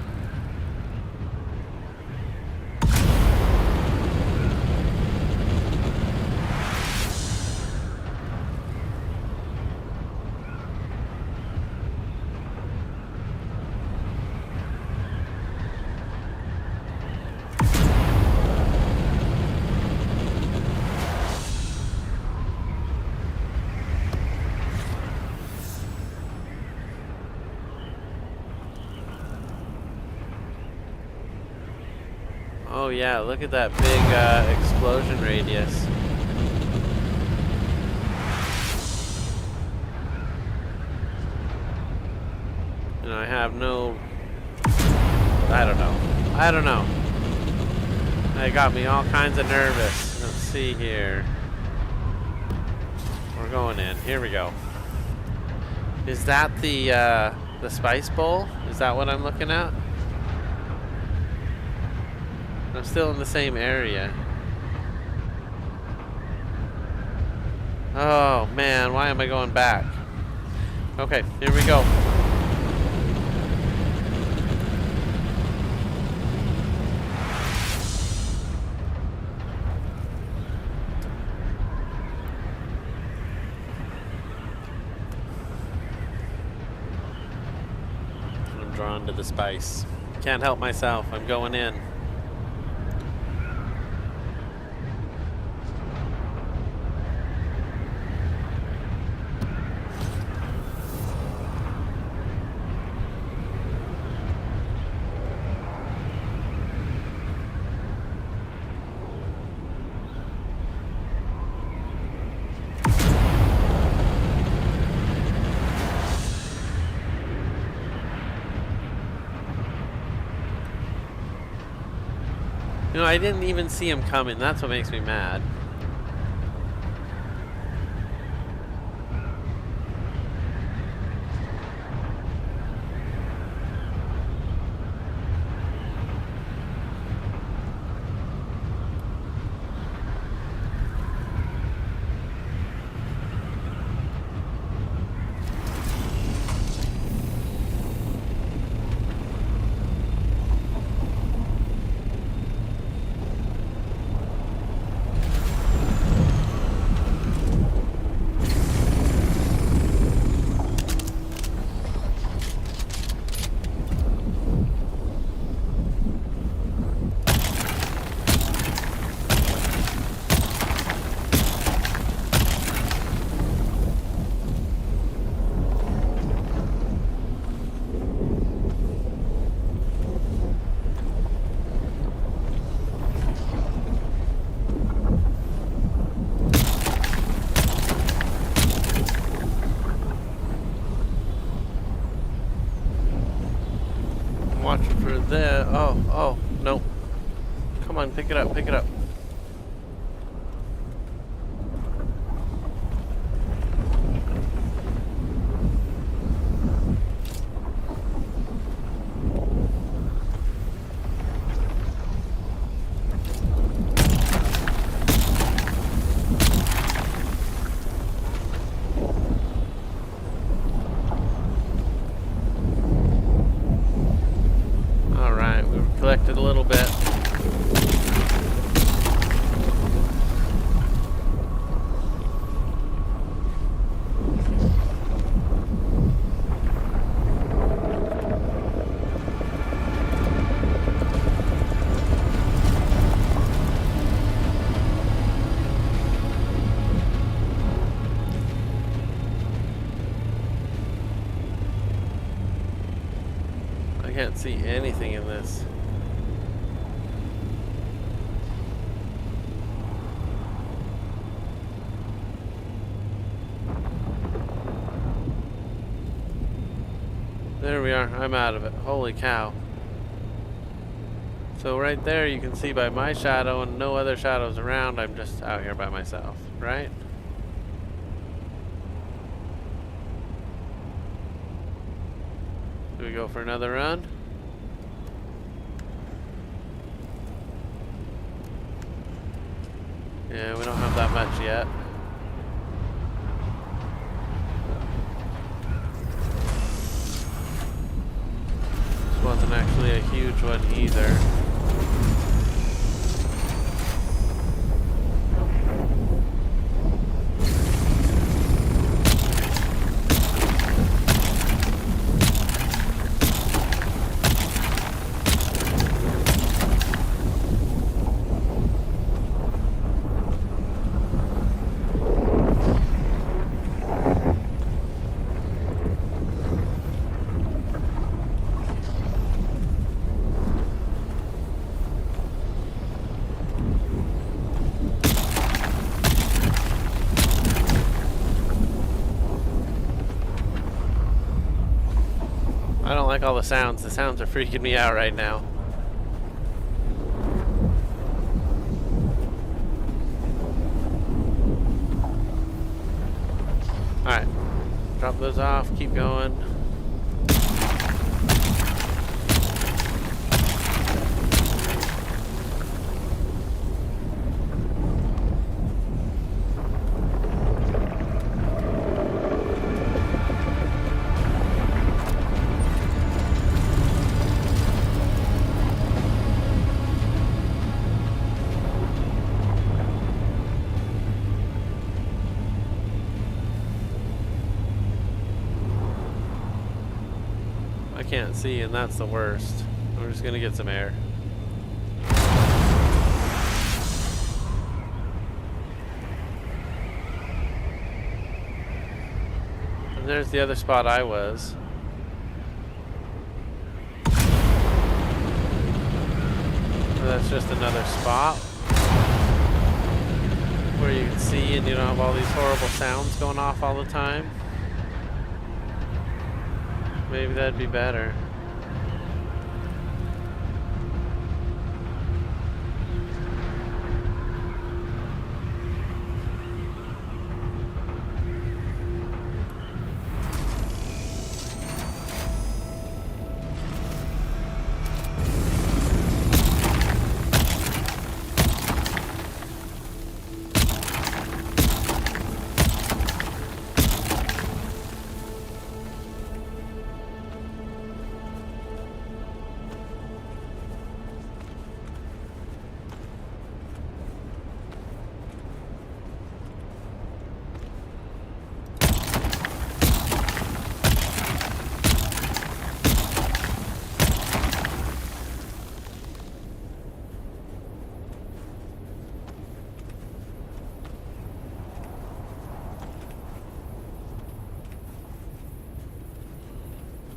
Oh yeah, look at that big explosion radius. And I have no... I don't know. It got me all kinds of nervous. Let's see here. We're going in. Here we go. Is that the spice bowl? Is that what I'm looking at? I'm still in the same area. Oh man, why am I going back? Okay, here we go. I'm drawn to the spice. Can't help myself, I'm going in. You know, I didn't even see him coming. That's what makes me mad. Watching for the... Oh, nope. Come on, pick it up, pick it up. Collected a little bit. I can't see anything in this. There we are. I'm out of it. Holy cow. So right there you can see by my shadow and no other shadows around, I'm just out here by myself, right? Do we go for another run? Yeah, we don't have that much yet. This wasn't actually a huge one either. I don't like all the sounds. The sounds are freaking me out right now. Alright. Drop those off. Keep going. I can't see, and that's the worst. We're just gonna get some air. And there's the other spot I was. So that's just another spot where you can see and you don't have all these horrible sounds going off all the time. Maybe that'd be better.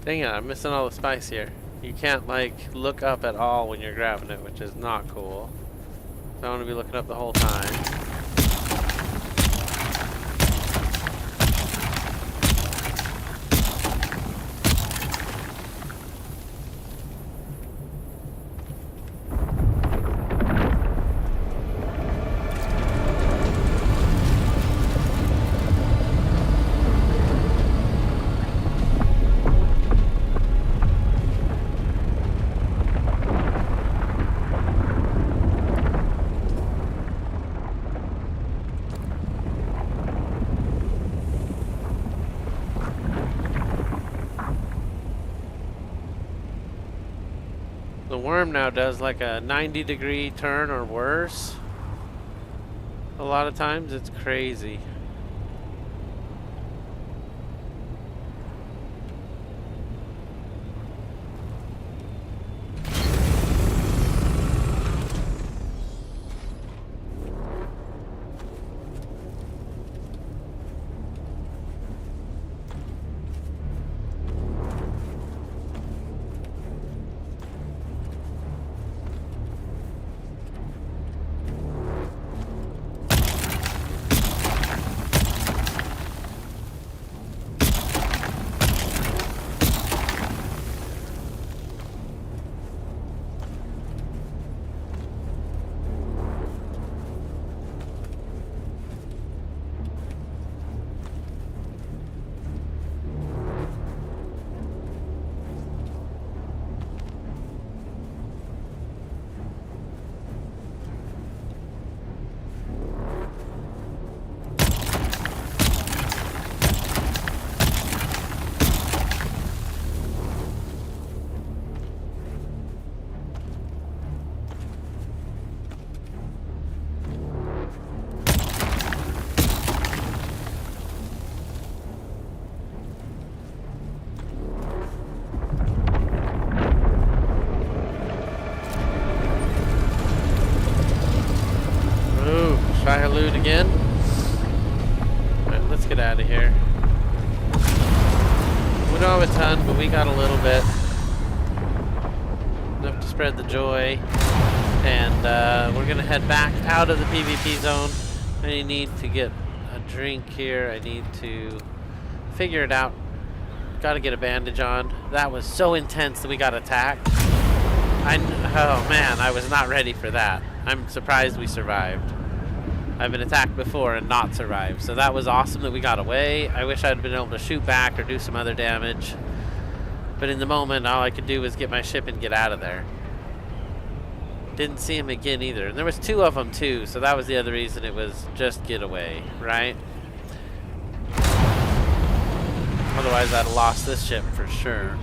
Dang it, I'm missing all the spice here. You can't, like, look up at all when you're grabbing it, which is not cool. So I want to be looking up the whole time. The worm now does like a 90-degree turn or worse. A lot of times it's crazy. let's get out of here. We don't have a ton, but we got a little bit. Enough to spread the joy. And we're gonna head back out of the PvP zone. I need to get a drink here. I need to figure it out. Gotta get a bandage on. That was so intense that we got attacked. Oh man, I was not ready for that. I'm surprised we survived. I've been attacked before and not survived, so that was awesome that we got away. I wish I'd been able to shoot back or do some other damage. But in the moment, all I could do was get my ship and get out of there. Didn't see him again either. And there was 2 of them too, so that was the other reason it was just get away, right? Otherwise, I'd have lost this ship for sure.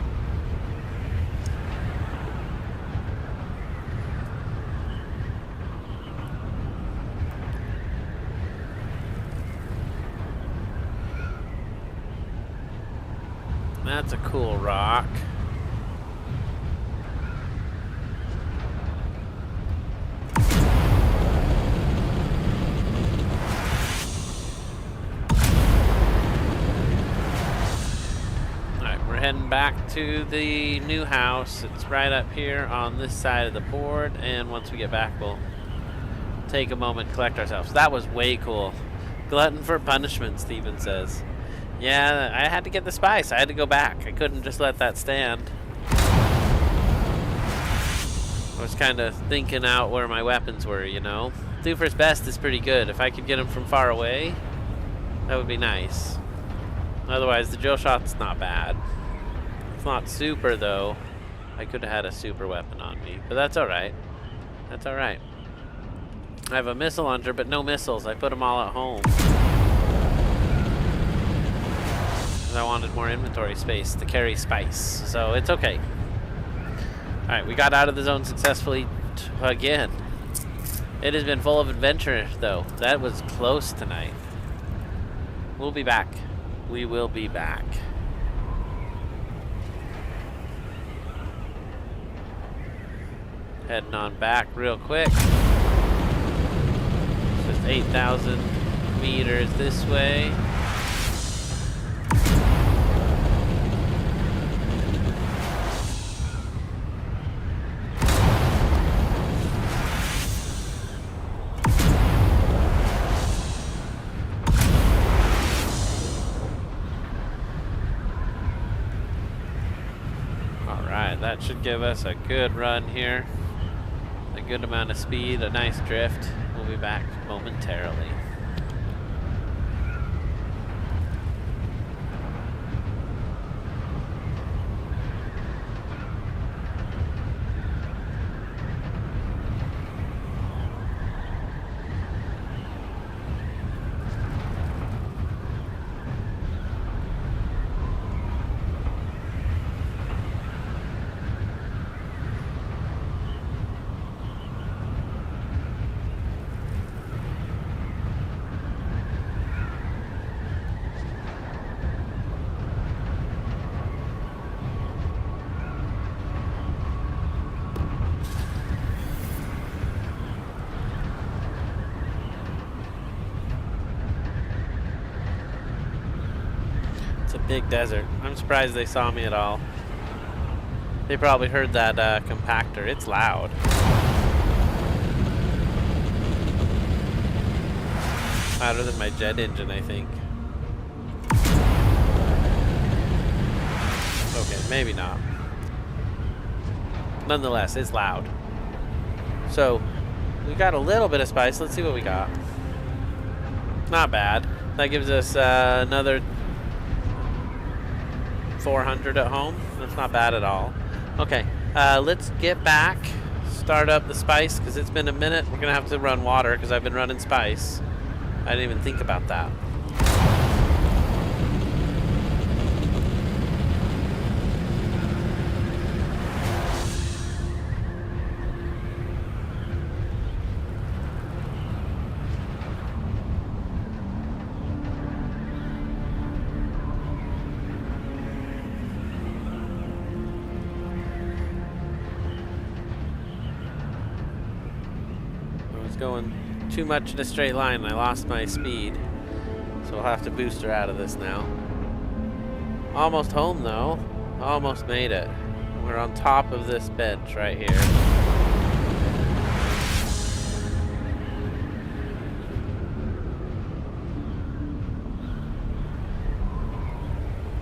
That's a cool rock. Alright, we're heading back to the new house. It's right up here on this side of the board, and once we get back, we'll take a moment, collect ourselves. That was way cool. Glutton for punishment, Steven says. Yeah, I had to get the spice. I had to go back. I couldn't just let that stand. I was kind of thinking out where my weapons were, you know. Thufir's best is pretty good. If I could get him from far away, that would be nice. Otherwise, the drill shot's not bad. It's not super, though. I could have had a super weapon on me, but that's alright. That's alright. I have a missile launcher, but no missiles. I put them all at home. I wanted more inventory space to carry spice, so it's okay. Alright, we got out of the zone successfully again. It has been full of adventure, though. That was close tonight. We'll be back. We will be back. Heading on back real quick. It's just 8,000 meters this way. That should give us a good run here. A good amount of speed, a nice drift. We'll be back momentarily. Big desert. I'm surprised they saw me at all. They probably heard that compactor. It's loud. Louder than my jet engine, I think. Okay, maybe not. Nonetheless, it's loud. So, we got a little bit of spice. Let's see what we got. Not bad. That gives us another 400 at home. That's not bad at all. Okay, let's get back, start up the spice, because it's been a minute. We're gonna have to run water because I've been running spice. I didn't even think about that. Going too much in a straight line. I lost my speed. So we'll have to boost her out of this now. Almost home though. Almost made it. We're on top of this bench right here.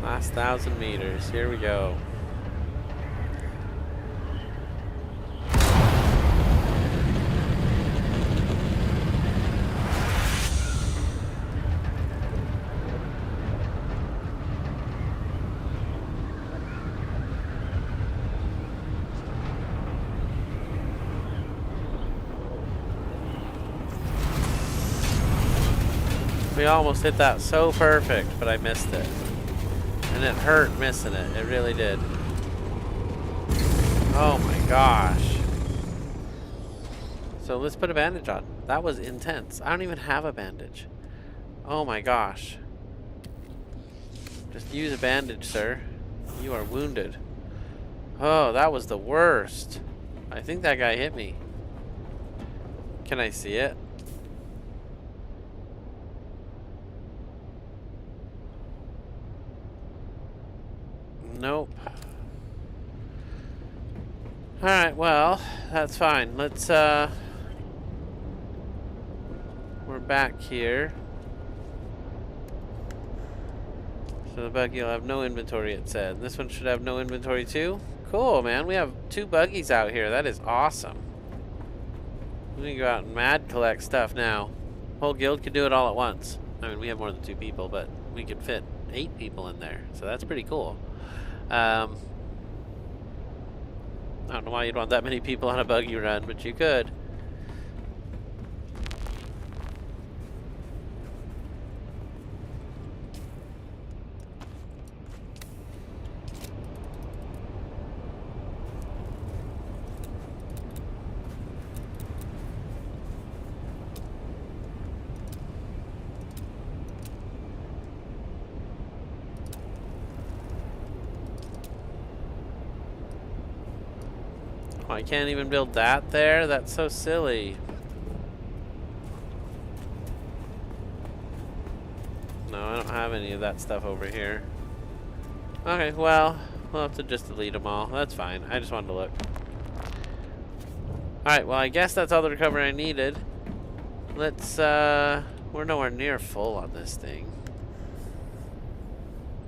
Last 1,000 meters. Here we go. We almost hit that so perfect, but I missed it. And it hurt missing it. It really did. Oh my gosh. So let's put a bandage on. That was intense. I don't even have a bandage. Oh my gosh. Just use a bandage, sir. You are wounded. Oh, that was the worst. I think that guy hit me. Can I see it? Nope. Alright, well, that's fine. Let's, we're back here. So the buggy will have no inventory, it said. This one should have no inventory too. Cool, man. We have 2 buggies out here. That is awesome. We can go out and mad collect stuff now. Whole guild could do it all at once. I mean, we have more than 2 people, but we could fit 8 people in there. So that's pretty cool. I don't know why you'd want that many people on a buggy run, but you could. Oh, I can't even build that there? That's so silly. No, I don't have any of that stuff over here. Okay, well, we'll have to just delete them all. That's fine. I just wanted to look. Alright, well, I guess that's all the recovery I needed. Let's, we're nowhere near full on this thing.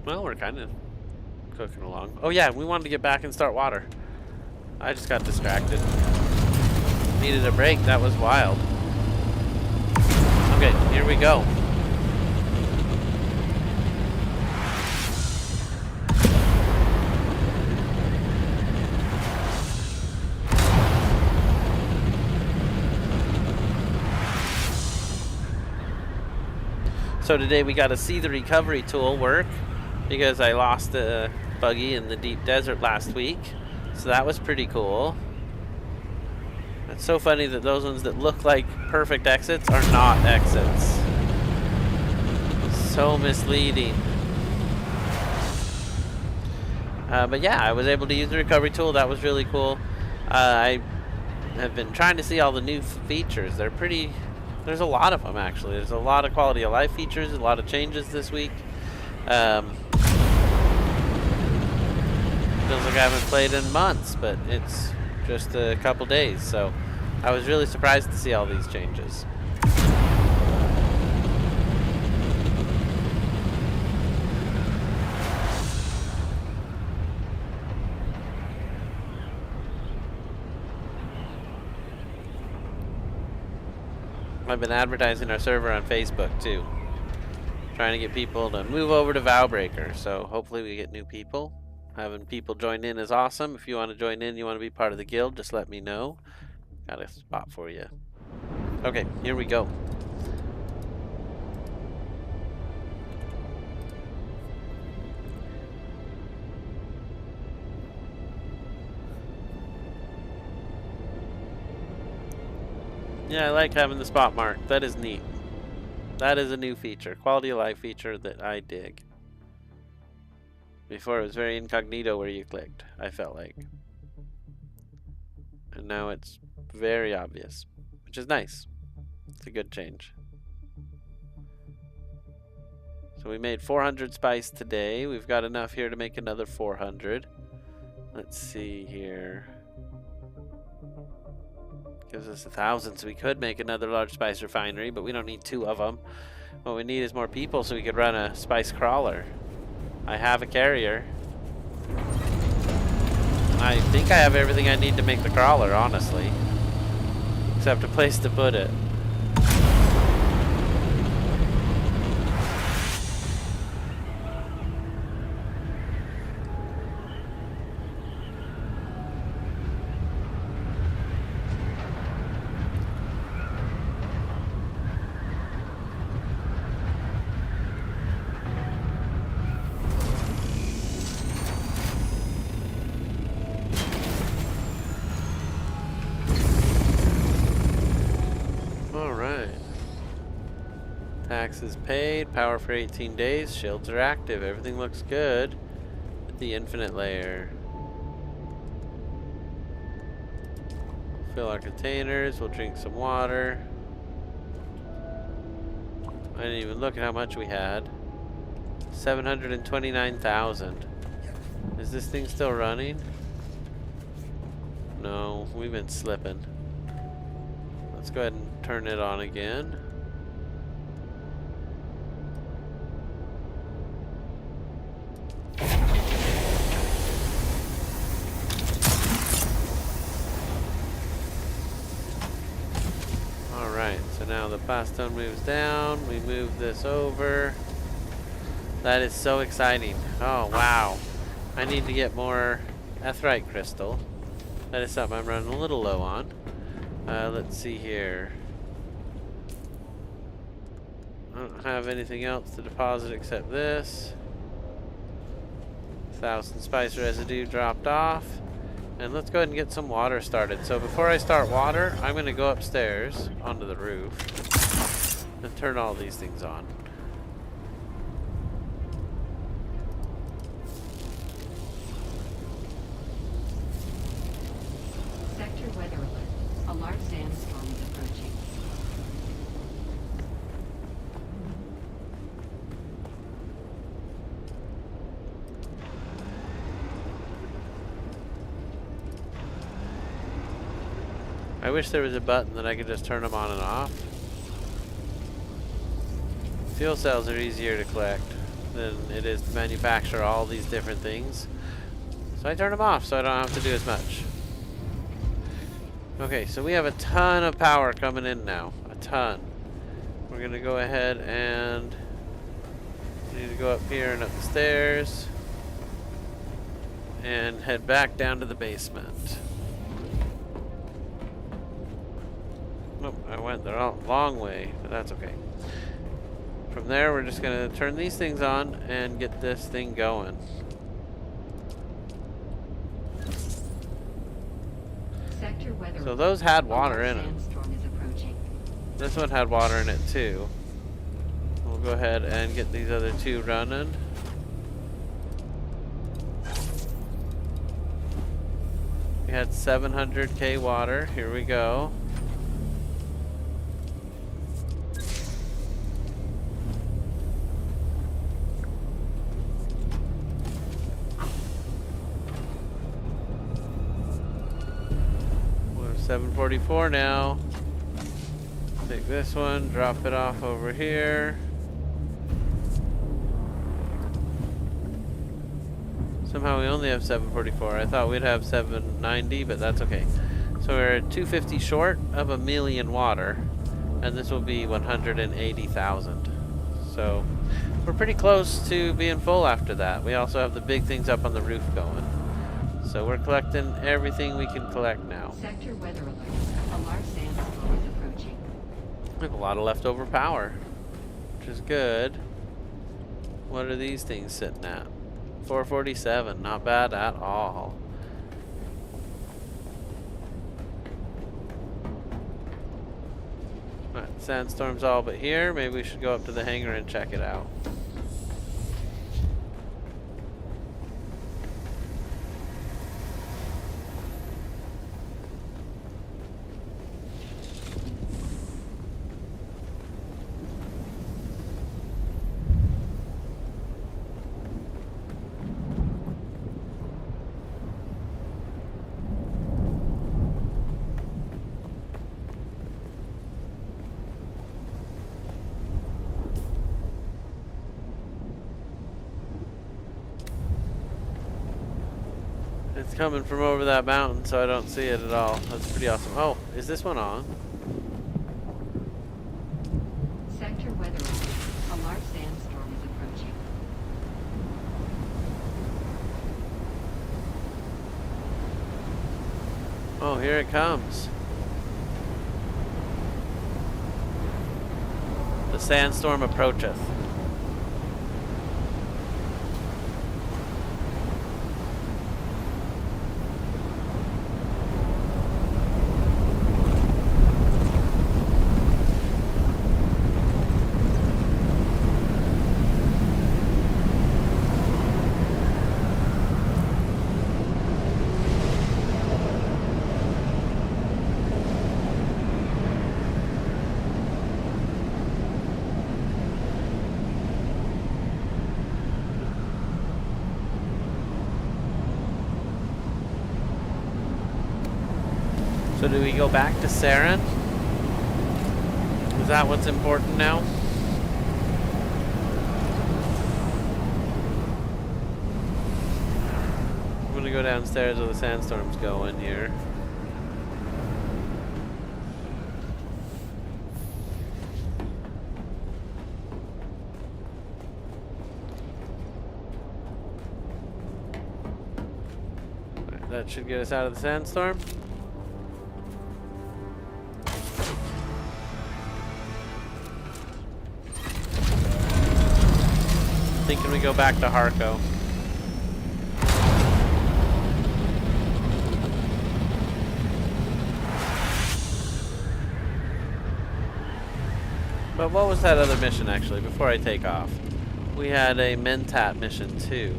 Well, we're kind of cooking along. Oh, yeah, we wanted to get back and start water. I just got distracted. Needed a break. That was wild. Okay, here we go. So today we got to see the recovery tool work because I lost the buggy in the deep desert last week. So that was pretty cool. It's so funny that those ones that look like perfect exits are not exits. So misleading. But yeah, I was able to use the recovery tool. That was really cool. I have been trying to see all the new features. They're pretty... There's a lot of them, actually. There's a lot of quality of life features, a lot of changes this week. Feels like I haven't played in months, but it's just a couple days, so I was really surprised to see all these changes. I've been advertising our server on Facebook too, trying to get people to move over to Vowbreaker, so hopefully we get new people. Having people join in is awesome. If you want to join in, you want to be part of the guild, just let me know. Got a spot for you. Okay, here we go. Yeah, I like having the spot mark. That is neat. That is a new feature. Quality of life feature that I dig. Before it was very incognito where you clicked, I felt like. And now it's very obvious, which is nice. It's a good change. So we made 400 spice today. We've got enough here to make another 400. Let's see here. Gives us 1,000, so we could make another large spice refinery, but we don't need 2 of them. What we need is more people so we could run a spice crawler. I have a carrier. I think I have everything I need to make the crawler, honestly. Except a place to put it. Taxes paid, power for 18 days, shields are active, everything looks good with the infinite layer. Fill our containers, we'll drink some water. I didn't even look at how much we had. 729,000. Is this thing still running? No, we've been slipping. Let's go ahead and turn it on again. So now the plastone moves down, we move this over. That is so exciting. Oh wow. I need to get more etherite crystal. That is something I'm running a little low on. Let's see here. I don't have anything else to deposit except this. 1,000 spice residue dropped off. And let's go ahead and get some water started. So before I start water, I'm going to go upstairs onto the roof and turn all these things on. Sector weather alert. A large sandstorm is approaching. I wish there was a button that I could just turn them on and off. Fuel cells are easier to collect than it is to manufacture all these different things. So I turn them off so I don't have to do as much. Okay, so we have a ton of power coming in now. A ton. We're going to go ahead and we need to go up here and up the stairs and head back down to the basement. Nope, I went the long way, but that's okay. From there, we're just going to turn these things on and get this thing going. Sector weather So those had water in them. sandstorm is approaching. This one had water in it too. We'll go ahead and get these other two running. We had 700k water. Here we go. We're 744 now. Take this one, drop it off over here. Somehow we only have 744. I thought we'd have 790, but that's okay. So we're at 250 short of 1,000,000 water, and this will be 180,000. So we're pretty close to being full after that. We also have the big things up on the roof going. So we're collecting everything we can collect now. Sector weather alert. A large sandstorm is approaching. We have a lot of leftover power, which is good. What are these things sitting at? 447, not bad at all. Alright, sandstorm's all but here. Maybe we should go up to the hangar and check it out. It's coming from over that mountain, so I don't see it at all. That's pretty awesome. Oh, is this one on? Sector weather alert. A large sandstorm is approaching. Oh, here it comes. The sandstorm approacheth. So do we go back to Saren? Is that what's important now? I'm gonna go downstairs where the sandstorm's going here. Alright, that should get us out of the sandstorm. Thinking we go back to Harco. But what was that other mission actually, before I take off? We had a Mentat mission too.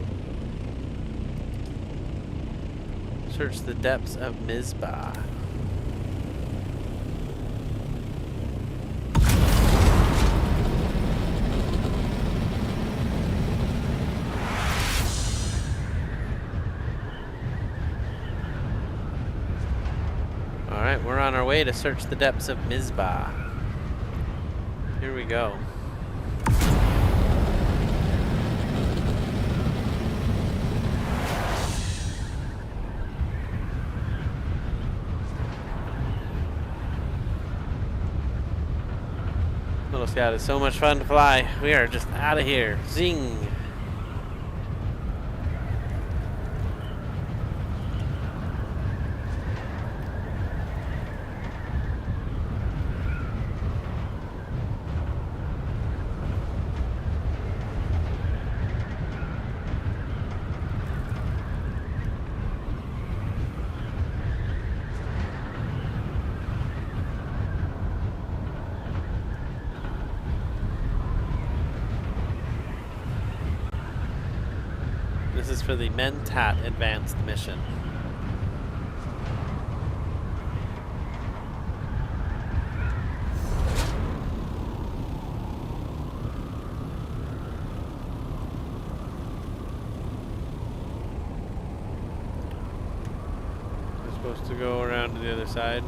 Search the depths of Mizpah. Alright, we're on our way to search the depths of Mizpah. Here we go. Little Scout is so much fun to fly. We are just out of here. Zing! This is for the Mentat Advanced Mission. We're supposed to go around to the other side.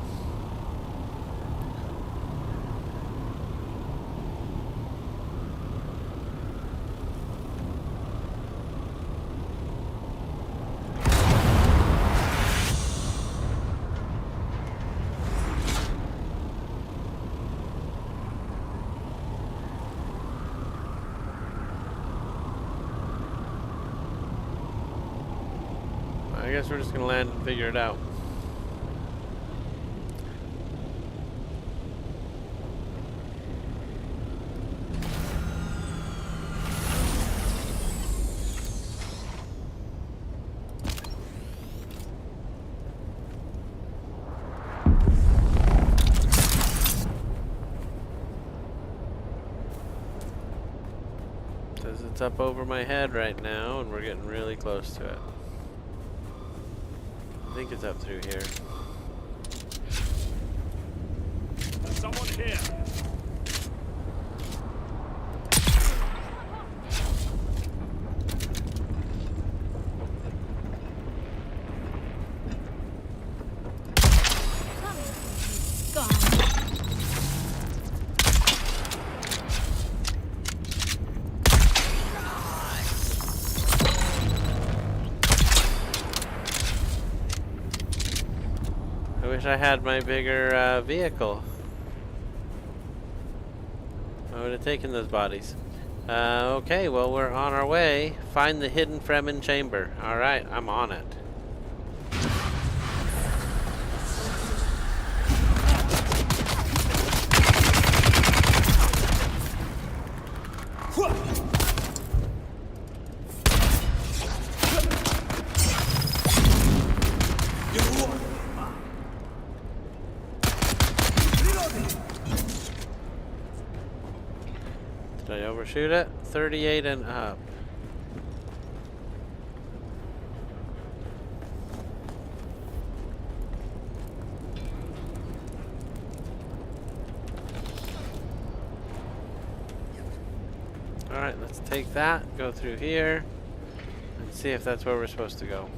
I guess we're just gonna land and figure it out. Says it's up over my head right now, and we're getting really close to it. I think it's up through here. There's someone here. Wish I had my bigger vehicle. I would have taken those bodies. Okay, well, we're on our way. Find the hidden Fremen chamber. Alright, I'm on it. Did I overshoot it? 38 and up. Alright, let's take that, go through here, and see if that's where we're supposed to go.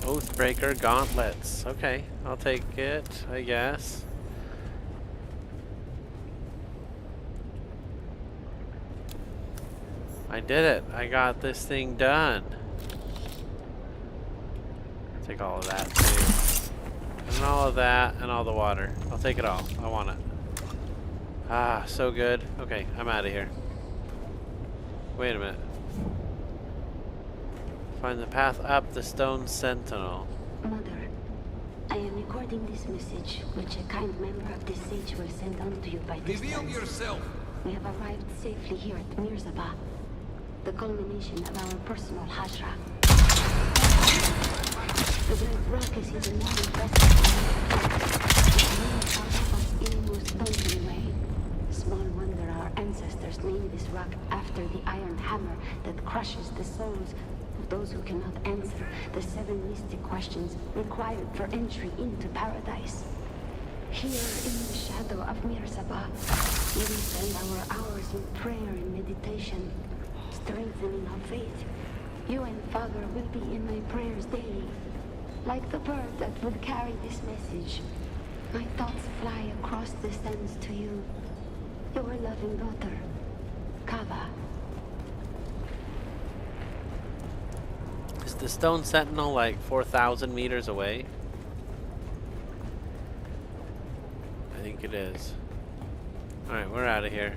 Oathbreaker gauntlets. Okay, I'll take it, I guess. I did it. I got this thing done. Take all of that too. And all of that and all the water. I'll take it all. I want it. Ah, so good. Okay, I'm out of here. Wait a minute. Find the path up the stone sentinel. Mother, I am recording this message, which a kind member of the Sage will send on to you by distance. Reveal yourself! We have arrived safely here at Mirzaba, the culmination of our personal hajra. The great Arrakis is a more impressive inmost daunting way. Small wonder our ancestors named this rock after the iron hammer that crushes the souls of those who cannot answer the 7 mystic questions required for entry into paradise. Here in the shadow of Mirzaba, we will spend our hours in prayer and meditation, strengthening our faith. You and Father will be in my prayers daily, like the bird that would carry this message. My thoughts fly across the sands to you, your loving daughter, Kava. Is the stone sentinel like 4,000 meters away? I think it is. Alright, we're out of here.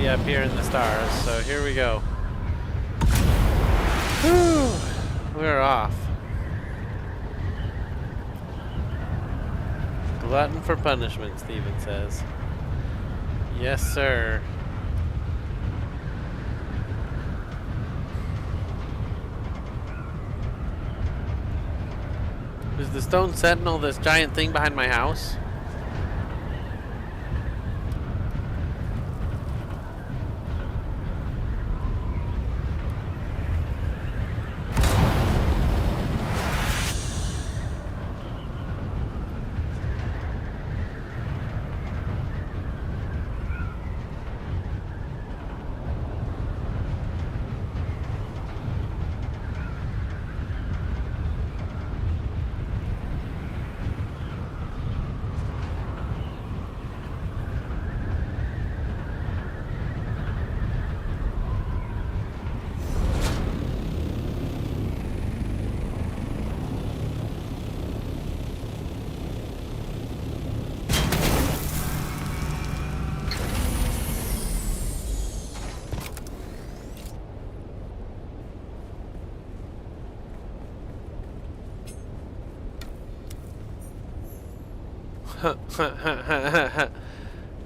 Up here in the stars, so here we go. Whew, we're off. Glutton for punishment, Steven says. Yes, sir. Is the stone sentinel this giant thing behind my house?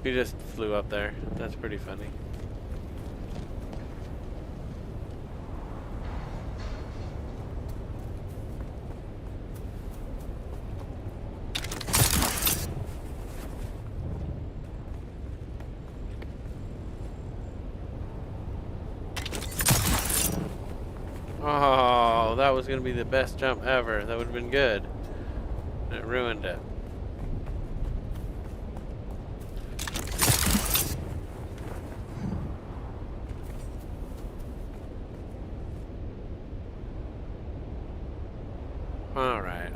You just flew up there. That's pretty funny. Oh, that was gonna be the best jump ever. That would have been good. And it ruined it. Alright.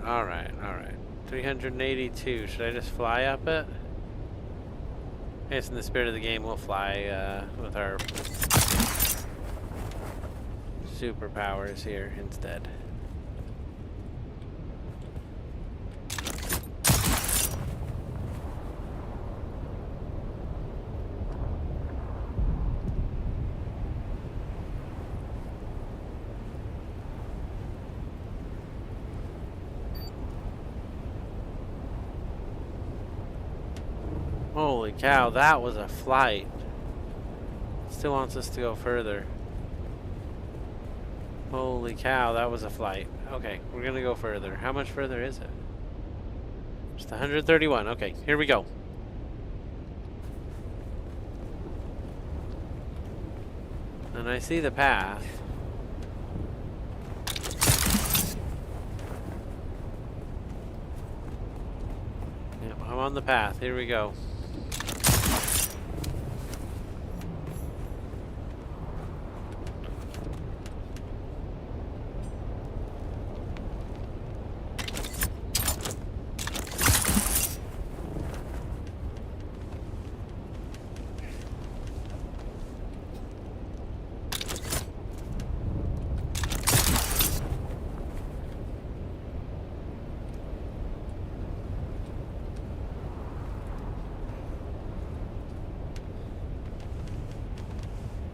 382. Should I just fly up it? I guess in the spirit of the game, we'll fly with our superpowers here instead. Holy cow, that was a flight. Still wants us to go further. Holy cow, that was a flight. Okay, we're gonna go further. How much further is it? Just 131. Okay, here we go. And I see the path. Yep, I'm on the path. Here we go.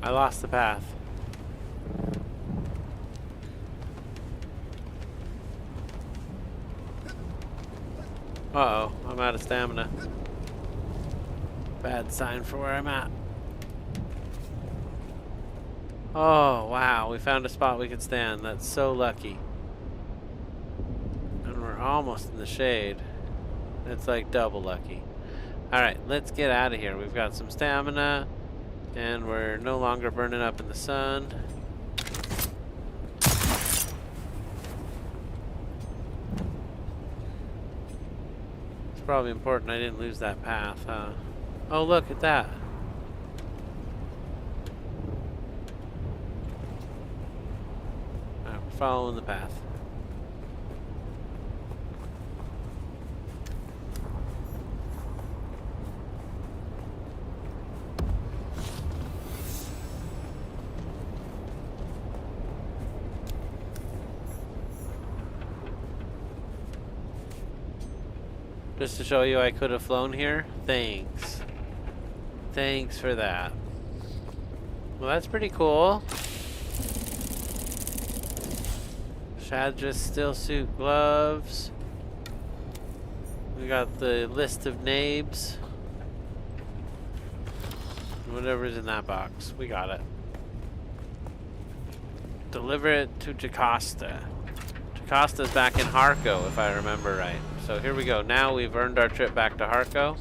I lost the path. Uh-oh, I'm out of stamina. Bad sign for where I'm at. Oh, wow, we found a spot we could stand. That's so lucky. And we're almost in the shade. It's like double lucky. Alright, let's get out of here. We've got some stamina. And we're no longer burning up in the sun. It's probably important I didn't lose that path, huh? Oh, look at that. Alright, we're following the path. Just to show you I could have flown here. Thanks. Thanks for that. Well, that's pretty cool. Shadra's still suit gloves. We got the list of names. Whatever's in that box. We got it. Deliver it to Jocasta. Jocasta's back in Harco, if I remember right. So here we go. Now we've earned our trip back to Harco.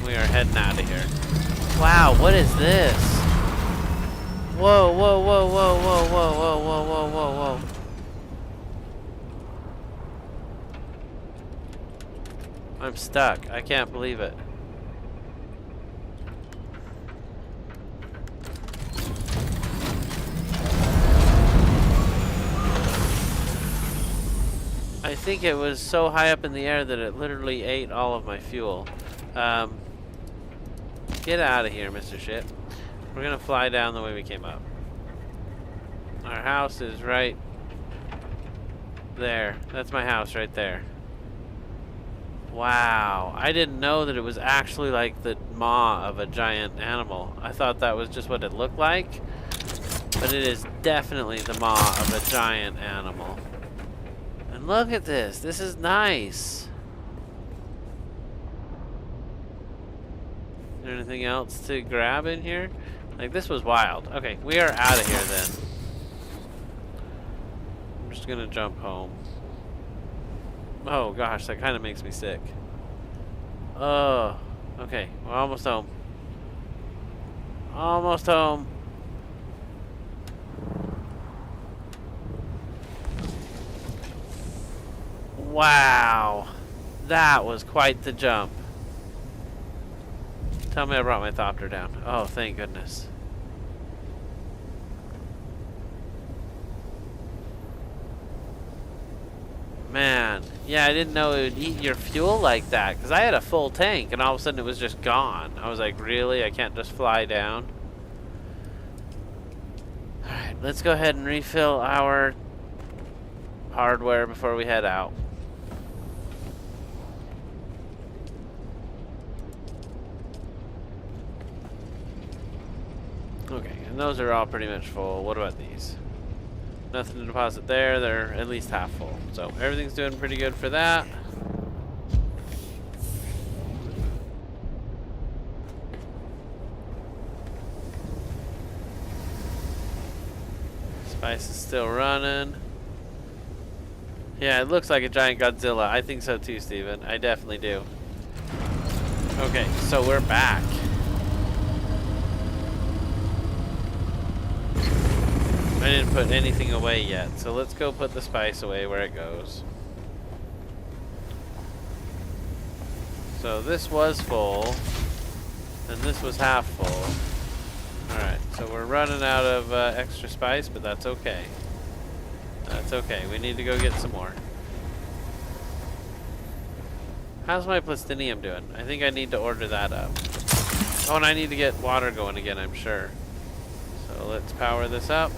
We are heading out of here. Wow, what is this? Whoa, whoa, whoa, whoa, whoa, whoa, whoa, whoa, whoa, whoa, whoa. I'm stuck. I can't believe it. I think it was so high up in the air that it literally ate all of my fuel. Get out of here, Mr. Ship. We're gonna fly down the way we came up. Our house is right there. That's my house right there. Wow. I didn't know that it was actually like the maw of a giant animal. I thought that was just what it looked like. But it is definitely the maw of a giant animal. And look at this. This is nice. Is there anything else to grab in here? Like, this was wild. Okay, we are out of here then. I'm just gonna jump home. Oh gosh, that kind of makes me sick. Oh, okay, we're almost home. Almost home. Wow. That was quite the jump. Tell me I brought my thopter down. Oh, thank goodness. Man, yeah, I didn't know it would eat your fuel like that, because I had a full tank and all of a sudden it was just gone. I was like, really? I can't just fly down? Alright, let's go ahead and refill our hardware before we head out. Okay, and those are all pretty much full. What about these? Nothing to deposit there. They're at least half full. So everything's doing pretty good for that. Spice is still running. Yeah, it looks like a giant Godzilla. I think so too, Steven. I definitely do. Okay, so we're back. I didn't put anything away yet, so let's go put the spice away where it goes. So this was full, and this was half full. Alright, so we're running out of extra spice, but that's okay. That's okay, we need to go get some more. How's my plastinium doing? I think I need to order that up. Oh, and I need to get water going again, I'm sure. So let's power this up.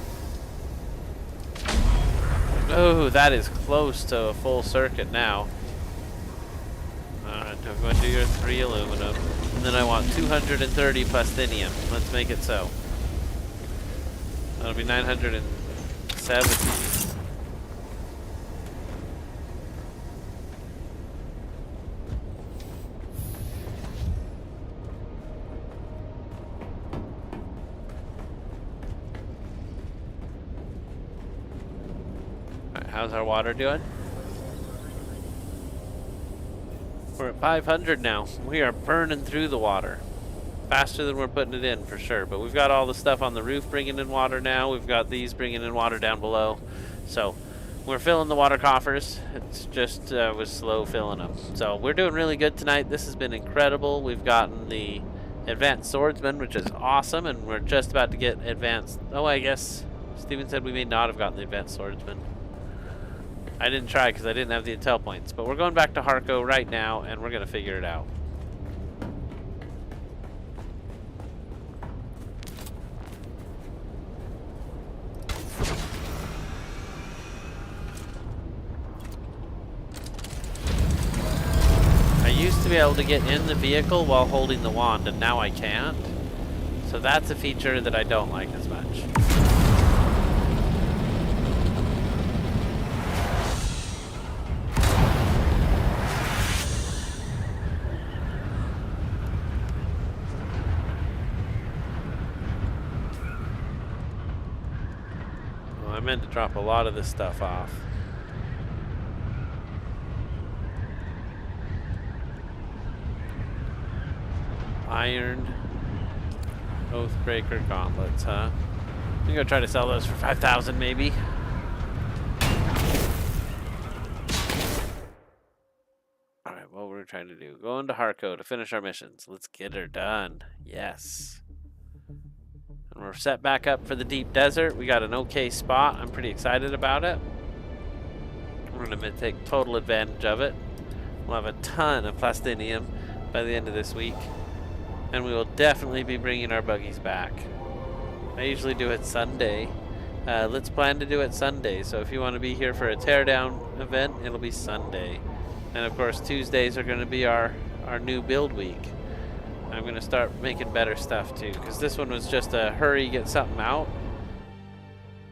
Oh, that is close to a full circuit now. Alright, I'm going to do your 3 aluminum. And then I want 230 plastinium. Let's make it so. That'll be 970. How's our water doing? We're at 500 now. We are burning through the water. Faster than we're putting it in, for sure. But we've got all the stuff on the roof bringing in water now. We've got these bringing in water down below. So we're filling the water coffers. It's just was slow filling them. So we're doing really good tonight. This has been incredible. We've gotten the advanced swordsman, which is awesome. And we're just about to get advanced. Oh, I guess Steven said we may not have gotten the advanced swordsman. I didn't try because I didn't have the intel points, but we're going back to Harco right now and we're going to figure it out. I used to be able to get in the vehicle while holding the wand and now I can't. So that's a feature that I don't like as much. I meant to drop a lot of this stuff off. Iron Oathbreaker gauntlets, huh? I'm gonna try to sell those for 5,000 maybe. Alright, what we're trying to do. Go into Harco to finish our missions. Let's get her done. Yes. And we're set back up for the deep desert. We got an okay spot. I'm pretty excited about it. We're going to take total advantage of it. We'll have a ton of plastinium by the end of this week. And we will definitely be bringing our buggies back. I usually do it Sunday. Let's plan to do it Sunday. So if you want to be here for a teardown event, it'll be Sunday. And of course, Tuesdays are going to be our new build week. I'm going to start making better stuff too, because this one was just a hurry, get something out.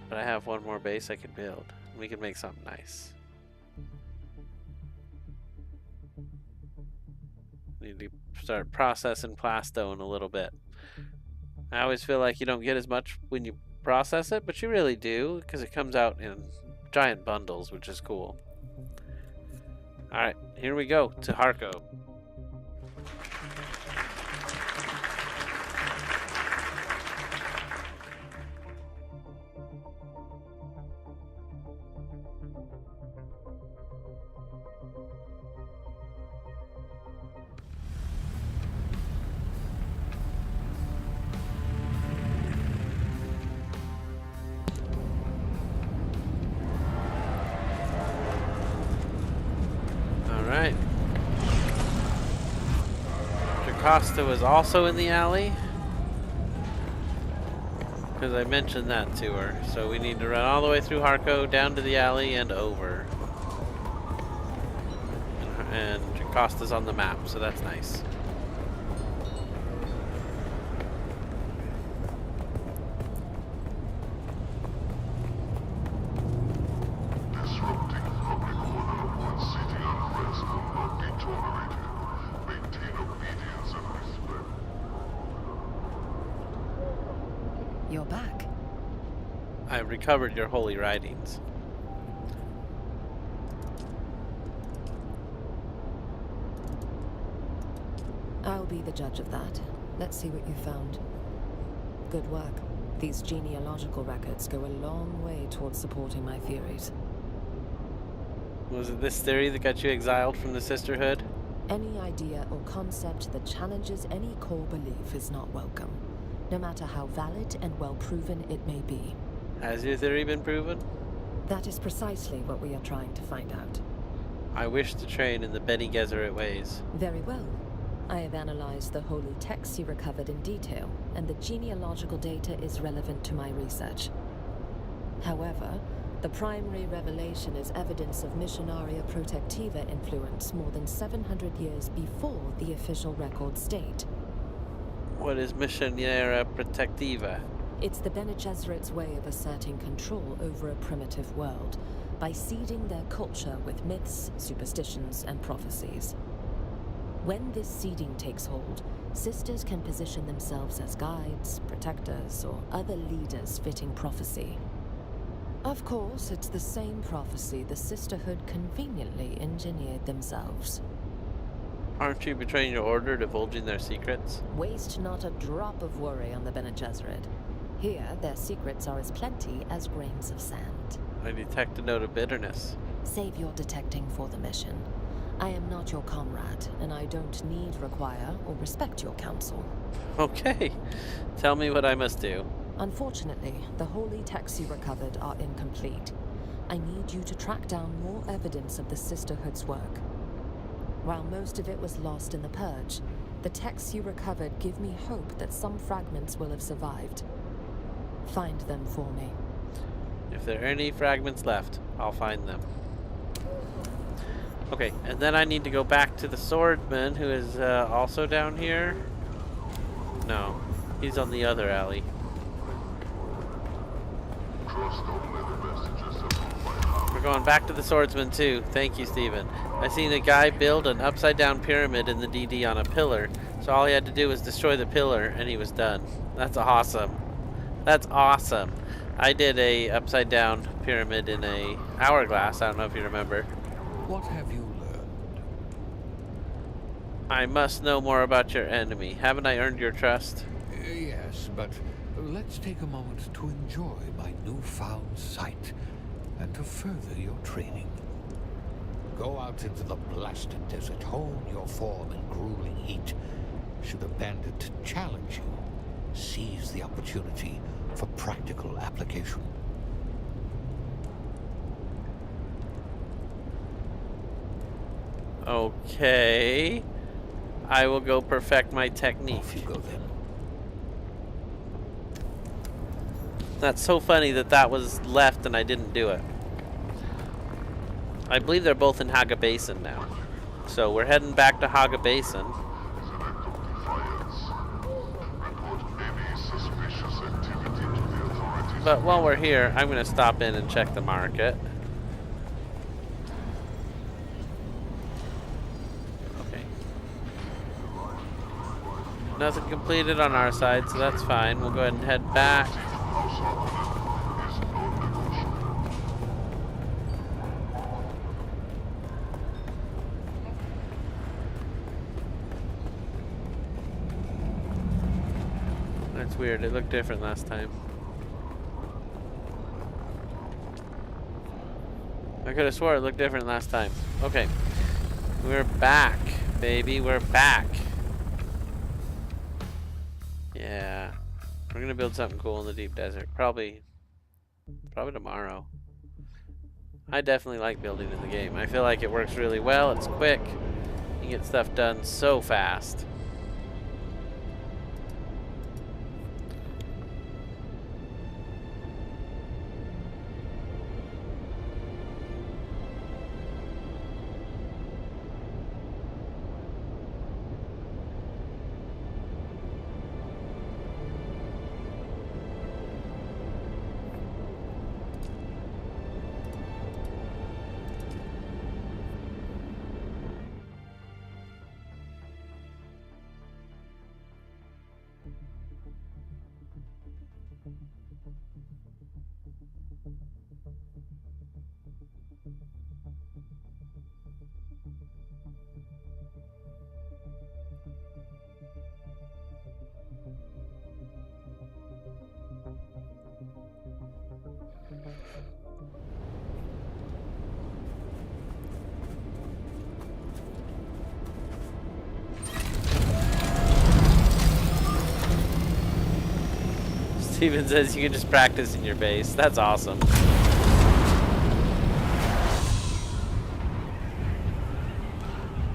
But I have one more base I could build. We can make something nice. Need to start processing plastone a little bit. I always feel like you don't get as much when you process it, but you really do, because it comes out in giant bundles, which is cool. Alright, here we go to Harco. Jocasta was also in the alley. Because I mentioned that to her. So we need to run all the way through Harco, down to the alley, and over. And Jocasta's on the map, so that's nice. You're back. I recovered your holy writings. I'll be the judge of that. Let's see what you found. Good work. These genealogical records go a long way towards supporting my theories. Was it this theory that got you exiled from the Sisterhood? Any idea or concept that challenges any core belief is not welcome, no matter how valid and well proven it may be. Has your theory been proven? That is precisely what we are trying to find out. I wish to train in the Bene Gesserit ways. Very well. I have analyzed the holy texts you recovered in detail, and the genealogical data is relevant to my research. However, the primary revelation is evidence of Missionaria Protectiva influence more than 700 years before the official records date. What is Missionaria Protectiva? It's the Bene Gesserit's way of asserting control over a primitive world by seeding their culture with myths, superstitions, and prophecies. When this seeding takes hold, sisters can position themselves as guides, protectors, or other leaders fitting prophecy. Of course, it's the same prophecy the Sisterhood conveniently engineered themselves. Aren't you betraying your order, divulging their secrets? Waste not a drop of worry on the Bene Gesserit. Here, their secrets are as plenty as grains of sand. I detect a note of bitterness. Save your detecting for the mission. I am not your comrade, and I don't need, require, or respect your counsel. Okay. Tell me what I must do. Unfortunately, the holy texts you recovered are incomplete. I need you to track down more evidence of the Sisterhood's work. While most of it was lost in the Purge, the texts you recovered give me hope that some fragments will have survived. Find them for me. If there are any fragments left, I'll find them. Okay, and then I need to go back to the swordsman, who is also down here. No, he's on the other alley. We're going back to the swordsman too. Thank you, Steven. I seen a guy build an upside down pyramid in the DD on a pillar, so all he had to do was destroy the pillar and he was done. That's awesome. That's awesome. I did a upside down pyramid in a hourglass. I don't know if you remember. What have you learned? I must know more about your enemy. Haven't I earned your trust? Yes, but let's take a moment to enjoy my newfound sight and to further your training. Go out into the blasted desert, hone your form in grueling heat. Should a bandit challenge you, seize the opportunity for practical application. Okay. I will go perfect my technique. Off you go then. That's so funny that that was left and I didn't do it. I believe they're both in Haga Basin now. So we're heading back to Haga Basin. But while we're here, I'm going to stop in and check the market. Okay. Nothing completed on our side, so that's fine. We'll go ahead and head back. That's weird. It looked different last time. I could have swore it looked different last time. Okay. We're back, baby. We're back. Yeah. We're going to build something cool in the deep desert. Probably tomorrow. I definitely like building in the game. I feel like it works really well. It's quick. You get stuff done so fast. Steven says you can just practice in your base. That's awesome.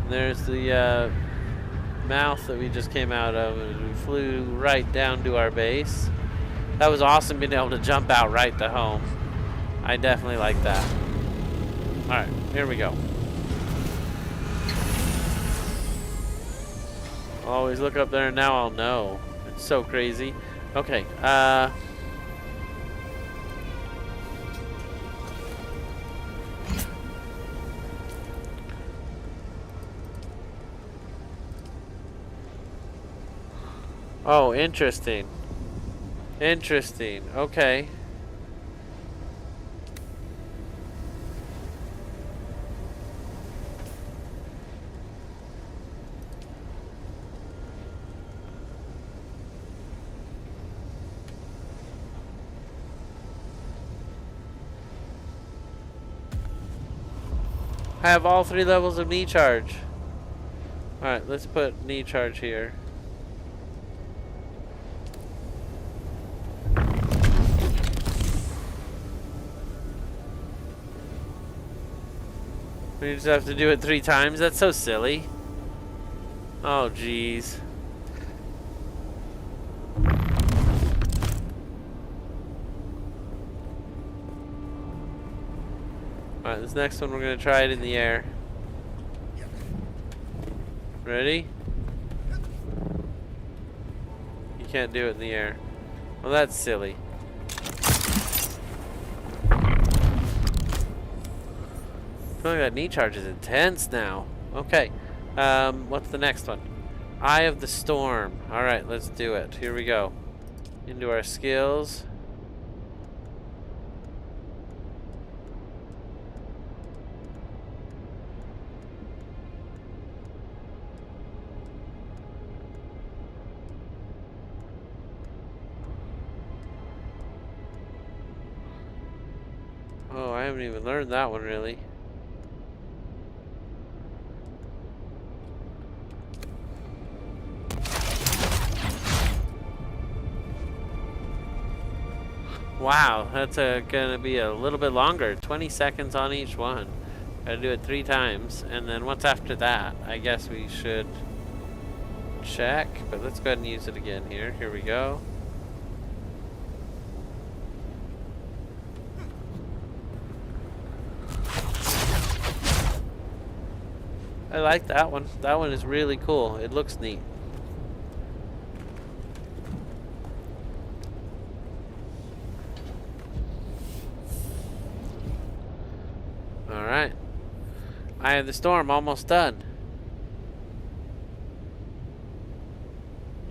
There's the mouth that we just came out of, and we flew right down to our base. That was awesome being able to jump out right to home. I definitely like that. Alright, here we go. I'll always look up there and now I'll know. It's so crazy. Okay, oh, interesting. Interesting. Okay. I have all 3 levels of knee charge. Alright, let's put knee charge here. We just have to do it 3 times? That's so silly. Oh, jeez. Alright, this next one we're going to try it in the air. Ready? You can't do it in the air. Well, that's silly. I feel like that knee charge is intense now. Okay. What's the next one? Eye of the Storm. Alright, let's do it. Here we go. Into our skills. Oh, I haven't even learned that one really. Wow, that's gonna be a little bit longer. 20 seconds on each one. Gotta do it 3 times. And then what's after that? I guess we should check. But let's go ahead and use it again here. Here we go. I like that one. That one is really cool. It looks neat. Alright. Eye of the Storm, almost done.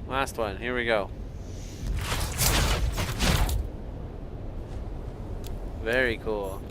Last one, here we go. Very cool.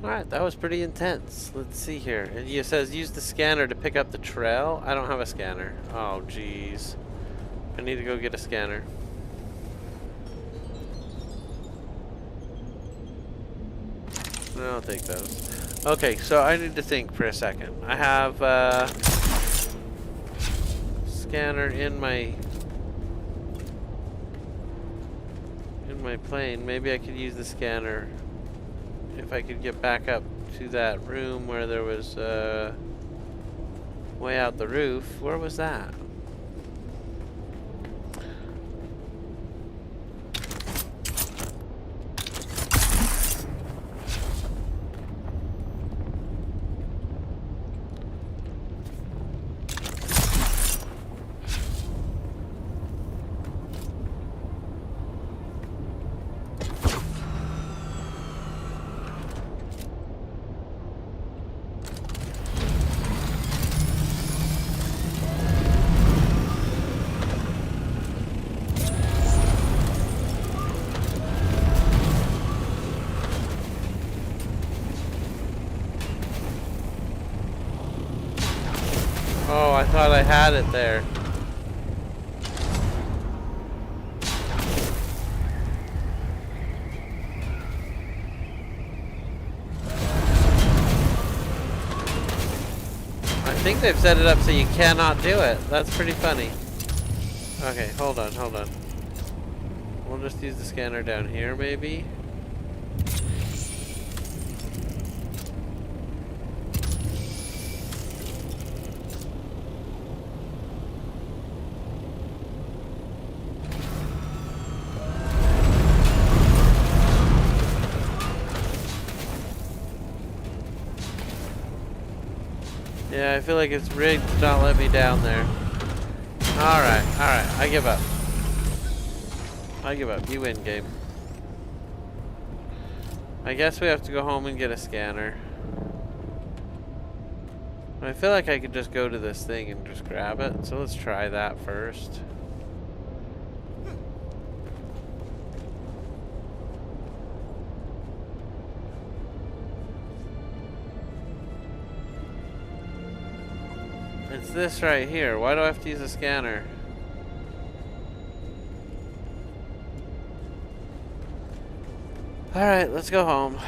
Alright, that was pretty intense. Let's see here. It says use the scanner to pick up the trail. I don't have a scanner. Oh, jeez. I need to go get a scanner. I'll take those. Okay, so I need to think for a second. I have scanner in my plane. Maybe I could use the scanner if I could get back up to that room where there was way out the roof. Where was that? Oh, I thought I had it there. I think they've set it up so you cannot do it. That's pretty funny. Okay, hold on. We'll just use the scanner down here, maybe. Yeah, I feel like it's rigged to not let me down there. Alright, I give up. You win, game. I guess we have to go home and get a scanner. I feel like I could just go to this thing and just grab it, so let's try that first. It's this right here. Why do I have to use a scanner? Alright, let's go home.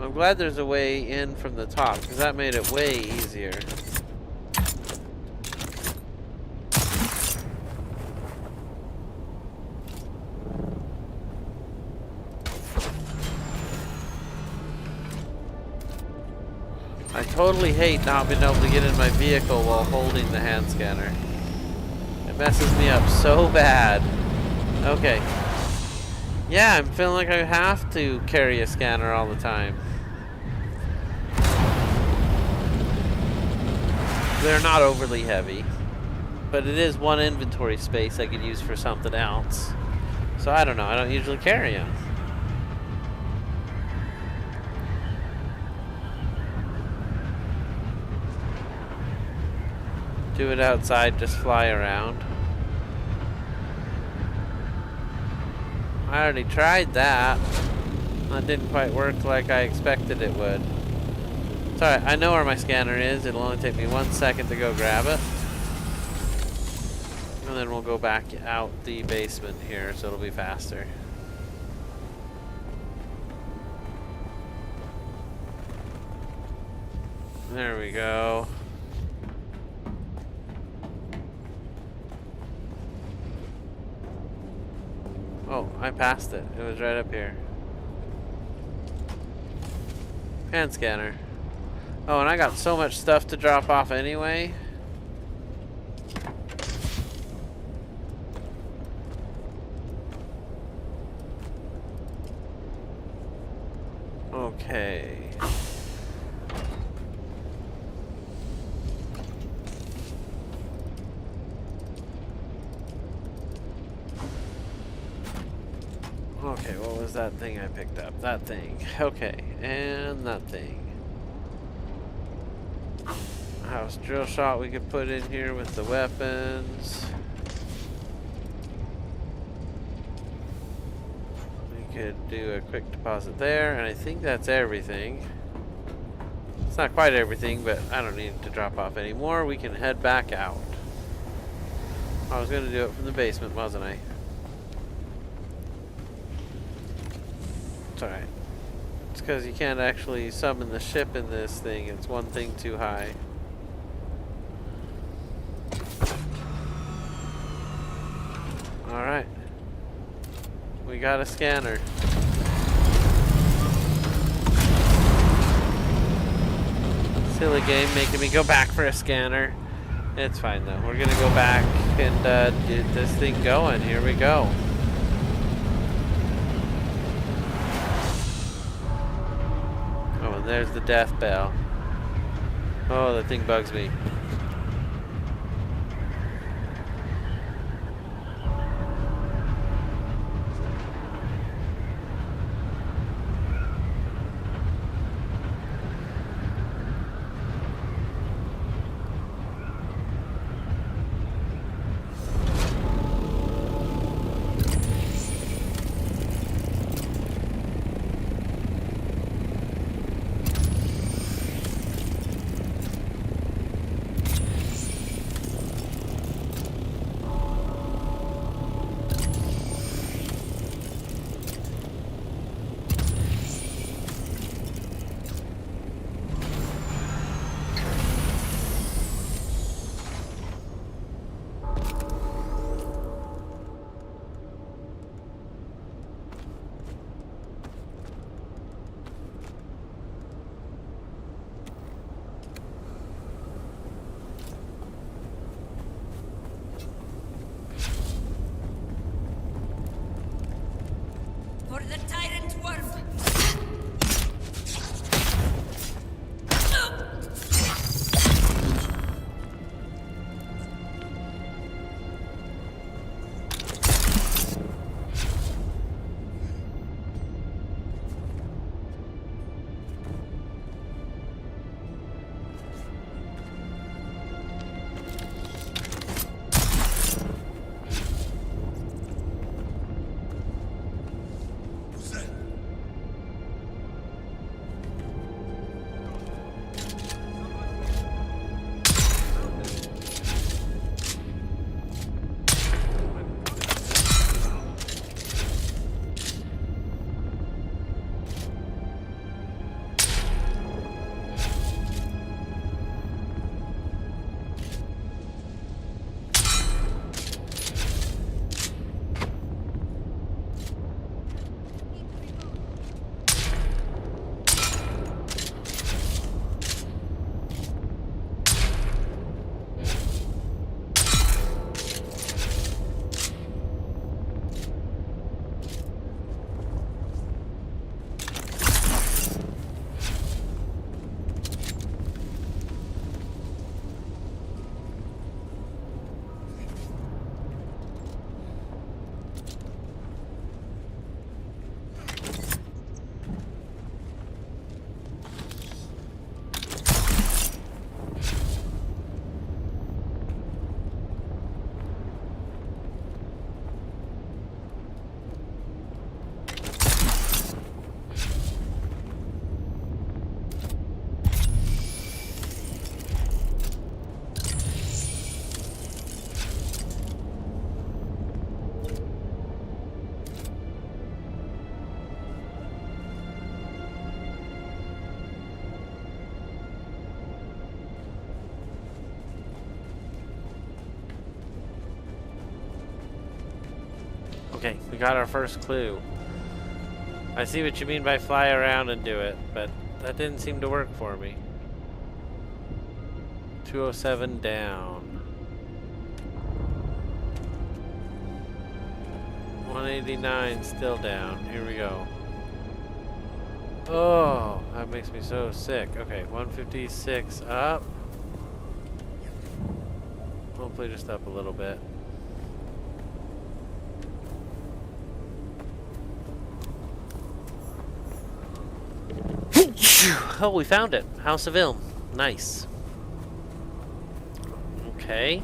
I'm glad there's a way in from the top, because that made it way easier. I totally hate not being able to get in my vehicle while holding the hand scanner. It messes me up so bad. Okay. Yeah, I'm feeling like I have to carry a scanner all the time. They're not overly heavy, but it is one inventory space I could use for something else. So I don't know, I don't usually carry them. Do it outside, just fly around. I already tried that. That didn't quite work like I expected it would. It's alright, I know where my scanner is. It'll only take me 1 second to go grab it. And then we'll go back out the basement here, so it'll be faster. There we go. Oh, I passed it. It was right up here. Hand scanner. Oh, and I got so much stuff to drop off anyway. Okay. Okay, what was that thing I picked up? That thing. Okay, and that thing. House drill shot we could put in here with the weapons. We could do a quick deposit there, and I think that's everything. It's not quite everything, but I don't need to drop off anymore. We can head back out. I was going to do it from the basement, wasn't I? It's alright. It's because you can't actually summon the ship in this thing. It's one thing too high. Alright. We got a scanner. Silly game making me go back for a scanner. It's fine though. We're gonna go back and get this thing going. Here we go. Oh, and there's the death bell. Oh, the thing bugs me. For the tyrant worm! Okay, we got our first clue. I see what you mean by fly around and do it, but that didn't seem to work for me. 207 down. 189 still down. Here we go. Oh, that makes me so sick. Okay, 156 up. Hopefully just up a little bit. Oh, we found it. House of Ilm. Nice. Okay.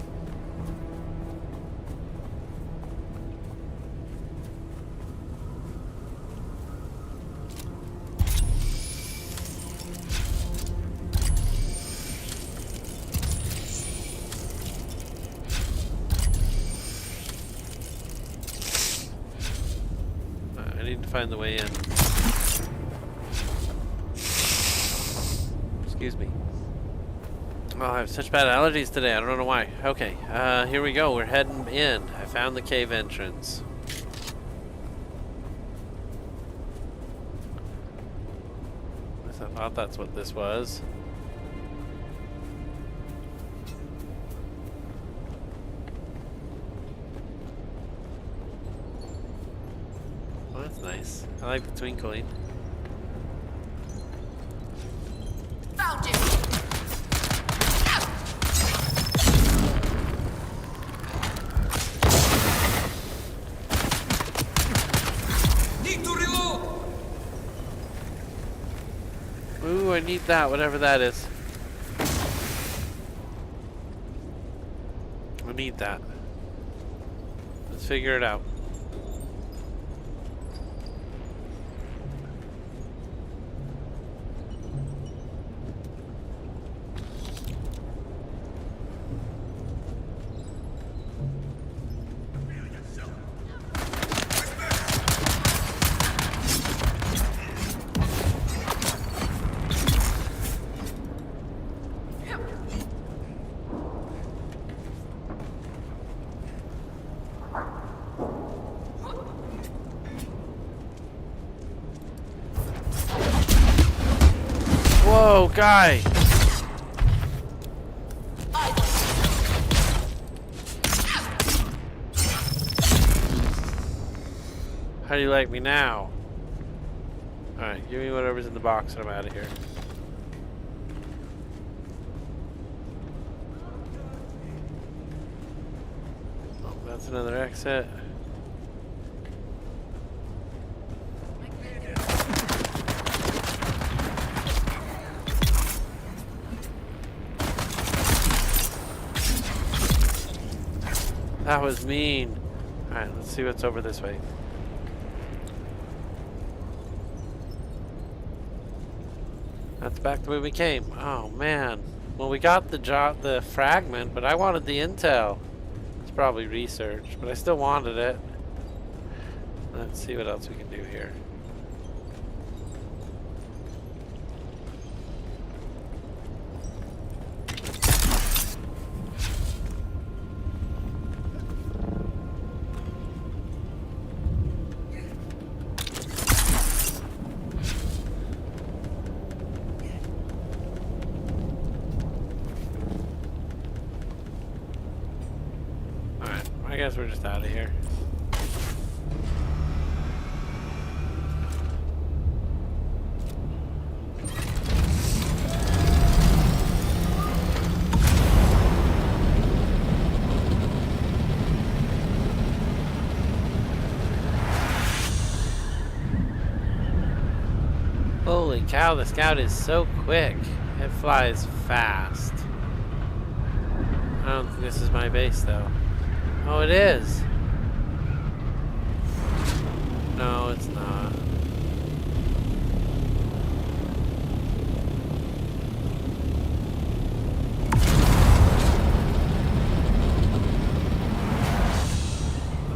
I need to find the way in. Excuse me. Oh, I have such bad allergies today. I don't know why. Okay, here we go. We're heading in. I found the cave entrance. I thought that's what this was. Oh, that's nice. I like the twinkling. Found you! Need to reload! Ooh, I need that, whatever that is. I need that. Let's figure it out. Whoa, guy! How do you like me now? Alright, give me whatever's in the box and I'm out of here. Oh, that's another exit. That was mean. Alright, let's see what's over this way. That's back the way we came. Oh man. Well, we got the fragment, but I wanted the intel. It's probably research, but I still wanted it. Let's see what else we can do here. I guess we're just out of here. Holy cow, the scout is so quick. It flies fast. I don't think this is my base though. Oh, it is. No, it's not.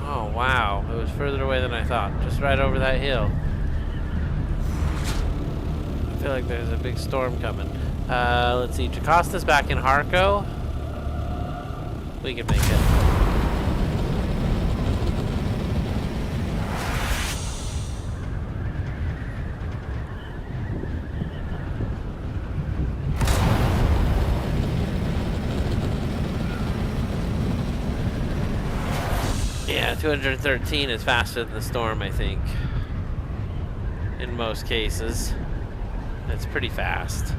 Oh, wow. It was further away than I thought. Just right over that hill. I feel like there's a big storm coming. Let's see. Jacosta's back in Harco. We can make it. Yeah, 213 is faster than the storm, I think. In most cases. It's pretty fast.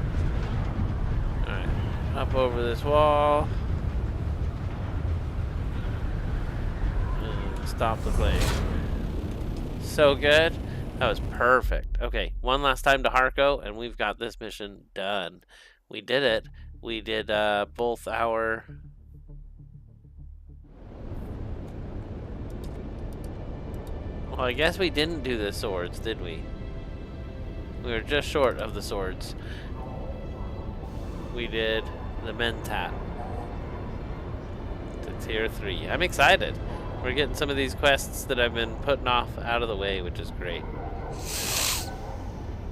Alright, up over this wall. And stop the plane. So good. That was perfect. Okay, one last time to Harco, and we've got this mission done. We did it. We did both our... Well, I guess we didn't do the swords, did we? We were just short of the swords. We did the Mentat to tier 3. I'm excited. We're getting some of these quests that I've been putting off out of the way, which is great.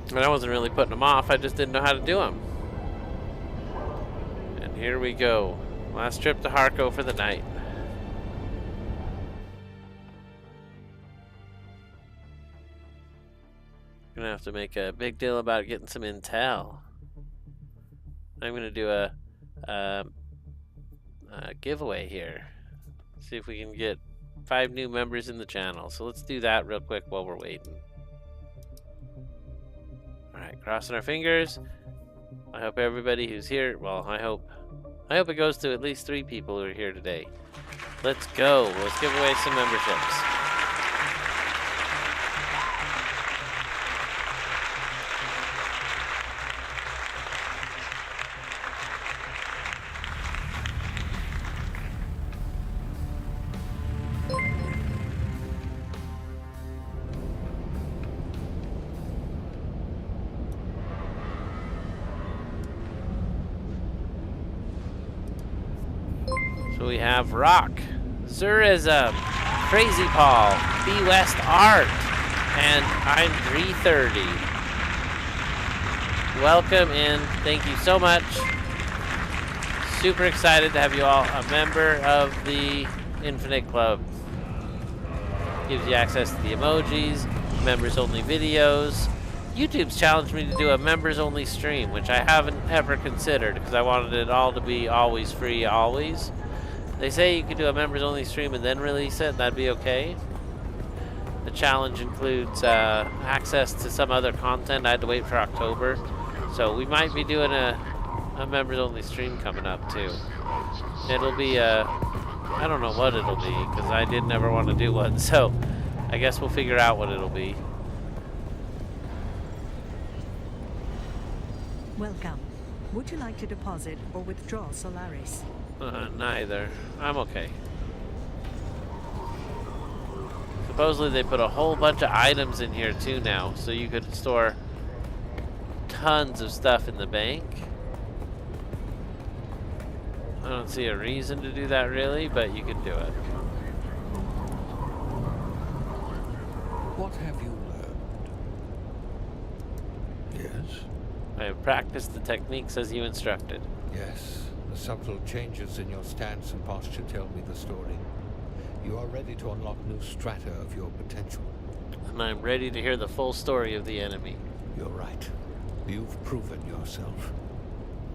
And I wasn't really putting them off, I just didn't know how to do them. And here we go. Last trip to Harco for the night. Gonna have to make a big deal about getting some intel. I'm gonna do a giveaway here. See if we can get 5 new members in the channel. So let's do that real quick while we're waiting. Alright, crossing our fingers. I hope everybody who's here, well, I hope it goes to at least 3 people who are here today. Let's go. Let's give away some memberships. So we have Rock, Zurism, Crazy Paul, B West Art, and I'm 330. Welcome in. Thank you so much. Super excited to have you all a member of the Infinite Club. Gives you access to the emojis, members only videos. YouTube's challenged me to do a members only stream, which I haven't ever considered because I wanted it all to be always free, always. They say you could do a members only stream and then release it, and that'd be okay. The challenge includes access to some other content. I had to wait for October. So we might be doing a members only stream coming up too. It'll be I don't know what it'll be because I didn't ever want to do one. So I guess we'll figure out what it'll be. Welcome. Would you like to deposit or withdraw Solaris? Neither. I'm okay. Supposedly they put a whole bunch of items in here too now, so you could store tons of stuff in the bank. I don't see a reason to do that really, but you could do it. What have you learned? Yes? I have practiced the techniques as you instructed. Yes. The subtle changes in your stance and posture tell me the story. You are ready to unlock new strata of your potential. And I'm ready to hear the full story of the enemy. You're right. You've proven yourself.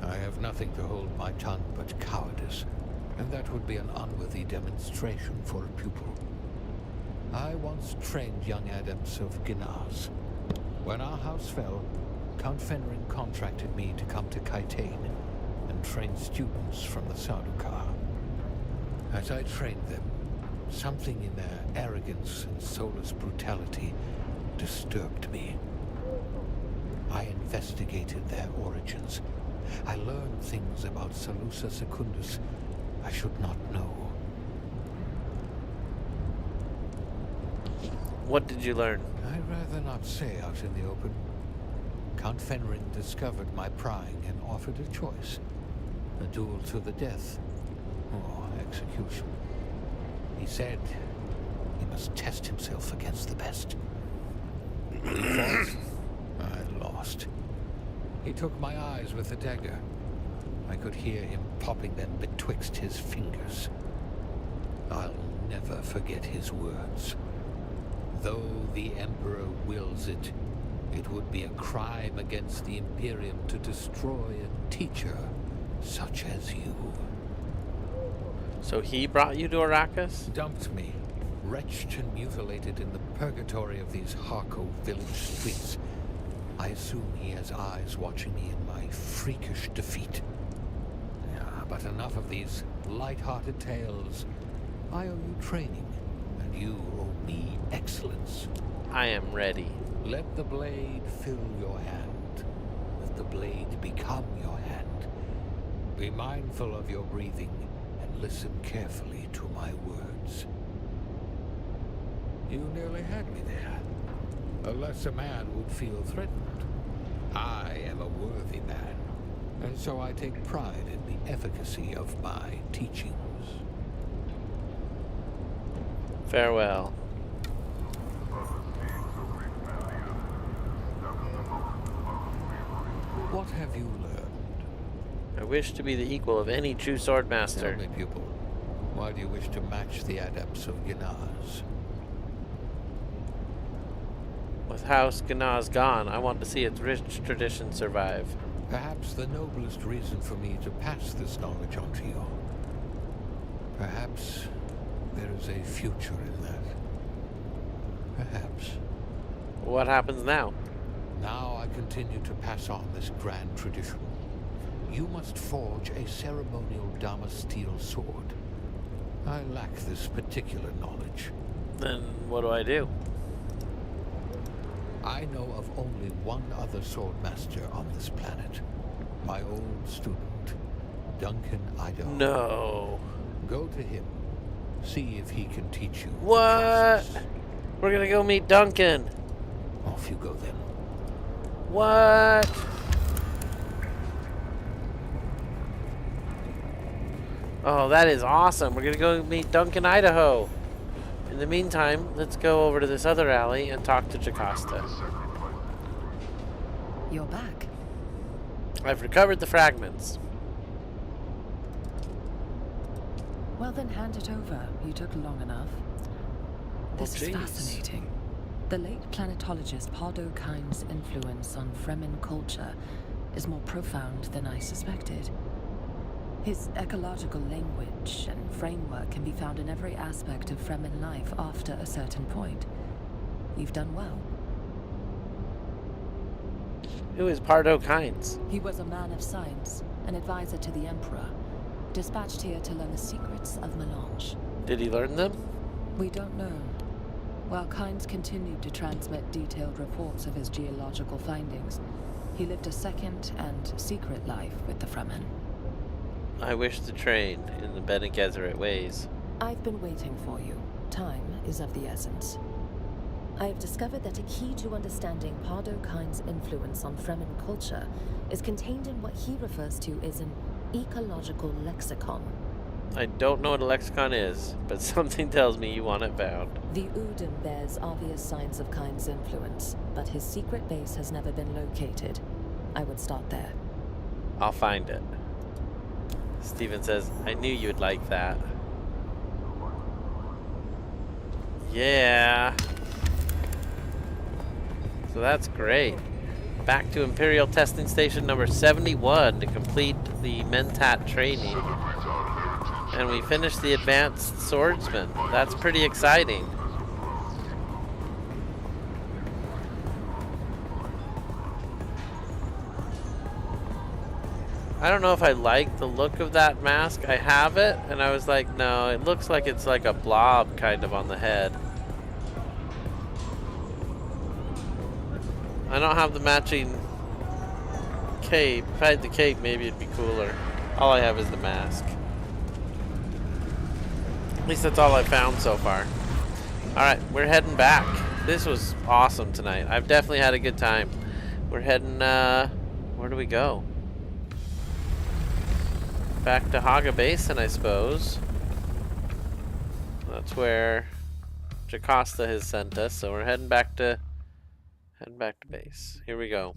I have nothing to hold my tongue but cowardice, and that would be an unworthy demonstration for a pupil. I once trained young adepts of Ginaz. When our house fell, Count Fenrin contracted me to come to Kaitane and train students from the Sardaukar. As I trained them, something in their arrogance and soulless brutality disturbed me. I investigated their origins. I learned things about Salusa Secundus I should not know. What did you learn? I'd rather not say out in the open. Count Fenrin discovered my prying and offered a choice. A duel to the death, or execution. He said he must test himself against the best. He fought. I lost. He took my eyes with a dagger. I could hear him popping them betwixt his fingers. I'll never forget his words. Though the Emperor wills it, it would be a crime against the Imperium to destroy a teacher such as you. So he brought you to Arrakis? Dumped me, wretched and mutilated in the purgatory of these Harco village streets. I assume he has eyes watching me in my freakish defeat. But enough of these light-hearted tales. I owe you training, and you owe me excellence. I am ready. Let the blade fill your hand. Let the blade become your hand. Be mindful of your breathing and listen carefully to my words. You nearly had me there. A lesser man would feel threatened. I am a worthy man, and so I take pride in the efficacy of my teachings. Farewell. What have you learned? I wish to be the equal of any true sword master. Tell me, pupil, why do you wish to match the adepts of Gnaz? With House Gnaz gone, I want to see its rich tradition survive. Perhaps the noblest reason for me to pass this knowledge on to you. Perhaps there is a future in that. Perhaps. What happens now? Now I continue to pass on this grand tradition. You must forge a ceremonial Damasteel sword. I lack this particular knowledge. Then what do I do? I know of only one other swordmaster on this planet. My old student, Duncan Idaho. No. Go to him. See if he can teach you. What? We're gonna go meet Duncan. Off you go then. What? Oh, that is awesome. We're gonna go meet Duncan Idaho. In the meantime, let's go over to this other alley and talk to Jocasta. You're back. I've recovered the fragments. Well then, hand it over. You took long enough. This is fascinating. The late planetologist Pardo Kine's influence on Fremen culture is more profound than I suspected. His ecological language and framework can be found in every aspect of Fremen life after a certain point. You've done well. Who is Pardo Kynes? He was a man of science, an advisor to the Emperor, dispatched here to learn the secrets of melange. Did he learn them? We don't know. While Kynes continued to transmit detailed reports of his geological findings, he lived a second and secret life with the Fremen. I wish to train in the Bene Gesserit ways. I've been waiting for you. Time is of the essence. I have discovered that a key to understanding Pardo Kine's influence on Fremen culture is contained in what he refers to as an ecological lexicon. I don't know what a lexicon is, but something tells me you want it found. The Udon bears obvious signs of Kine's influence, but his secret base has never been located. I would start there. I'll find it. Steven says, I knew you would like that. Yeah. So that's great. Back to Imperial Testing Station number 71 to complete the Mentat training. And we finished the Advanced Swordsman. That's pretty exciting. I don't know if I like the look of that mask. I have it, and I was like, no, it looks like it's like a blob kind of on the head. I don't have the matching cape. If I had the cape, maybe it'd be cooler. All I have is the mask. At least that's all I found so far. Alright, we're heading back. This was awesome tonight. I've definitely had a good time. We're heading, where do we go? Back to Haga Basin, I suppose. That's where Jocasta has sent us, so we're heading back to base. Here we go.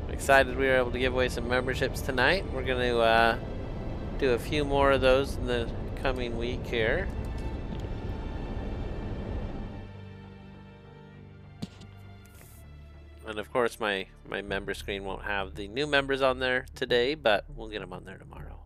Excited we were able to give away some memberships tonight. We're going to do a few more of those in the coming week here. And of course my member screen won't have the new members on there today, but we'll get them on there tomorrow.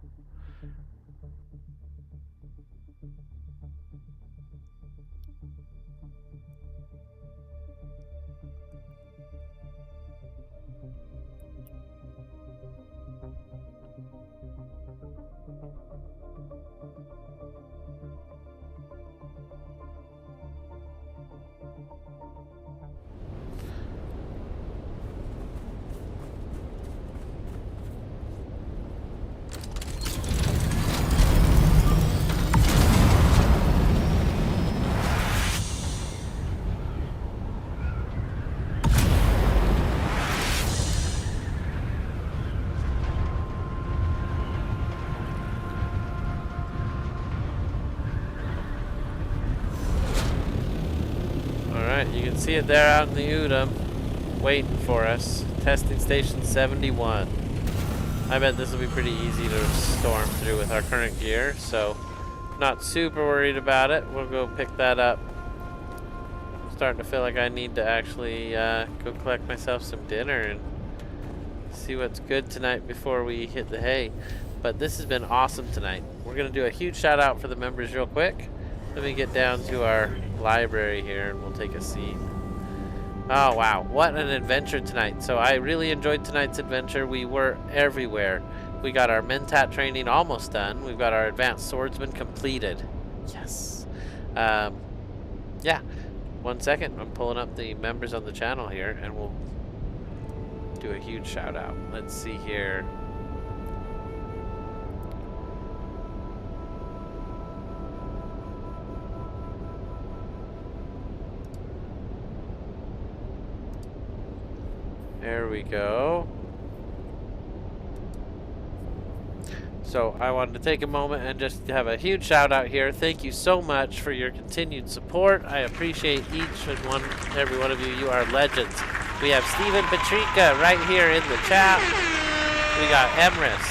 You can see it there out in the Udom, waiting for us. Testing station 71. I bet this will be pretty easy to storm through with our current gear, so not super worried about it. We'll go pick that up. Starting to feel like I need to actually go collect myself some dinner and see what's good tonight before we hit the hay. But this has been awesome tonight. We're going to do a huge shout out for the members real quick. Let me get down to our library here and we'll take a seat. Oh wow, what an adventure tonight. So I really enjoyed tonight's adventure. We were everywhere. We got our Mentat training almost done. We've got our advanced swordsman completed. Yes. Yeah. 1 second, I'm pulling up the members on the channel here and we'll do a huge shout out. Let's see here. There we go. So I wanted to take a moment and just have a huge shout out here. Thank you so much for your continued support. I appreciate each and every one of you. You are legends. We have Stephen Patrica right here in the chat. We got Emrys,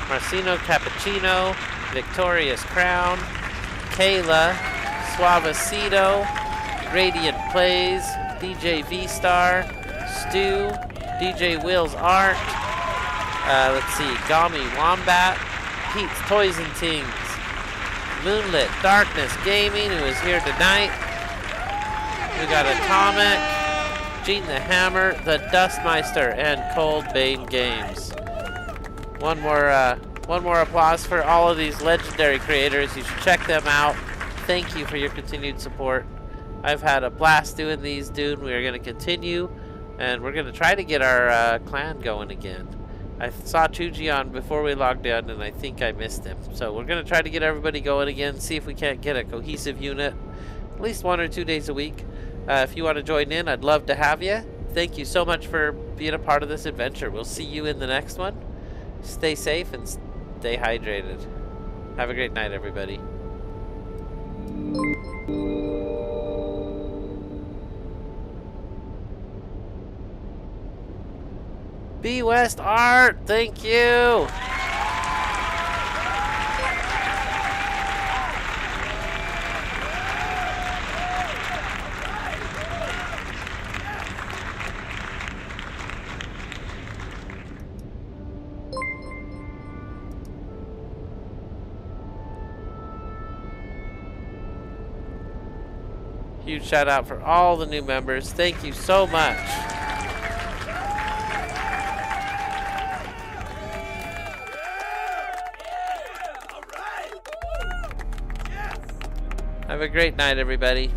Marcino Cappuccino, Victorious Crown, Kayla, Suavecito, Radiant Plays, DJ V-Star, Stu, DJ Will's Art, let's see, Gami Wombat, Pete's Toys and Tings, Moonlit Darkness Gaming, who is here tonight. We got Atomic, Gene the Hammer, the Dustmeister, and Cold Bane Games. One more applause for all of these legendary creators. You should check them out. Thank you for your continued support. I've had a blast doing these, Dune. We are going to continue. And we're going to try to get our clan going again. I saw Chuji on before we logged in, and I think I missed him. So we're going to try to get everybody going again, see if we can't get a cohesive unit at least 1 or 2 days a week. If you want to join in, I'd love to have you. Thank you so much for being a part of this adventure. We'll see you in the next one. Stay safe and stay hydrated. Have a great night, everybody. B West Art, thank you. Huge shout out for all the new members. Thank you so much. Have a great night, everybody.